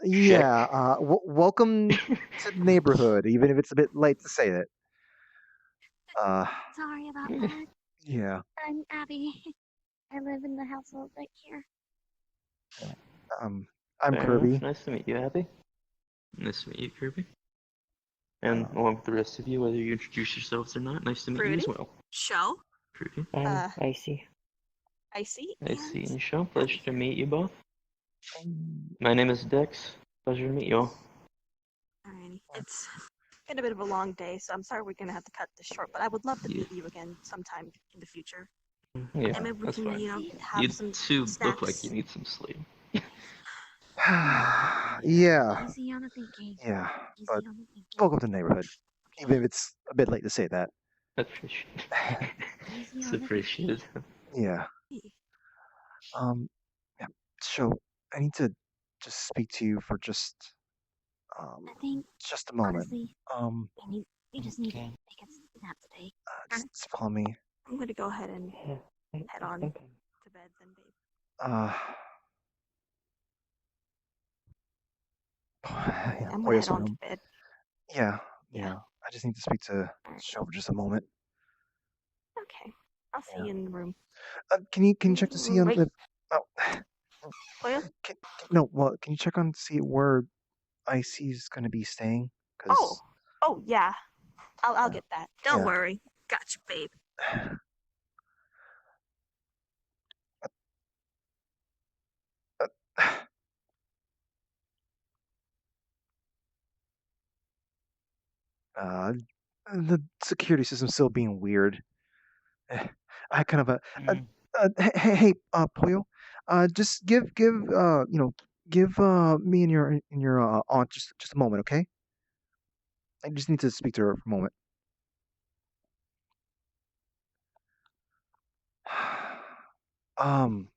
Yeah, welcome to the neighborhood, even if it's a bit late to say it. Sorry about that. Yeah. I'm Abby. I live in the household right here. I'm Fair Kirby. enough. Nice to meet you, Abby. Nice to meet you, Kirby. And along with the rest of you, whether you introduce yourselves or not, nice to meet you as well. Show. Fruity. I see. Icy. Nice seeing you, Show. Pleasure to meet you both. My name is Dex. Pleasure to meet you all. Alrighty. It's been a bit of a long day, so I'm sorry we're gonna have to cut this short, but I would love to meet you again sometime in the future. Yeah, and maybe we that's can, fine. have You some two snacks. look like you need some sleep. Yeah. Easy on the thinking. Yeah, Easy but on the thinking. welcome to the neighborhood, even if it's a bit late to say that. Appreciate Easy It's on the appreciated. Yeah. Yeah. So I need to just speak to you for just I think just a moment. honestly, we just need to take a nap today. Just follow me. I'm gonna go ahead and head on to bed then, babe. Yeah, I'm pour gonna you head some on to room. bed. Yeah. I just need to speak to Show for just a moment. Okay. I'll see you in the room. Can you check to see Wait. if Oil? can you check on to see where Icy's gonna be staying? Oh yeah. I'll get that. Don't Yeah. worry. Gotcha, babe. The security system's still being weird, I kind of hey, Pollo, just give me and your aunt just a moment, okay? I just need to speak to her for a moment. Um,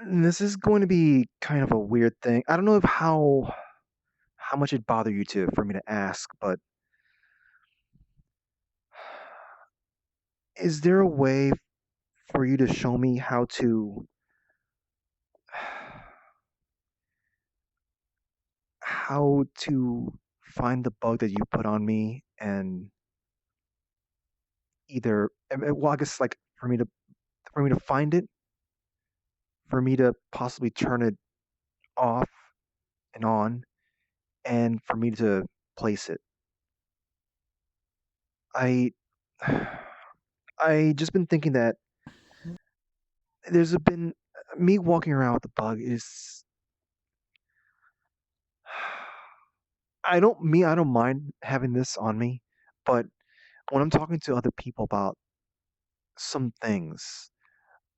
this is going to be kind of a weird thing. I don't know if how much it'd bother you to for me to ask, but is there a way for you to show me how to find the bug that you put on me and either well, I guess like for me to find it, for me to possibly turn it off and on, and for me to place it. I I just been thinking that there's been me walking around with the bug is I don't mind having this on me, but when I'm talking to other people about some things,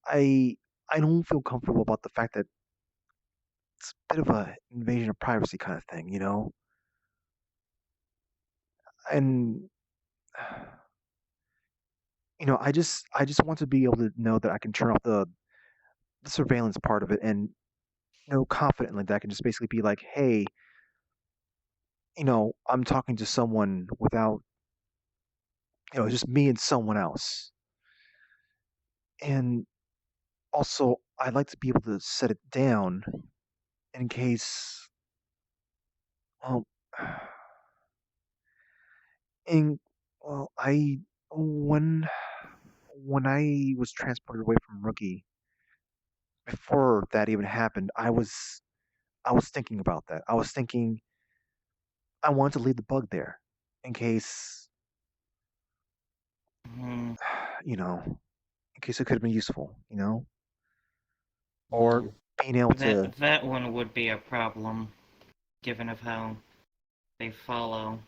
I I don't feel comfortable about the fact that it's a bit of a invasion of privacy kind of thing, you know? And I just want to be able to know that I can turn off the surveillance part of it and know confidently that I can just basically be like, hey, I'm talking to someone without, just me and someone else. And also, I'd like to be able to set it down in case, well, in, well, when, when I was transported away from Rookie, before that even happened, I was thinking about that. I was thinking I wanted to leave the bug there in case, Hmm. in case it could have been useful, or being able to. That one would be a problem, given of how they follow.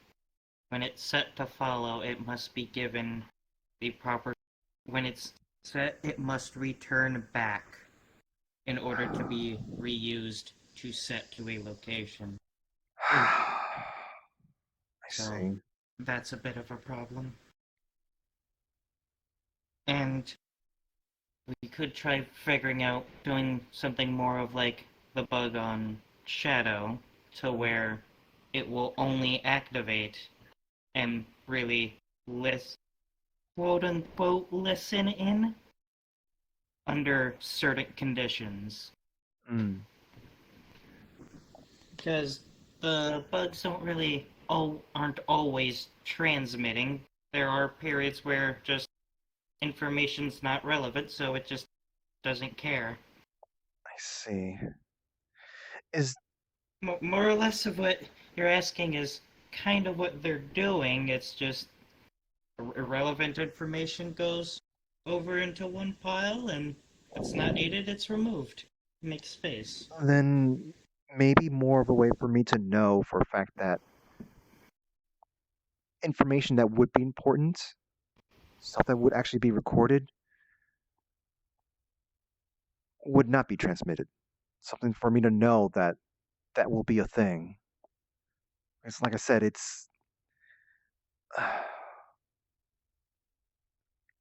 When it's set to follow, it must be given the proper. When it's set, it must return back in order to be reused to set to a location. I So see. that's a bit of a problem. And we could try figuring out doing something more of like the bug on Shadow, to where it will only activate and really quote unquote listen in under certain conditions. Mm. Because the bugs aren't always transmitting. There are periods where just information's not relevant, so it just doesn't care. I see. Is More or less of what you're asking is kind of what they're doing. It's just irrelevant information goes over into one pile, and if it's not needed, it's removed. Make space. then maybe more of a way for me to know for a fact that information that would be important, stuff that would actually be recorded, would not be transmitted. Something for me to know that that will be a thing. It's like I said, it's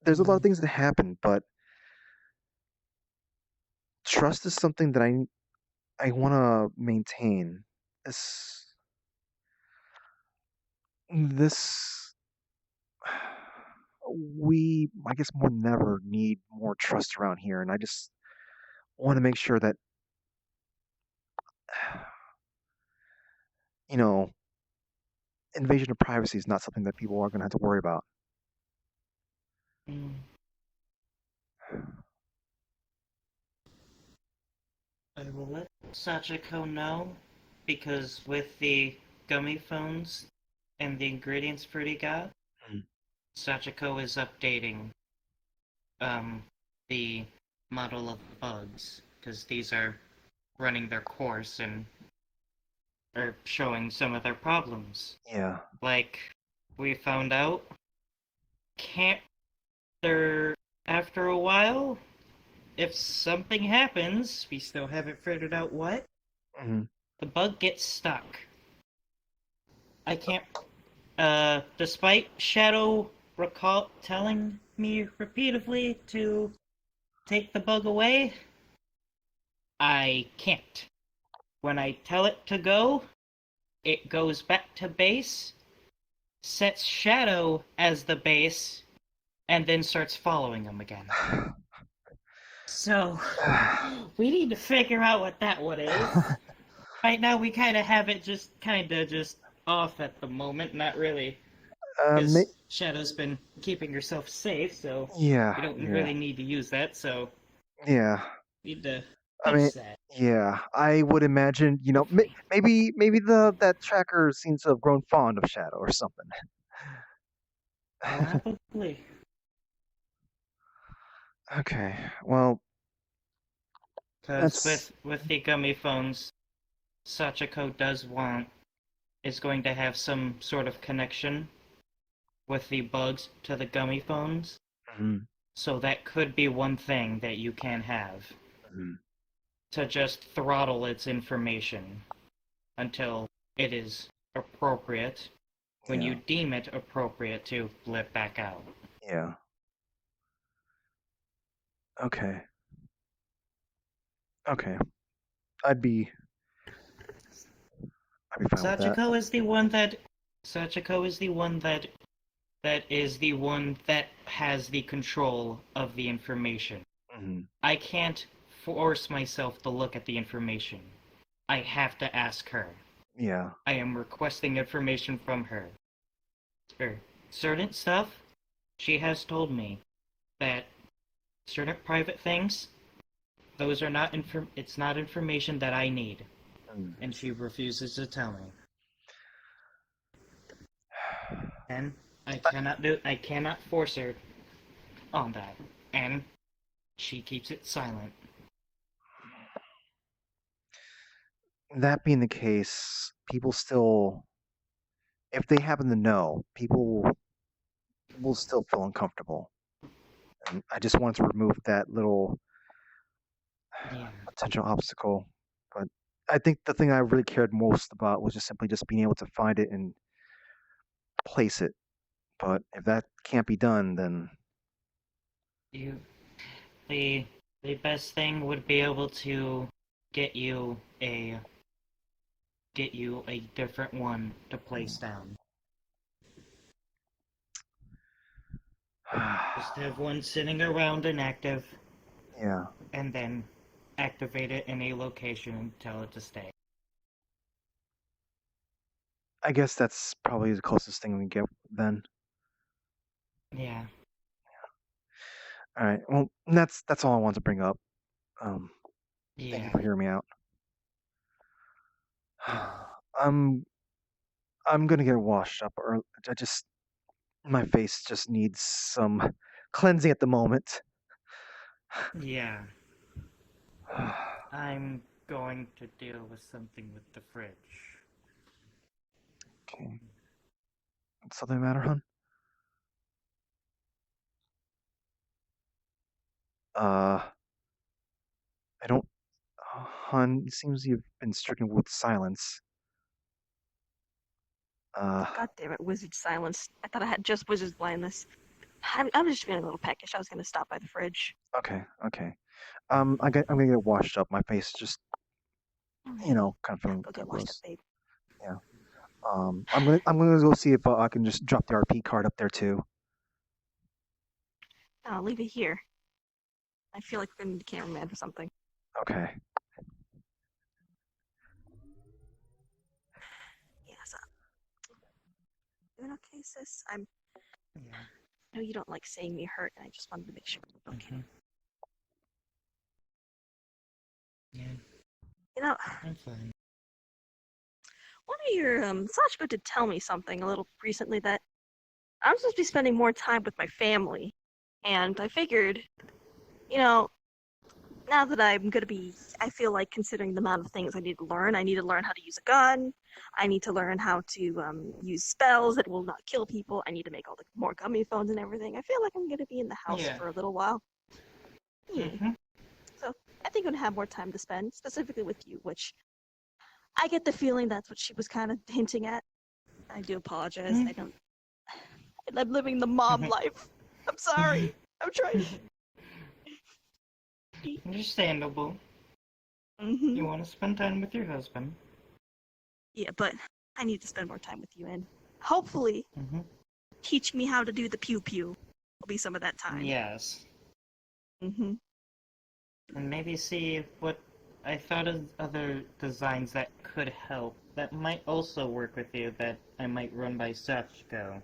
there's a lot of things that happen, but trust is something that I want to maintain. This we I guess more than ever need more trust around here, and I just want to make sure that you know invasion of privacy is not something that people are going to have to worry about. Mm. I will let Sachiko know, because with the gummy phones and the ingredients Fruity got, Sachiko is updating the model of bugs, because these are running their course and are showing some of their problems. Yeah. Like, we found out can't. After a while, if something happens, we still haven't figured out what. The bug gets stuck. I can't. Despite Shadow telling me repeatedly to take the bug away, I can't. When I tell it to go, it goes back to base, sets Shadow as the base, and then starts following him again. So, we need to figure out what that one is. Right now, we kind of have it just off at the moment, not really. Because Shadow's been keeping herself safe, so Yeah, we don't yeah. really need to use that, so Yeah. need to I mean, fix that. yeah, I would imagine, maybe that tracker seems to have grown fond of Shadow or something. Probably. Okay, well, Because with the gummy phones, Sachiko is going to have some sort of connection with the bugs to the gummy phones. So that could be one thing that you can have. To just throttle its information until it is appropriate, when you deem it appropriate to let back out. Yeah. Okay. Okay. I'd be fine with that. Sachiko is the one that has the control of the information. I can't force myself to look at the information. I have to ask her. Yeah. I am requesting information from her. Certain stuff, she has told me that certain private things, those are not it's not information that I need. And she refuses to tell me. And I cannot force her on that. And she keeps it silent. That being the case, people still, if they happen to know, people will still feel uncomfortable. And I just wanted to remove that little potential obstacle. But I think the thing I really cared most about was just simply just being able to find it and place it. But if that can't be done, then The best thing would be able to get you a different one to place down. Just have one sitting around inactive. Yeah. And then activate it in a location and tell it to stay. I guess that's probably the closest thing we get then. Yeah. All right. Well, that's all I wanted to bring up. Thank you for hearing me out. I'm gonna get washed up, or my face just needs some cleansing at the moment. Yeah. I'm going to deal with something with the fridge. Okay. Something the matter, hon? I don't. Hon, it seems you've been stricken with silence. God damn it, wizard silence. I thought I had just wizard's blindness. I'm just feeling a little peckish. I was gonna stop by the fridge. Okay. I'm gonna get washed up. My face just, kind of feeling Go get gross. washed up, babe. Yeah. I'm gonna go see if I can just drop the RP card up there too. I'll leave it here. I feel like we're gonna need a cameraman or something. Okay. Yeah, so. Doing okay, sis? I know you don't like seeing me hurt, and I just wanted to make sure you're okay. Yeah. I'm fine. One of your Sachiko did tell me something a little recently that I'm supposed to be spending more time with my family, and I figured, now that I'm gonna be, I feel like considering the amount of things I need to learn how to use a gun, I need to learn how to use spells that will not kill people. I need to make all the more gummy phones and everything. I feel like I'm gonna be in the house for a little while. Yeah. So I think I'm gonna have more time to spend, specifically with you, which I get the feeling that's what she was kind of hinting at. I do apologize. I don't. I'm living the mom life. I'm sorry. I'm trying. Understandable. You want to spend time with your husband. Yeah, but I need to spend more time with you, and hopefully teach me how to do the pew pew. Will be some of that time. Yes. And maybe see what I thought of other designs that could help. That might also work with you. That I might run by Sachiko.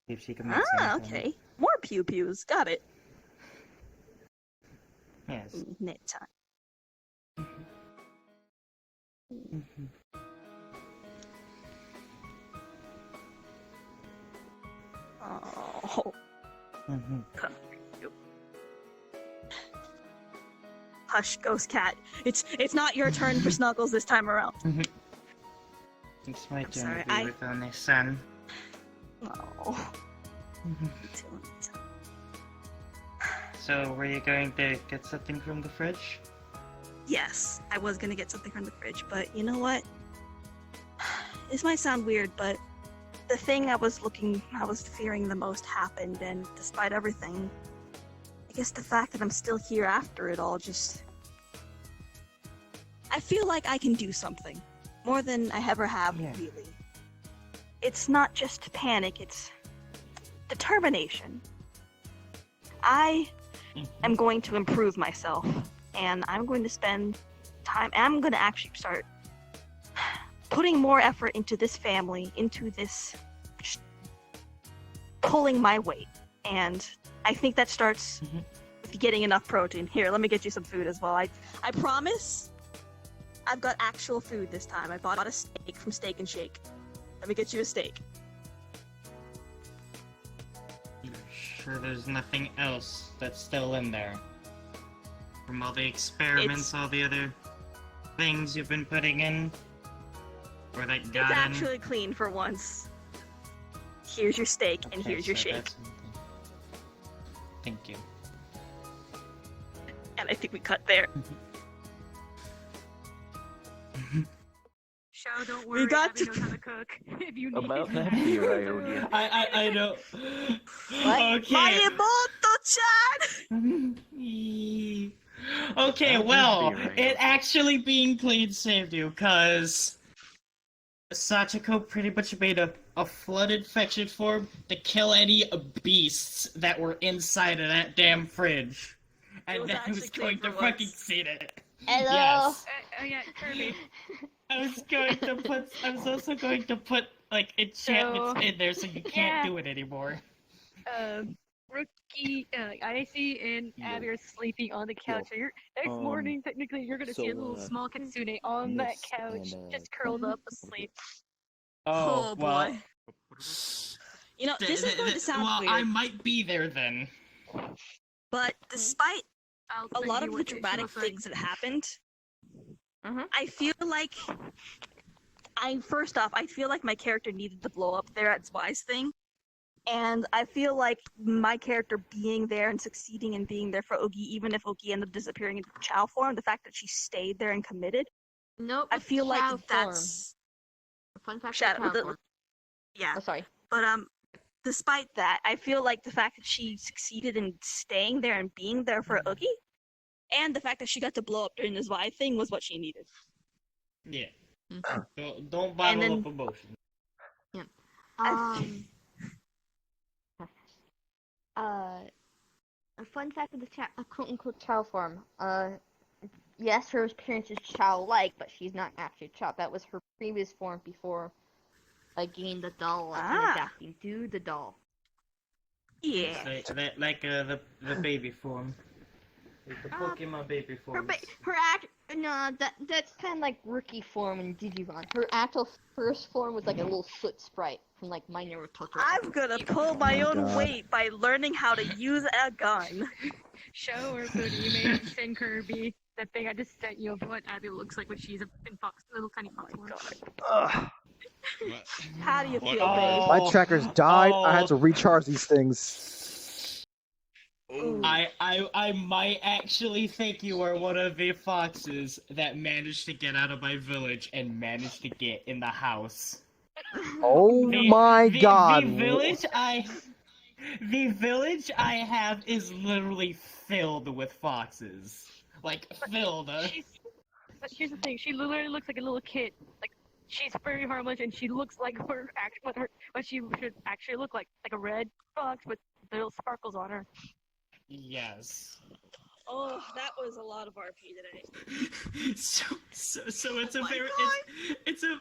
See if she can make something. Okay. More pew pews. Got it. Yes. Knit time. Oh. Come here, you. Hush, ghost cat. It's not your turn for Snuggles this time around. It's my turn sorry, to be with only son. Oh. So, were you going to get something from the fridge? Yes, I was gonna get something from the fridge, but you know what? This might sound weird, but the thing I was fearing the most happened, and despite everything, I guess the fact that I'm still here after it all just... I feel like I can do something. More than I ever have, really. It's not just panic, it's determination. I am going to improve myself, and I'm going to spend time, I'm going to actually start putting more effort into this family, into this pulling my weight. And I think that starts with getting enough protein. Here, let me get you some food as well. I promise I've got actual food this time. I bought a steak from Steak and Shake. Let me get you a steak. You're sure there's nothing else that's still in there? From all the experiments, all the other things you've been putting in? Or that got It's in? actually clean for once. Here's your steak, and Okay, here's your so shake. that's something. Thank you. And I think we cut there. Show, don't worry, Abby knows how to cook. If you need About that beer I owed you. I know. What? Okay. Marimoto-chan! Okay, That well, beer I it owed. actually being clean saved you, cause Sachiko pretty much made a flood infection form to kill any beasts that were inside of that damn fridge. And was then I was actually going clean to for fucking once. see it. Hello. Yes. yeah, Kirby. I was also going to put, like, enchantments in there so you can't do it anymore. Rookie, Icy and Abby are sleeping on the couch. So next morning, technically, you're gonna see a little small kitsune on that couch, just curled up asleep. Oh, well, boy. You know, this is going to sound weird. I might be there then. But despite a lot of the what she dramatic was saying. things that happened, I feel like first off, I feel like my character needed to blow up there at Zwei's thing. And I feel like my character being there and succeeding and being there for Ogi, even if Ogi ended up disappearing into Chow form, the fact that she stayed there and committed, Nope. I feel like Chow that's... Fun fact. Shadow, Chow form. yeah. Oh, sorry. But despite that, I feel like the fact that she succeeded in staying there and being there for Oogie, and the fact that she got to blow up during this Vi thing was what she needed. Yeah. Don't bottle up emotion. Yeah. A fun fact of the quote-unquote Chow form. Yes, her appearance is Chow-like, but she's not actually Chow. That was her previous form before gained the doll and adapting to the doll. Yeah. Like the baby form. Like the Pokemon baby form. That's kind of like rookie form in Digimon. Her actual first form was like a little soot sprite from like My Neighbor Totoro. I'm gonna pull my own weight by learning how to use a gun. Show or Booty, you may have to send Kirby that thing I just sent you of what Abby looks like when she's a little tiny fox. How do you What- feel, babe? My trackers died. I had to recharge these things. I might actually think you are one of the foxes that managed to get out of my village and managed to get in the house. Oh my god. The village I have is literally filled with foxes. Like, filled. But here's the thing, she literally looks like a little kid. Like, she's very harmless, and she looks like what she should actually look like a red fox with little sparkles on her. Yes. Oh, that was a lot of RP today. So it's a very it's a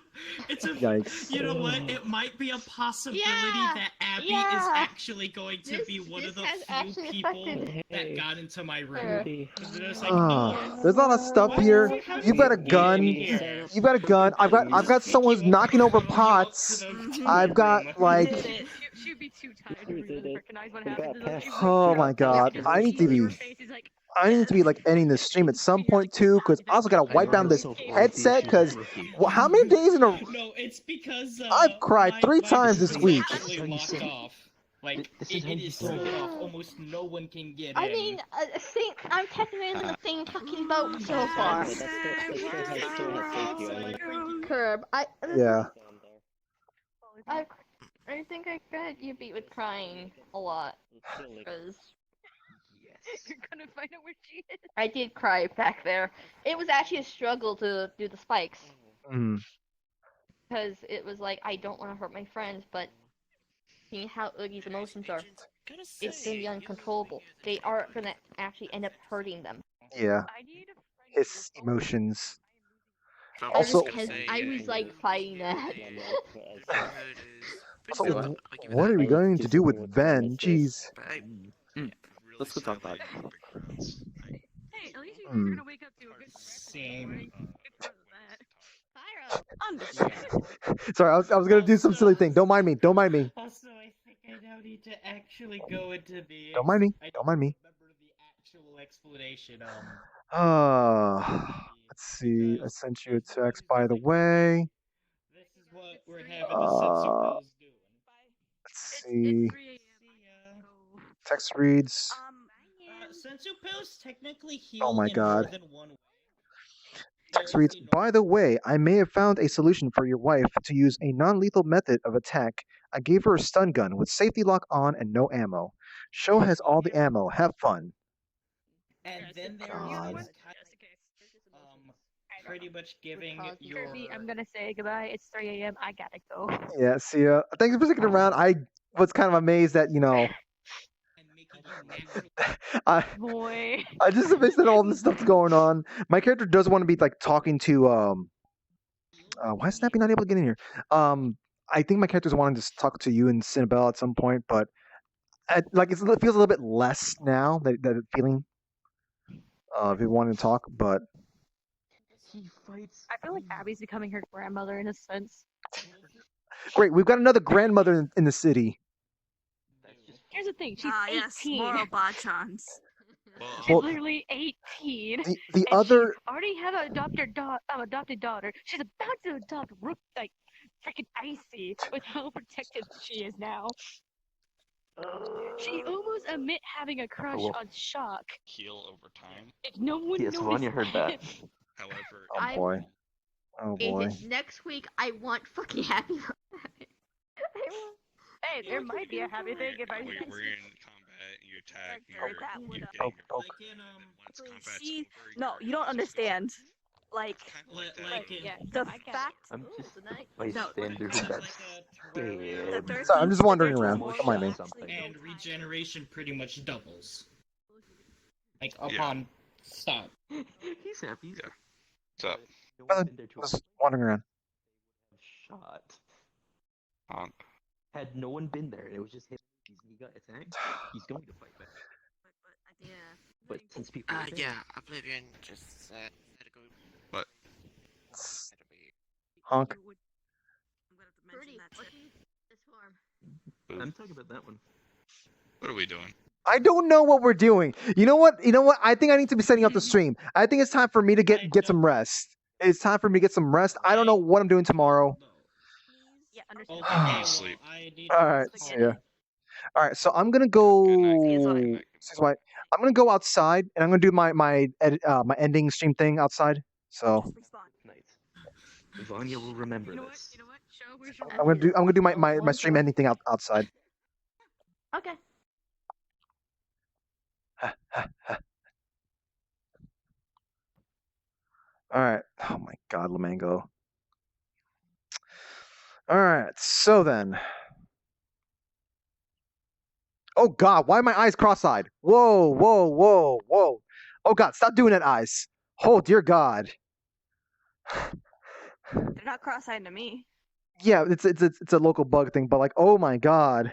Yikes. you know what? It might be a possibility that Abby is actually going to be one of the few people that got into my room. There's like, There's a lot of stuff here. You got a gun. You got a gun. I've got someone's knocking over pots. I've got like. She'd be too tired to really recognize what happened. Oh my god. I need to be like ending this stream at some point too, because I also gotta wipe down this headset. Because how many days in a? No, it's because I've cried 3 times this week. Actually locked off. Like it is sealed off. Almost no one can get in. I mean, I'm technically in the same fucking boat so far. Curb. Yeah. I think I credit you beat with crying a lot. Because you're gonna find out where she is. I did cry back there. It was actually a struggle to do the spikes. Because it was like, I don't want to hurt my friends, but seeing how Oogie's emotions are, it's gonna be uncontrollable. They are gonna actually end up hurting them. Yeah. His emotions. I was like fighting that. Also, what are we going to do with Ben? Jeez. Let's go talk about it. Hey, at least you're gonna wake up to a good Same. Sorry, I was gonna do some silly thing. Don't mind me. Don't mind me. Also, I think I now need to actually go into the. Don't mind me. Don't mind me. Actual explanation. Let's see. I sent you a text, by the way. This is what we're having the sense Let's see. Text reads. Sensu pills technically heal Oh my in god. more than one way. Text reads, by the way, I may have found a solution for your wife to use a non-lethal method of attack. I gave her a stun gun with safety lock on and no ammo. Show has all the ammo. Have fun. And then there's pretty much giving your. Kirby, I'm gonna say goodbye. It's 3 a.m. I gotta go. Yeah, see ya. Thanks for sticking around. I was kind of amazed that, I just amazed that all this stuff's going on. My character does want to be like talking to why is Snappy not able to get in here? I think my character's wanting to talk to you and Cinnabelle at some point, but it feels a little bit less now that feeling if you wanted to talk, but I feel like Abby's becoming her grandmother in a sense. great, we've got another grandmother in the city. Here's the thing, she's 18. Yes, moral bachans. She's literally 18. The and other she already have an adopted daughter. She's about to adopt freaking Icy with how protected she is now. She almost admit having a crush on Shock. Heal over time. If no one Yes, noticed Vanya heard that. However, Oh boy. Oh boy. If it's next week, I want fucking happy. Hey, there might be a happy thing if I. we're in combat and you attack and you gain No, you don't understand. Like the fact. I'm just bystander who got scared. Sorry, I'm just wandering around. Don't mind me. And regeneration pretty much doubles. Like upon stop. He's happy. Yeah. What's up? Just wandering around. Shot. Had no one been there, it was just him. He got attacked. He's going to fight back. Yeah. But since people. Yeah, Oblivion just had to go. What? Honk. I'm talking about that one. What are we doing? I don't know what we're doing. You know what? I think I need to be setting up the stream. I think it's time for me to get some rest. It's time for me to get some rest. I don't know what I'm doing tomorrow. Yeah, understand. Sleep. All right. See ya. All right. So I'm gonna go. I'm gonna go outside, and I'm gonna do my ending stream thing outside. So Nice. Vanya will remember this. I'm gonna do my stream ending thing outside. Okay. All right. Oh my God, Lamango. All right. So then. Oh God, why are my eyes cross-eyed? Whoa, whoa, whoa, whoa. Oh God, stop doing that, eyes. Oh dear God. They're not cross-eyed to me. Yeah, it's a local bug thing, but like, oh my God.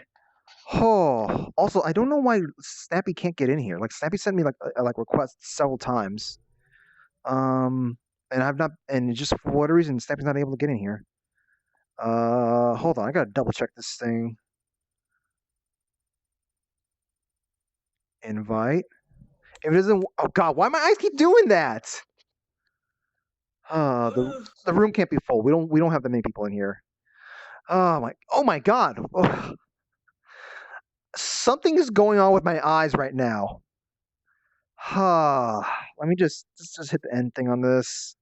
Oh. Also, I don't know why Snappy can't get in here. Like, Snappy sent me like requests several times. And I've not, and just for whatever reason, Snappy's not able to get in here. Hold on, I gotta double check this thing. Invite. If it doesn't, oh God, why my eyes keep doing that? The room can't be full. We don't have that many people in here. Oh my God. Ugh. Something is going on with my eyes right now. Let me just hit the end thing on this.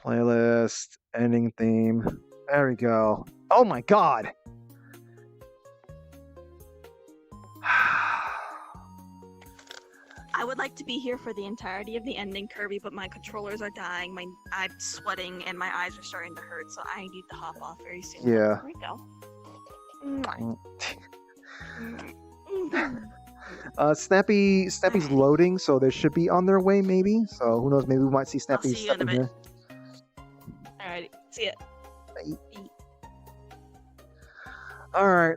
Playlist, ending theme. There we go. Oh my God. I would like to be here for the entirety of the ending, Kirby, but my controllers are dying, I'm sweating, and my eyes are starting to hurt, so I need to hop off very soon. Yeah. Here we go. Snappy's loading, so they should be on their way, maybe. So who knows? Maybe we might see Snappy see you in a in here. Alright, see ya. All right.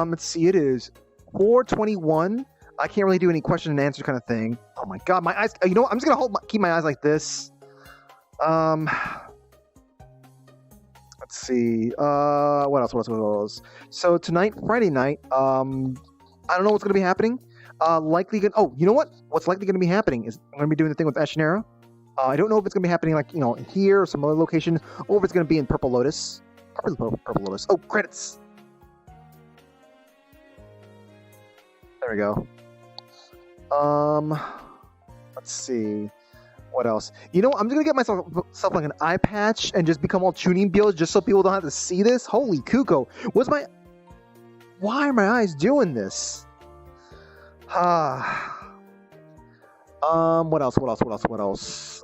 Let's see. It is 4:21. I can't really do any question and answer kind of thing. Oh my God, my eyes. You know what? I'm just gonna keep my eyes like this. Let's see. What else? So tonight, Friday night. I don't know what's gonna be happening. Likely gonna. Oh, you know what? What's likely gonna be happening is I'm gonna be doing the thing with Ashinera. I don't know if it's gonna be happening like here or some other location, or if it's gonna be in Purple Lotus. Purple Lotus. Oh, credits. There we go. Let's see. What else? You know, I'm just gonna get myself like an eye patch and just become all tuning builds just so people don't have to see this. Holy cuckoo! Why are my eyes doing this? What else?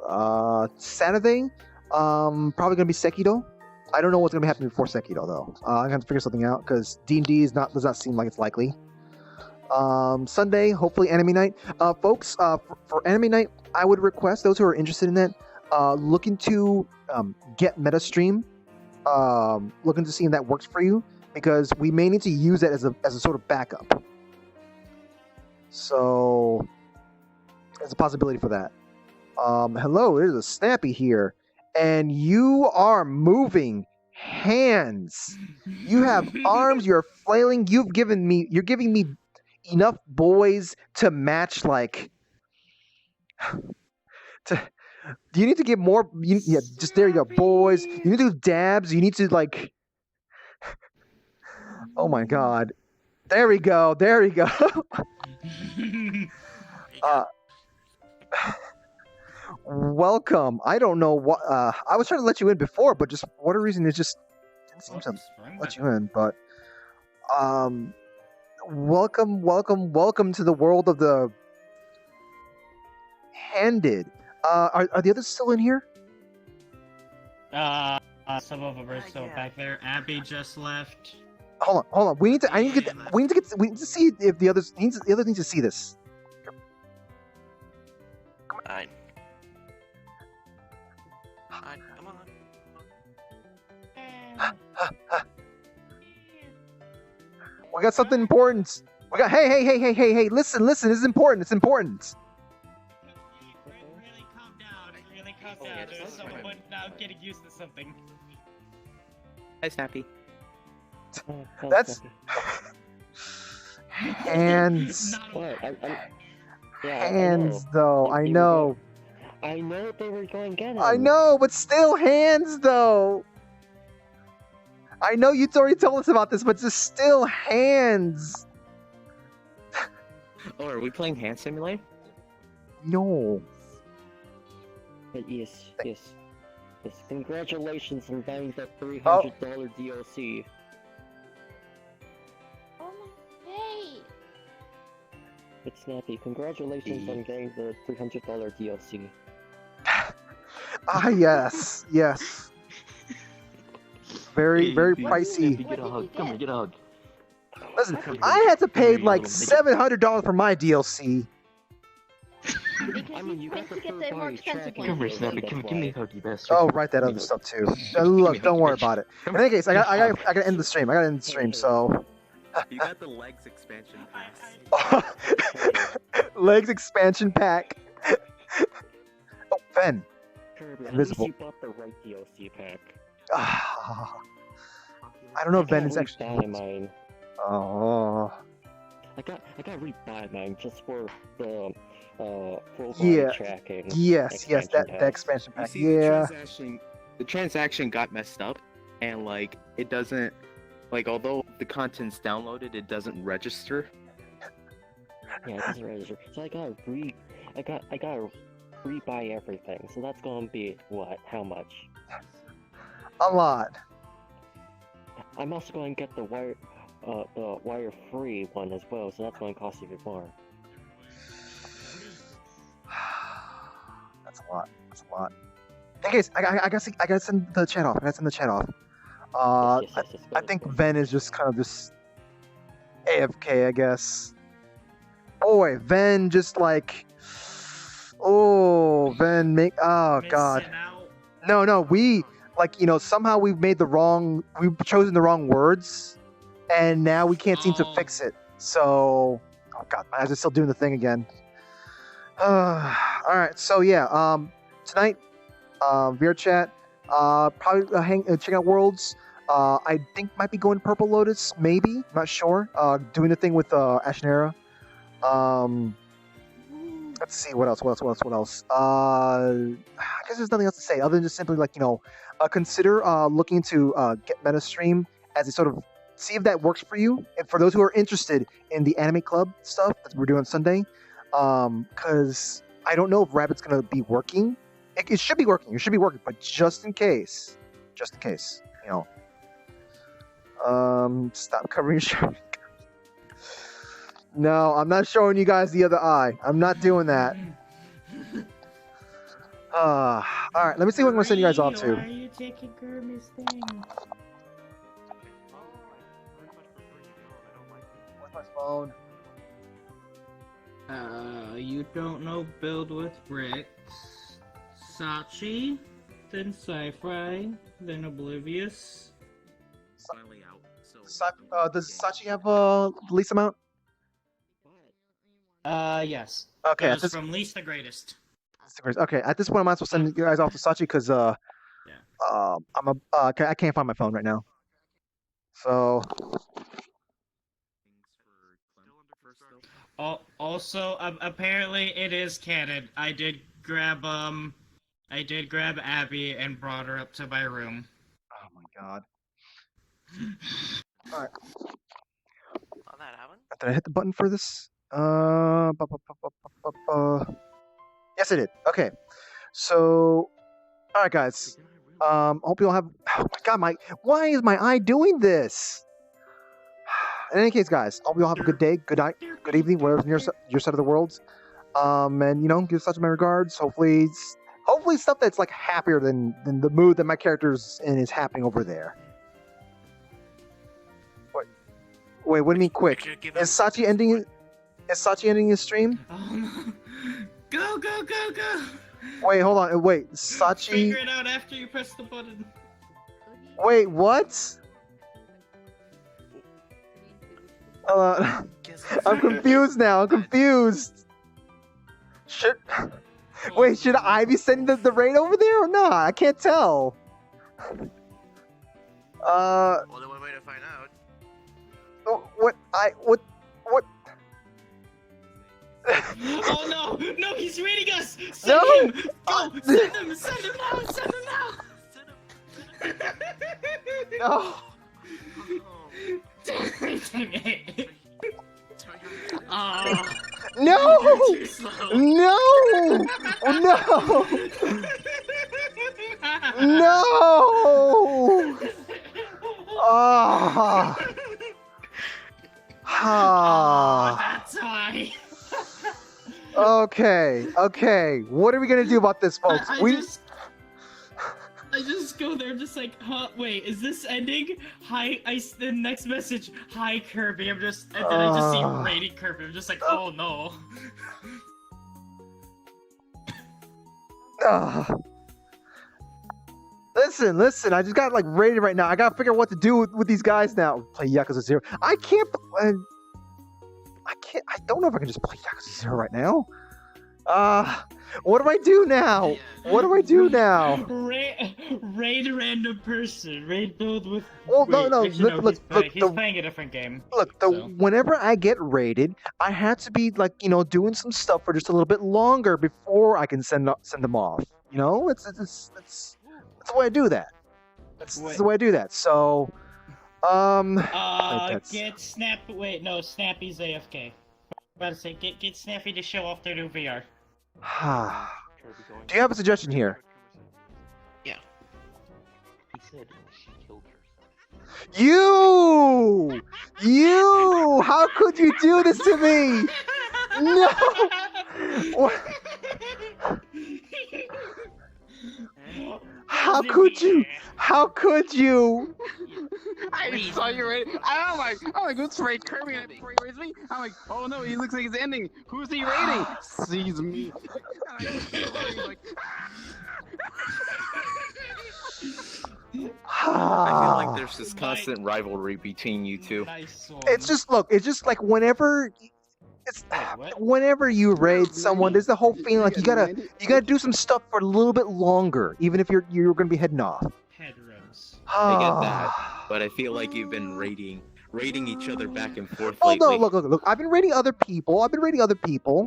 Saturday. Probably gonna be Sekiro. I don't know what's gonna be happening before Sekiro though. I'm gonna figure something out because D&D does not seem like it's likely. Sunday, hopefully anime night. Folks, for anime night, I would request those who are interested in that, looking to get MetaStream, looking to see if that works for you, because we may need to use that as a sort of backup. So, there's a possibility for that. Hello, there's a Snappy here, and you are moving hands. You have arms. You're flailing. You're giving me enough boys to match like do you need to get more just there you go, boys. You need to do dabs. You need to like oh my God, there we go welcome. I don't know what I was trying to let you in before, but just for whatever reason it just didn't seem to let you in. But welcome to the world of the handed. Are the others still in here? Some of them are still back there. Abby just left. Hold on. We need to see if the others need to see this. Fine. Come on. We got something important. We got hey, listen, this is important. It's important. Really calm down. There's someone now getting used to something. Hi, Snappy. That's hands. What? Hands, though. I know. I know they were going to get him. I know, but still hands, though. I know you already told us about this, but it's still hands. Oh, are we playing Hand Simulator? No. But yes. Congratulations on buying that $300 DLC. Hey! It's Snappy. Congratulations on getting the $300 DLC. Ah, yes. Very pricey. Get a hug. Come here, get a hug. Listen, I had to pay like $700 for my DLC. Because you tend to get the more expensive Come here, ones. Snappy. Give me a hug, you bastard. Oh, right, that other stuff too. Look, don't worry about it. In any case, I gotta end the stream. So. You got the legs expansion pass. Legs expansion pack. Oh, Ben. Kirby, Invisible. you bought the right DLC pack. I don't know if Ben is actually. Buy mine. Oh. I got rebuy mine just for the full Yeah. body tracking. Yes, that expansion You pack. see, Yeah. the transaction got messed up, and like it doesn't, like although the content's downloaded, it doesn't register. Yeah, it doesn't register. So I gotta rebuy everything. So that's gonna be what? How much? A lot. I'm also going to get the wire-free one as well, so that's going to cost even more. That's a lot. Hey guys, I gotta send the chat off. I think Ven is just kind of just AFK, I guess. Boy, Ven just like. Oh, Ven make. Oh God. No, we. Like, somehow we've chosen the wrong words, and now we can't seem to fix it. So, oh God, my eyes are still doing the thing again. Alright, so yeah, tonight, VR chat, probably check out Worlds. I think might be going Purple Lotus, maybe, not sure. Doing the thing with Ashnera. Let's see, what else? I guess there's nothing else to say other than just simply consider looking to get MetaStream as a sort of see if that works for you. And for those who are interested in the anime club stuff that we're doing Sunday, because I don't know if Rabbit's gonna be working. It should be working. It should be working, but just in case, stop covering your show. No, I'm not showing you guys the other eye. I'm not doing that. Alright, let me see what I'm going to send you guys off to. Why are you taking Kermit's thing? Where's my phone? You don't know Build with Bricks, Sachi, then Sci-Fi, then Oblivious. Finally out. So. Does Sachi have the least amount? Yes. Okay, Goes from least to greatest. Okay, at this point, I might as well send you guys off to Sachi because I can't find my phone right now. So. Also, apparently it is canon. I did grab Abby and brought her up to my room. Oh my God. All right. Oh, that happened? Did I hit the button for this? Yes, I did. Okay. So, all right, guys. Hope you all have. Oh my God, why is my eye doing this? In any case, guys, hope you all have a good day, good night, good evening, wherever's near your side of the world. And give such my regards. Hopefully stuff that's like happier than the mood that my character's in is happening over there. Wait, what do you mean quick? Is Sachi ending his stream? Oh no! Go! Wait, hold on. Wait, Sachi. Figure it out after you press the button. Wait, what? I'm confused now. I'm confused. Should I be sending the raid over there or not? I can't tell. Well, the one way to find out. What? Oh no, he's reading us! No! Send him! Go! Send him now! No! Oh. No! You're too slow. No! No! No! Ah! Ah! That's why. Okay. What are we gonna do about this, folks? I just go there, just like, huh? Wait, is this ending? Hi, the next message. Hi, Kirby. And then I just see rating Kirby. I'm just like, oh no. Listen. I just got like rated right now. I gotta figure out what to do with these guys now. Play Yakuza 0. I don't know if I can just play Yakuza 0 right now. What do I do now? Raid a random person. Raid build with. Well, wait, no. actually, Look. He's playing a different game. Look, whenever I get raided, I have to be like, doing some stuff for just a little bit longer before I can send them off. It's the way I do that. That's the way I do that. So, get Snap. Wait, no, Snappy's AFK. About to say, get Snappy to show off their new VR. Do you have a suggestion here? Yeah. He said she killed herself. You! How could you do this to me? No! What? How could you? I saw you right. I'm like, let's raid Kirby, and before he raids me, I'm like, oh no, he looks like he's ending. Who's he raiding? Sees me. I feel like there's this constant rivalry between you two. It's just like whenever you raid someone, there's the whole feeling like you gotta do some stuff for a little bit longer, even if you're gonna be heading off. I get that, but I feel like you've been raiding each other back and forth Oh lately. no! Look! I've been raiding other people.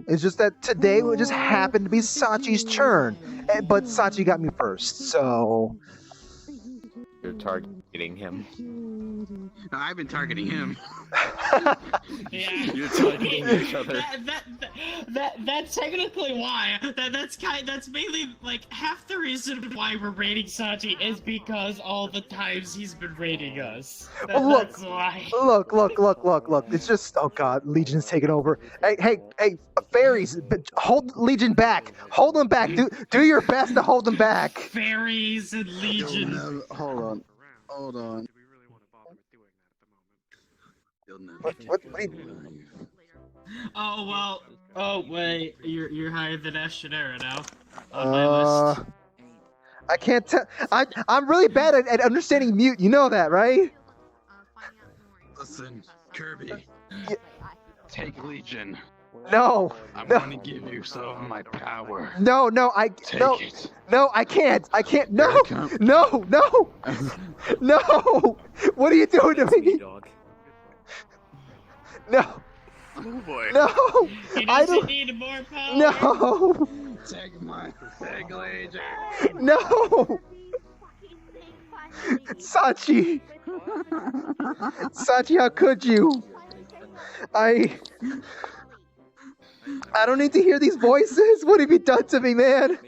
It's just that today it just happened to be Sachi's turn, but Sachi got me first, so. You're targeting him. No, I've been targeting him. Yeah. You're targeting each other. That's technically why. That's mainly like half the reason why we're raiding Sachi is because all the times he's been raiding us. That's why. Look! It's just Legion's taking over. Hey, fairies, hold Legion back. Hold them back. Do your best to hold them back. Fairies and Legion. Hold on. What are you doing? Oh well. Oh wait, you're higher than Ashenera now. On my list. I can't tell. I'm really bad at understanding mute. You know that, right? Listen, Kirby. Take Legion. No. I'm gonna give you some of my power. No, I can't. No. No. What are you doing to me? No. Oh boy. No. I don't need more power. No. Take Legion. No. Sachi, how could you? I don't need to hear these voices. What have you done to me, man?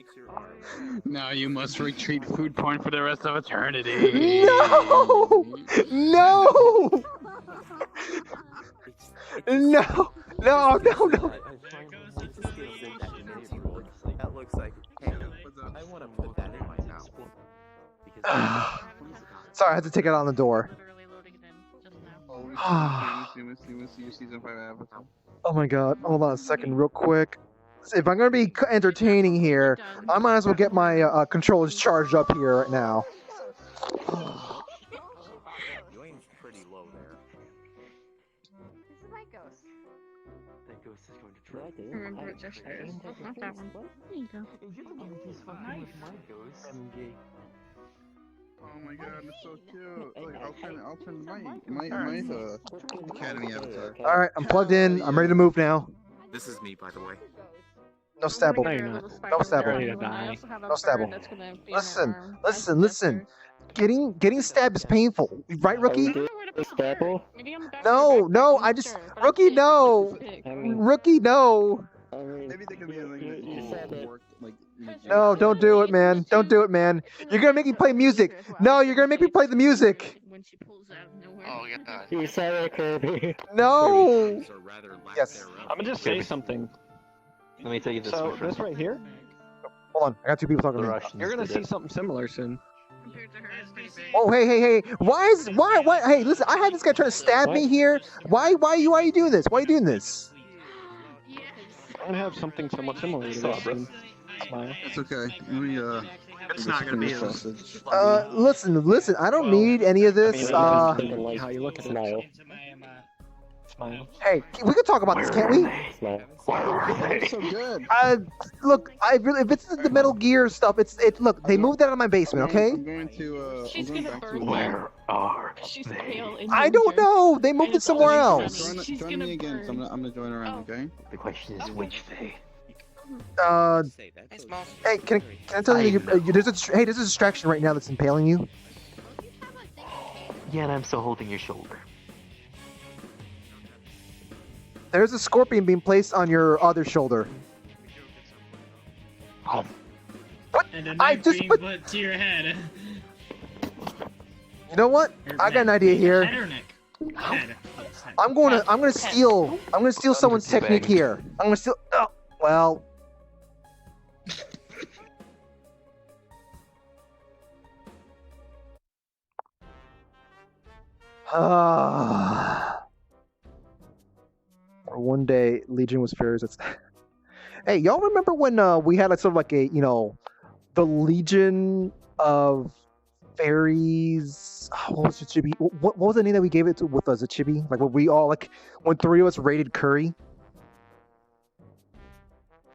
Now you must retreat food porn for the rest of eternity. No! That looks like, hey, I want to put that in my mouth. Sorry, I had to take it on the door. Oh my god, hold on a second real quick. If I'm gonna be entertaining here, I might as well get my controllers charged up here right now. You aim's pretty low there. This is my ghost. That ghost is going to try. Remember it just there. Not that one. There you go. He's fucking with my ghost. Oh my god, it's so cute. Like, I'll turn my Academy avatar. Alright, I'm plugged in. I'm ready to move now. This is me, by the way. No stabble. No, you're not. No stabble. No stabble. Listen. Getting stabbed is painful. Right, Rookie? Maybe on the back No, of no, I'm I not just sure, but rookie, it's no, big. rookie, no, Maybe they could be like work like. no, don't do it, man, don't do it, man. You're gonna make me play music. No, you're gonna make me play the music. When she pulls out of nowhere. Oh god. You said it, Kirby. No. Yes. I'm gonna just say something. Let me tell you this. So my friend. this right here, Hold on, I got two people talking The to me. Russians you're gonna did see it. something similar soon. Oh, hey! Why? Hey, listen, I had this guy trying to stab me here. Why are you doing this? Why are you doing this? I'm gonna have something somewhat similar to this soon. Smile. It's okay. Let me It's not gonna be as Listen. I don't need any of this. how you look at it. Smile. Smile. Hey, we could talk about this, can't we? Smile. so good. Look, if it's the Metal Gear stuff, look, they moved that out of my basement, okay? I'm going to. She's I'm going gonna back to burn the Where are She's they? pale in I don't danger. know. They moved it somewhere else. Join me again. So I'm gonna join around. Okay. The question is which they? Hey, can I tell you? There's a distraction right now that's impaling you. Yeah, and I'm still holding your shoulder. There's a scorpion being placed on your other shoulder. Oh. What? And a I knife just being put. put to your head. You know what? I got an idea Head here. or neck? Head. Yes, head. I'm gonna steal someone's technique here. I'm gonna steal. Oh, well. Or one day, Legion was furious. Hey, y'all remember when we had like sort of like a the Legion of Fairies? What was the chibi? What was the name that we gave it to with us? A chibi? Like when we all when three of us raided Curry.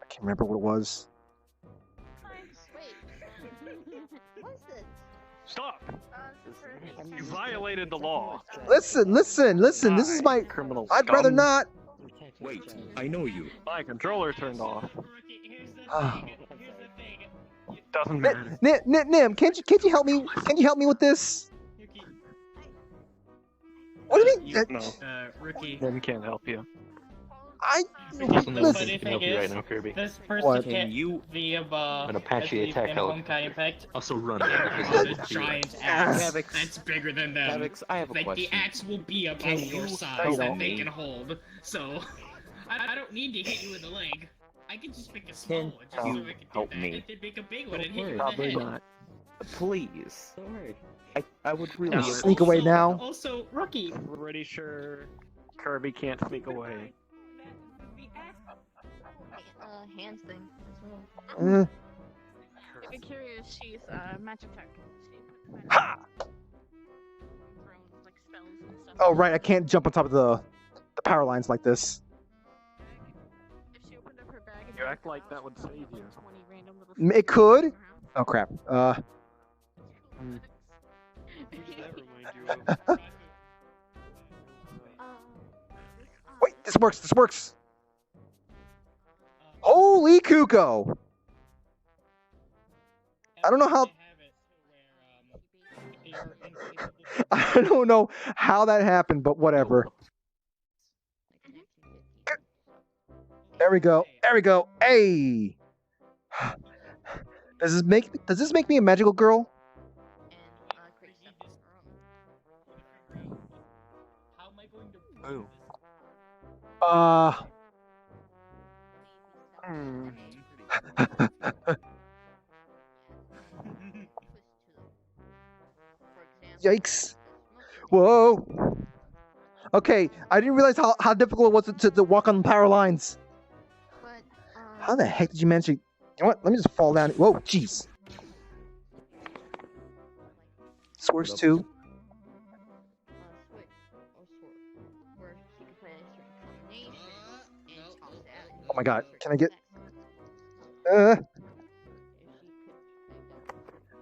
I can't remember what it was. Stop! You violated the law. Listen. This is my criminal. I'd rather not. Wait, I know you. My controller turned off. Ah. Doesn't matter. Nim, can't you help me? Can you help me with this? What do you mean? No. Rookie. Nim can't help you. Listen. Funny thing help you right is, now, Kirby. this person What? can't You- the An Apache as the attack Honkai helicopter. effect. Also run it. A giant axe Havocs. that's bigger than them. Havocs, I have a Like question. the axe will be about Can your you size help and they me? can hold. So I don't need to hit you in the leg. I can just make a small Can one just so you I can do help that. me? And then make a big one and hit you in the Probably head. not. Please. Sorry. I would really. Sneak away now. Also, rookie. Pretty sure Kirby can't sneak away. Hands thing as well. If you're curious, she's magic tech. Ha! Like spells and stuff. Oh right, I can't jump on top of the power lines like this. If she opened up her bag and You act like that would save you. 20 random little It could. Oh crap. Wait, this works. Holy Kuko! I don't know how. I don't know how that happened, but whatever. There we go. Hey. Does this make me a magical girl? Oh. Yikes. Whoa. Okay, I didn't realize how difficult it was to walk on power lines. How the heck did you manage to... You know what? Let me just fall down. Whoa, jeez. Scores 2. Oh my god, can I get...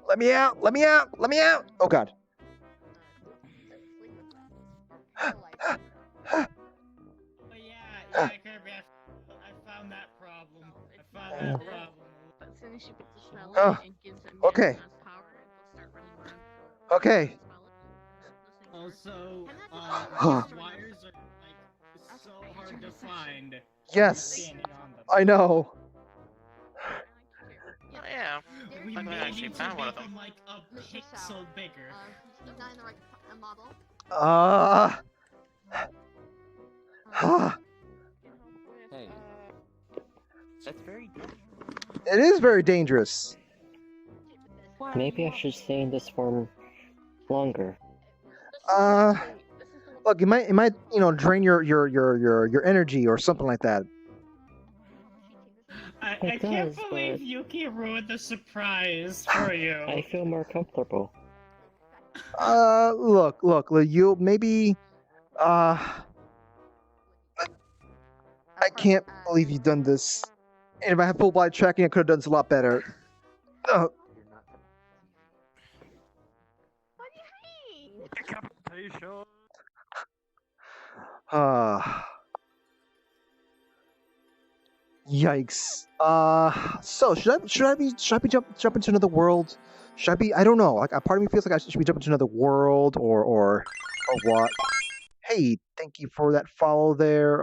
Let me out! Oh god. Yeah, Kirby, I found that problem. As soon as she puts the spell Oh, in and gives them okay. power, it'll start running around. Okay. Oh, Also, these wires are like so hard to find. Yes, Standing on them. I know. Oh, yeah. We I may actually need to found one make of them. them like a pixel bigger. Not in the right model. Hey, that's very dangerous. It is very dangerous. Maybe I should stay in this form longer. Look, it might, drain your energy or something like that. I can't believe Yuki ruined the surprise for you. I feel more comfortable. Look, you maybe, I can't believe you've done this. And if I had full body tracking, I could have done this a lot better. Decapitation. Yikes. So should I be jump into another world? Should I be? I don't know. Like, a part of me feels like I should be jumping to another world or what? Hey, thank you for that follow there.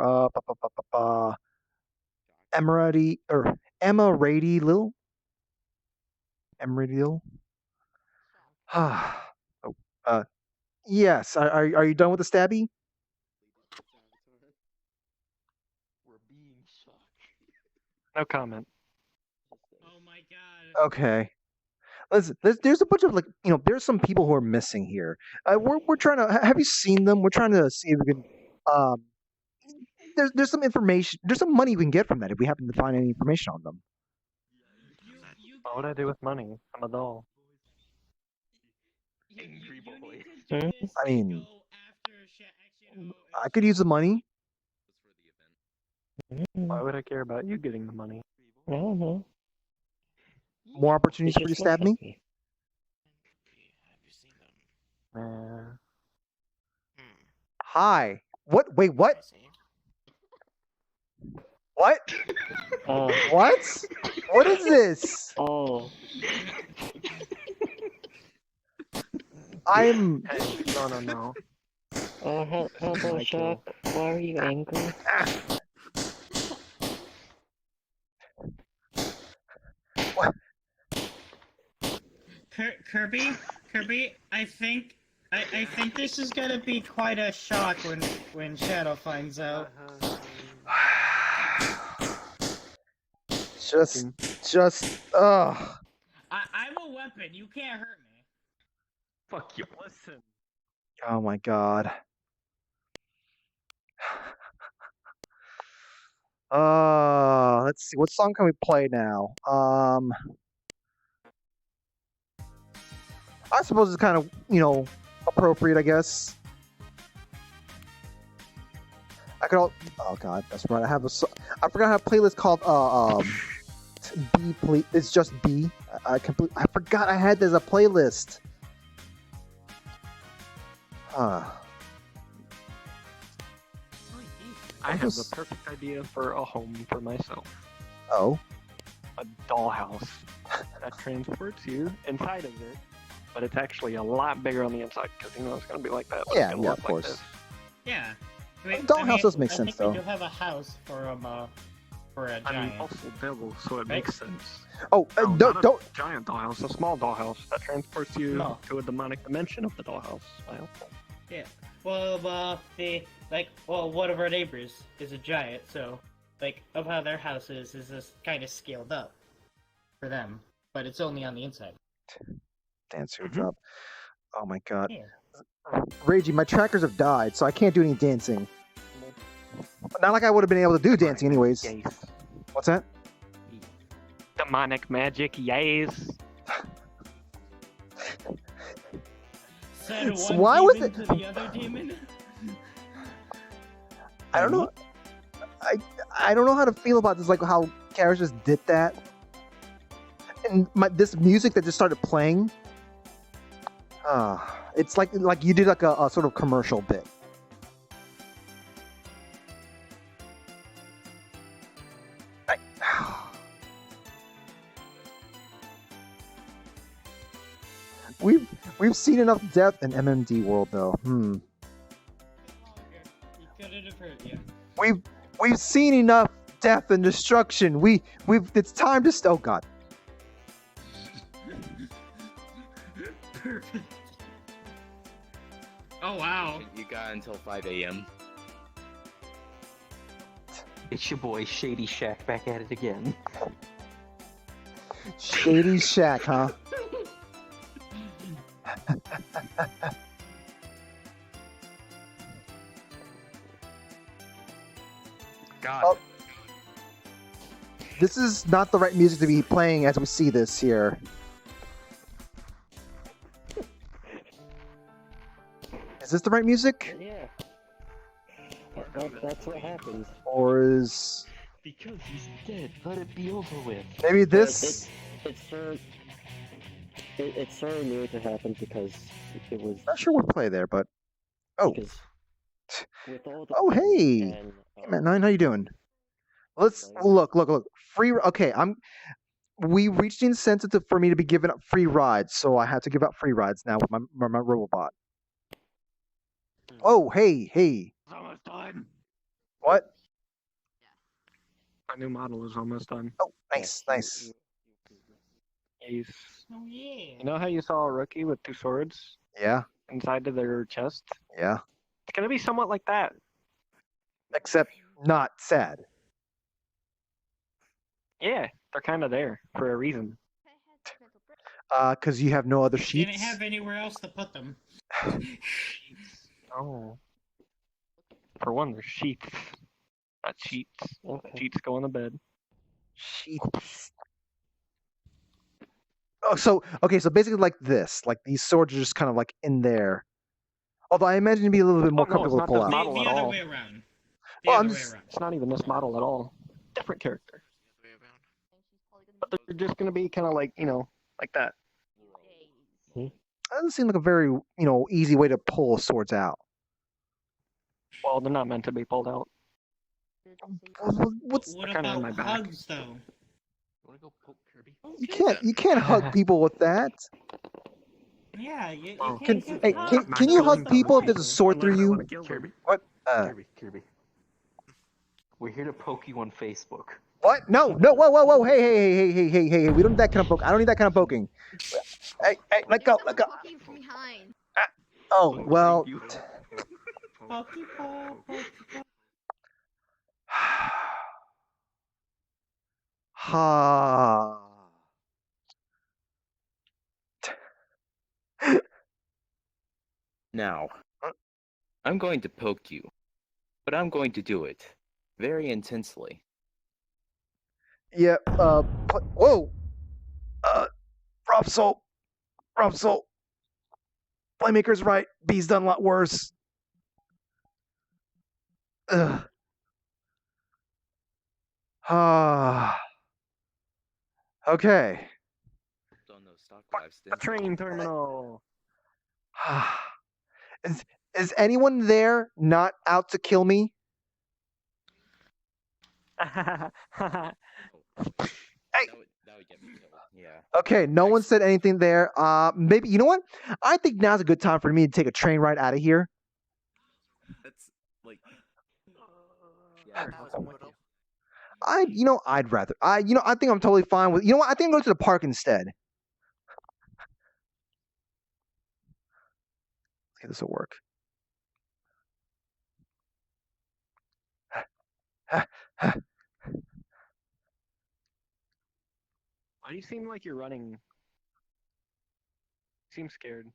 Emirati or Emma Rady Lil. Emirati Lil. Yes. Are you done with the stabby? No comment. Oh my god. Okay. Listen, there's a bunch of there's some people who are missing here. We're trying to. Have you seen them? We're trying to see if we can. There's some information. There's some money we can get from that if we happen to find any information on them. What would I do with money? I'm a doll. I mean, I could use the money. Why would I care about you getting the money? I don't know. More opportunities for you to stab me? Hi. What? Wait, what? What? What? What is this? Oh. I'm. No. Oh, hello, Shock. Why are you angry? Kirby, I think this is gonna be quite a shock when Shadow finds out. I'm a weapon. You can't hurt me. Fuck you. Listen. Oh my god. Let's see. What song can we play now? I suppose it's kind of, appropriate, I guess. Oh god, that's right. I forgot I have a playlist called B. It's just B. I forgot I had this as a playlist. I have the perfect idea for a home for myself. Oh? A dollhouse that transports you inside of it, but it's actually a lot bigger on the inside because it's going to be like that. But Yeah, it's gonna of look like course. this. Yeah. Dollhouse does make sense, I think though. we do have a house for a giant. I mean, also devil, so it makes sense. Oh, not a giant dollhouse, a small dollhouse that transports you to a demonic dimension of the dollhouse. Well, Yeah. Well, one of our neighbors is a giant, so of how their house is just kind of scaled up for them, but it's only on the inside. Dance drop. Oh my god. Yeah. Ragey, my trackers have died, so I can't do any dancing. Not like I would have been able to do dancing anyways. Yes. What's that? Demonic magic, yes. Said So one why demon was it- to the other demon? I don't know. I don't know how to feel about this, like how characters did that. And this music that just started playing. It's like you did like a sort of commercial bit. We've seen enough death in MMD world, though. You couldn't have heard, yeah. We've seen enough death and destruction. We've. It's time to. Oh God. Perfect. Oh wow. You got until 5 a.m. It's your boy Shady Shack back at it again. Shady Shack, huh? God. Oh. This is not the right music to be playing as we see this here. Is this the right music? Yeah. That's what happens. Or is... Because he's dead, let it be over with. Maybe this... It's sort of near to happen because it was... Not sure what play there, but... Oh. With all the Oh, hey! and, Hey, Matt 9, how you doing? Let's... Look. Free... Okay, we reached the incentive for me to be giving up free rides, so I had to give out free rides now with my robot. Oh, hey! It's almost done. What? Our new model is almost done. Oh, nice. Oh yeah. You know how you saw a rookie with 2 swords? Yeah. Inside of their chest? Yeah. It's gonna be somewhat like that. Except not sad. Yeah, they're kind of there for a reason. Because you have no other sheets. Didn't have anywhere else to put them. Oh. For one, there's sheets. Not sheets. Okay. Sheets go on the bed. Sheets. Oh, so basically like this. Like these swords are just kind of like in there. Although I imagine it'd be a little bit more comfortable to pull out. The other way around. It's not even this model at all. Different character. But they're just gonna be kind of like, like that. That doesn't seem like a very, easy way to pull swords out. Well, they're not meant to be pulled out. What about my back. hugs, though? Wanna go poke Kirby? You can't hug people with that. Yeah, you Can can't you hug people if there's a sword through you? Kirby? What? Kirby. We're here to poke you on Facebook. What? No, whoa, hey, we don't need that kind of poking. I don't need that kind of poking. Hey, let go. Oh, well. Ha. Now, I'm going to poke you, but I'm going to do it very intensely. Yeah, whoa! Rob Soul! Playmaker's right, B's done a lot worse. Ugh. Okay. A train terminal! Is anyone there not out to kill me? That would get me killed. Yeah. Okay, no one said anything there. Maybe, you know what? I think now's a good time for me to take a train ride out of here. That's like. Yeah, I'd rather. I think I'm totally fine with. You know what? I think I'm going to the park instead. Okay, this will work. Why do you seem like you're running? You seem scared.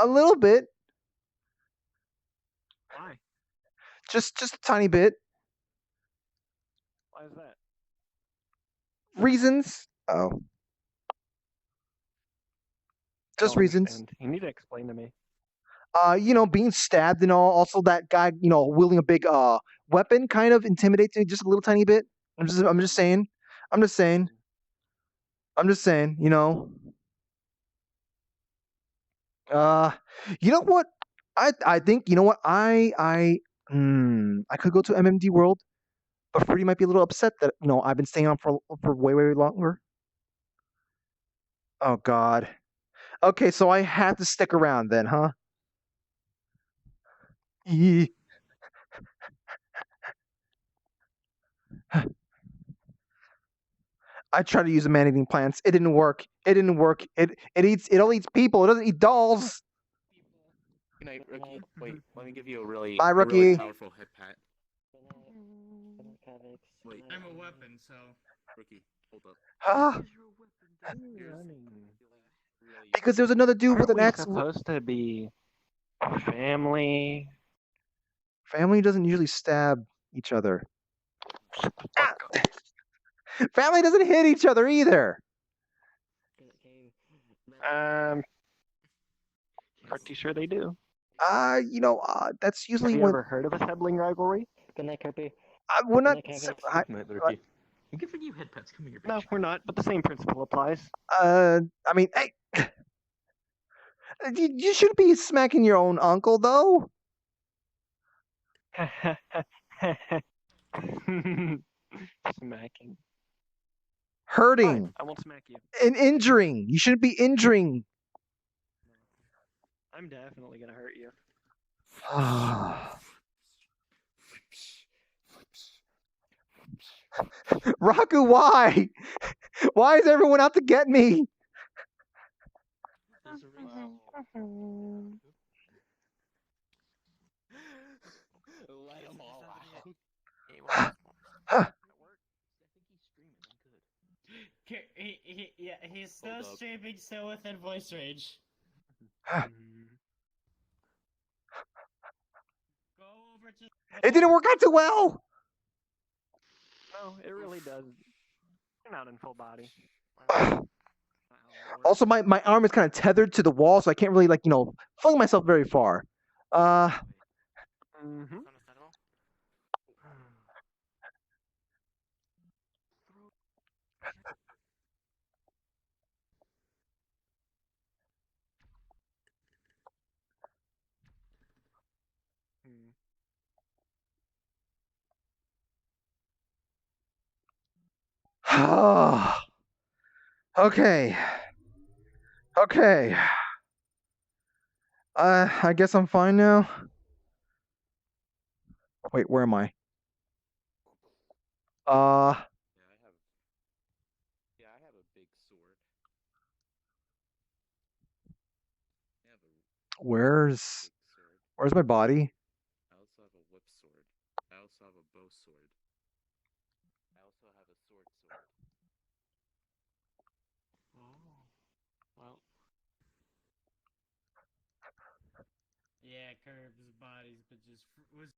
A little bit. Why? Just a tiny bit. Why is that? Reasons. Oh. Just reasons. Understand. You need to explain to me. Being stabbed and all. Also, that guy, wielding a big weapon, kind of intimidates me just a little tiny bit. I'm just saying. You know what? I think I could go to MMD World, but Fruity might be a little upset that I've been staying on for way longer. Oh God. Okay, so I have to stick around then, huh? Yee. I tried to use the man-eating plants. It didn't work. It didn't work. It only eats people. It doesn't eat dolls. Good night, Rookie. Wait, let me give you a really, Bye, a really Rookie. powerful head pat. Wait, I'm a weapon, so. Rookie, hold up. Ah, Here's because there's another dude with Aren't an we axe. supposed to be family? Family doesn't usually stab each other. Ah! Family doesn't hit each other either. Pretty sure they do. That's usually Have you when ever heard of a sibling rivalry? Good night, Kirby. we're not. Good night, Rookie. I'm giving you head pets. Come here, bitch. No, we're not. But the same principle applies. I mean, hey, you shouldn't be smacking your own uncle, though. Smacking. Hurting. Fine, I won't smack you. And injuring. You shouldn't be injuring. I'm definitely gonna hurt you. Raku, why? Why is everyone out to get me? Let them all out. He's still streaming, still within voice range. Go over to. It didn't work out too well. No, it really does. You're not in full body. Also, my arm is kind of tethered to the wall, so I can't really fling myself very far. Mm-hmm. Okay. Okay. I guess I'm fine now. Wait, where am I? Yeah, I have a big sword. Where's my body? I also have a whip sword. I also have a bow sword. I also have a sword. Oh, well. Yeah, Curb's bodies, but just was.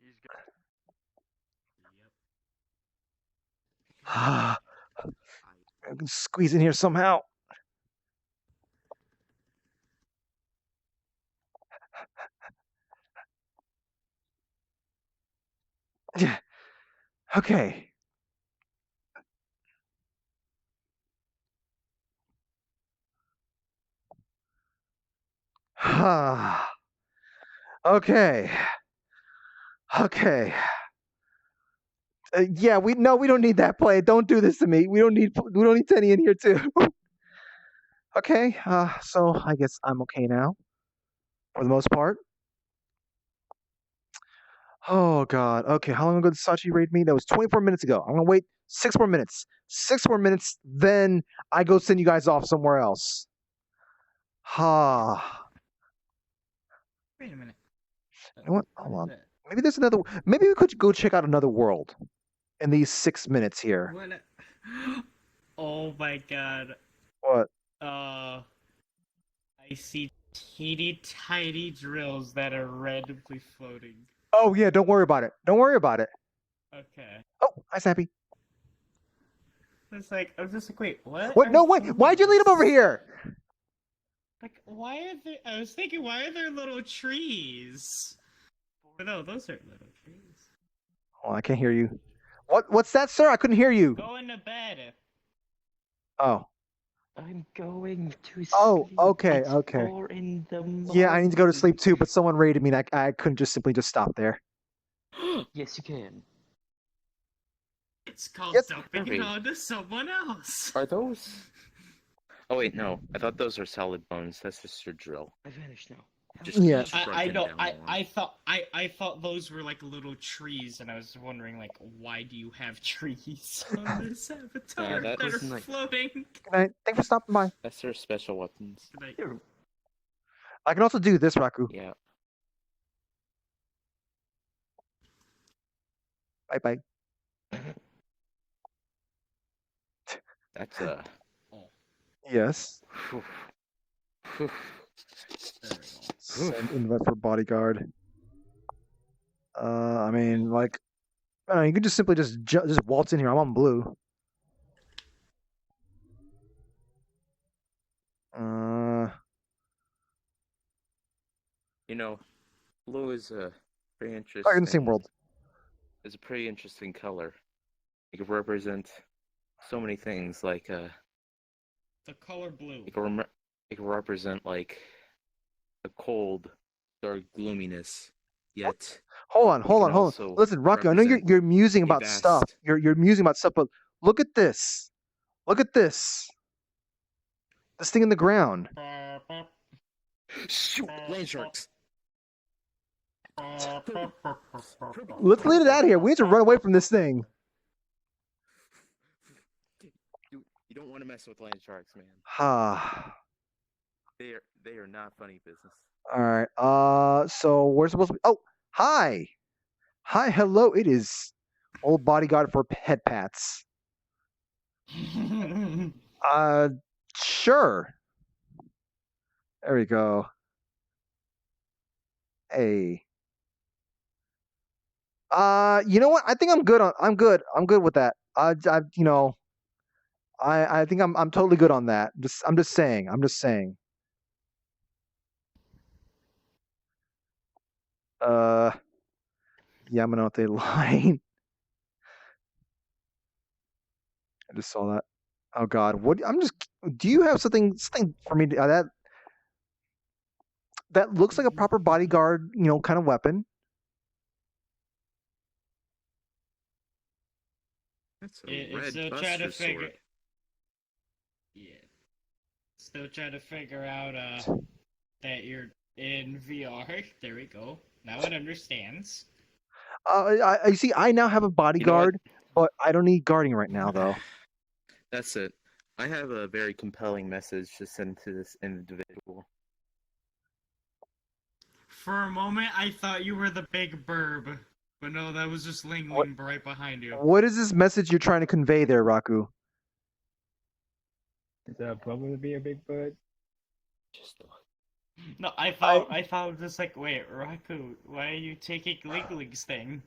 He's got. I can squeeze in here somehow. Yeah. Okay. Okay. Okay. Yeah, we don't need that play. Don't do this to me. We don't need Tenny in here too. Okay. So I guess I'm okay now, for the most part. Oh God. Okay. How long ago did Sachi raid me? That was 24 minutes ago. I'm gonna wait 6 more minutes. 6 more minutes. Then I go send you guys off somewhere else. Wait a minute. You know what? Hold on. Maybe there's another. Maybe we could go check out another world in these 6 minutes here. What? Oh my God. What? I see teeny tiny drills that are randomly floating. Oh yeah, don't worry about it. Don't worry about it. Okay. Oh, hi Sappy. It's like I'm just like, wait, what? What? No, wait. Why'd you lead him over here? Like, why are there? I was thinking, why are there little trees? But no, those aren't little trees. Oh, I can't hear you. What's that, sir? I couldn't hear you. Go into bed. Oh. I'm going to sleep. Oh, okay, It's okay. 4 in the morning. Yeah, I need to go to sleep too, but someone raided me and I couldn't just simply stop there. Yes, you can. It's called Yes. dumping it onto someone else. Are those? Oh wait, no. I thought those are solid bones. That's just your drill. I vanished now. Just Yeah. I shrunken know. down more. I thought those were like little trees, and I was wondering like, why do you have trees on this avatar that that are wasn't like- floating? Good night. Thanks for stopping by. That's their special weapons. Like, I can also do this, Raku. Yeah. Bye bye. That's Yes. Send invite for bodyguard. I mean, like, I don't know, you could just simply just waltz in here. I'm on blue. You know, blue is a pretty interesting. Oh, you're in the same world. It's a pretty interesting color. It could represent so many things, like the color blue. it could represent like a cold, dark gloominess. Yet. Hold on. also Listen, Raku, I know you're musing a about vast- stuff. You're musing about stuff, but look at this. Look at this. This thing in the ground. Shoot, land sharks. Let's lead it out of here. We need to run away from this thing. You don't want to mess with land sharks, man. Ha. They are not funny business. All right. So we're supposed to be. Oh, hi. Hello. It is old bodyguard for head pats. Sure. There we go. Hey. You know what? I think I'm good with that. I think I'm totally good on that. I'm just saying. Yamanote line. I just saw that. Oh God, what? Do you have something for me to, that looks like a proper bodyguard, kind of weapon? That's a It's red still Buster trying to figure. sword. Yeah. Still trying to figure out that you're in VR. There we go. Now it understands. You see, I now have a bodyguard, but I don't need guarding right now, though. That's it. I have a very compelling message to send to this individual. For a moment, I thought you were the big burb, but no, that was just Ling Ling right behind you. What is this message you're trying to convey there, Raku? Is that probably to be a big bird? No, I thought just like, wait, Raku, why are you taking Ling Ling's thing?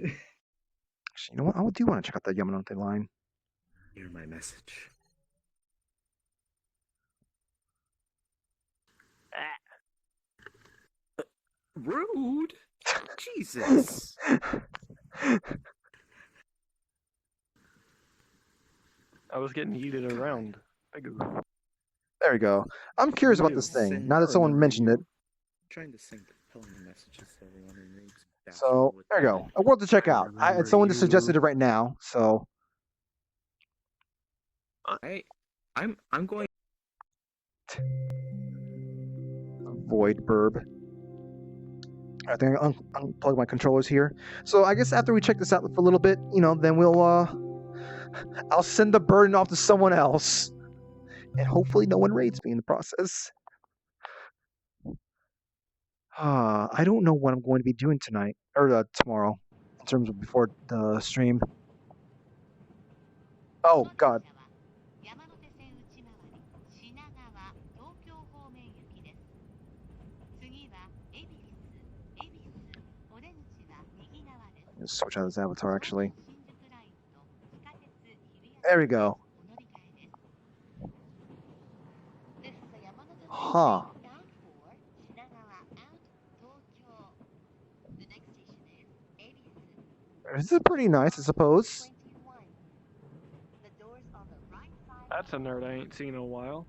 Actually, you know what? I do want to check out that Yamanote line. Hear my message. Rude. Jesus. I was getting heated around. There we go. I'm curious about this thing. Now that someone mentioned it. I'm trying to send compelling messages to everyone who reads. So there we go. A world to check out. Someone just suggested it right now. So I'm going. Void burb. I think I unplug my controllers here. So I guess after we check this out for a little bit, then I'll send the burden off to someone else, and hopefully no one raids me in the process. I don't know what I'm going to be doing tonight or tomorrow, in terms of before the stream. Oh God. Let's switch out this avatar actually. There we go. Huh. This is pretty nice, I suppose. That's a nerd I ain't seen in a while.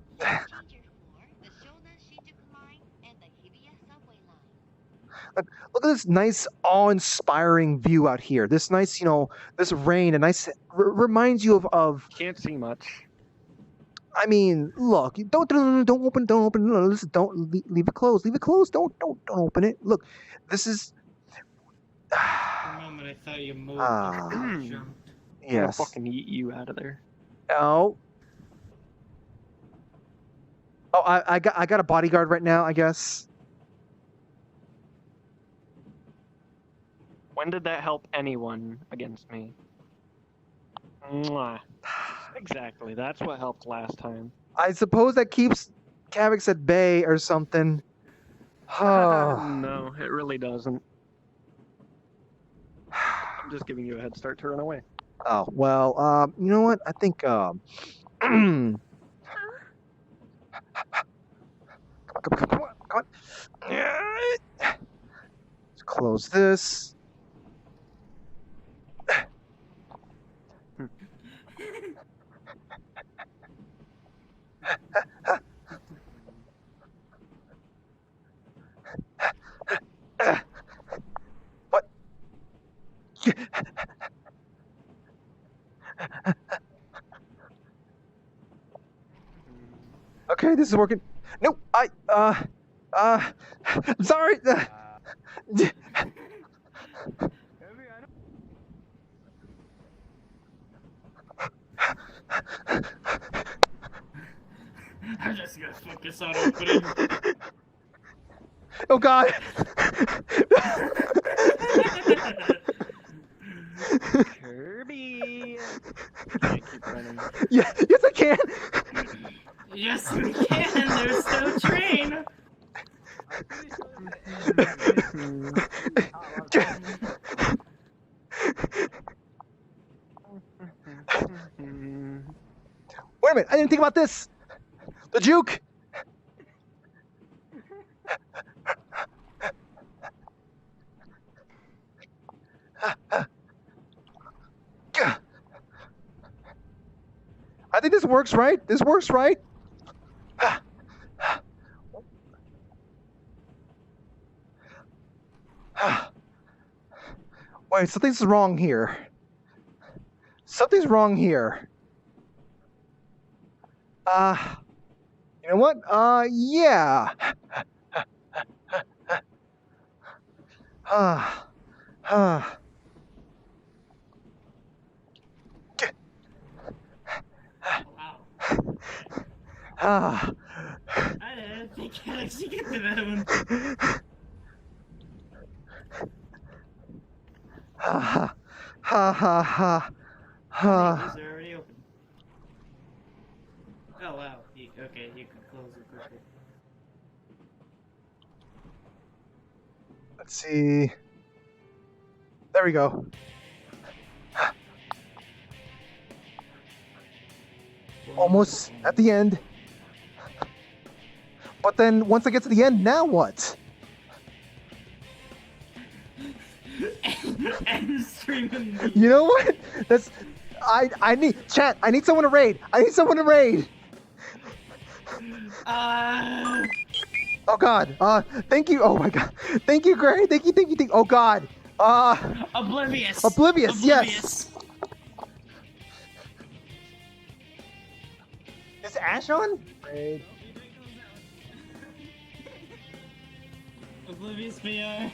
Look at this nice, awe-inspiring view out here. This nice, this rain, a nice reminds you of. Can't see much. I mean, look, don't open, listen, don't leave it closed. Leave it closed. Don't open it. Look, this is. For a moment, I thought you moved. Yes. I'll fucking eat you out of there. Oh. Oh, I got a bodyguard right now, I guess. When did that help anyone against me? Mwah. Exactly. That's what helped last time. I suppose that keeps Kavix at bay or something. No, it really doesn't. I'm just giving you a head start to run away. Oh, well, you know what? I think, come on. Let's close this. What? Okay, this is working. No, I'm sorry. I'm just gonna focus on opening. Oh God. Kirby. Keep running. Yeah, yes I can. Yes, we can. There's no train. Wait a minute, I didn't think about this. The juke. I think this works, right? This works, right? Wait, something's wrong here. Something's wrong here. You know what? Yeah. I didn't think I'd actually get to that one. Ha ha ha. These are already open. Oh wow. Okay, you can close it quickly. Let's see. There we go. Almost at the end. But then once I get to the end, now what? End streaming. You know what? That's I need chat. I need someone to raid. I need someone to raid. Oh God. Thank you. Oh my God. Thank you, Gray. Thank you. Oh God. Oblivious. Oblivious. Yes. Is Ash on? Raid. Oblivious VR.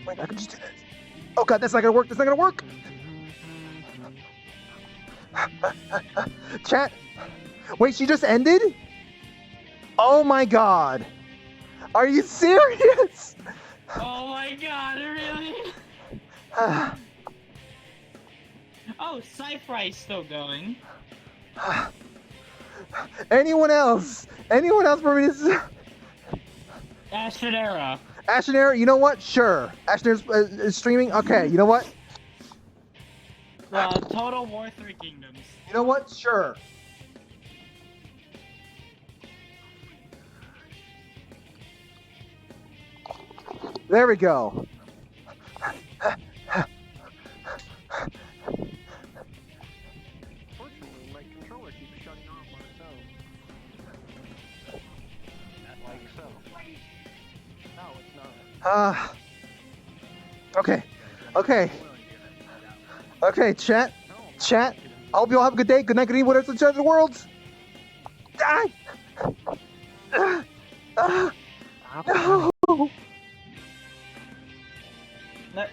Wait, I can just do this. Oh God, that's not gonna work. That's not gonna work. Chat. Wait, she just ended? Oh my God. Are you serious? Oh my God, really? Oh, Sci-Fi's still going. Anyone else? Anyone else for me to... Ashenera. Ashenera, you know what? Sure. Ashenera's is streaming? Okay, you know what? Total War 3 Kingdoms. You know what? Sure. There we go. Unfortunately, my controller keeps shutting off on its own. Like so. No, it's not. Okay. Okay. Okay, chat. Chat. I hope you all have a good day. Good night, good evening, whatever's the chat of the world. No. But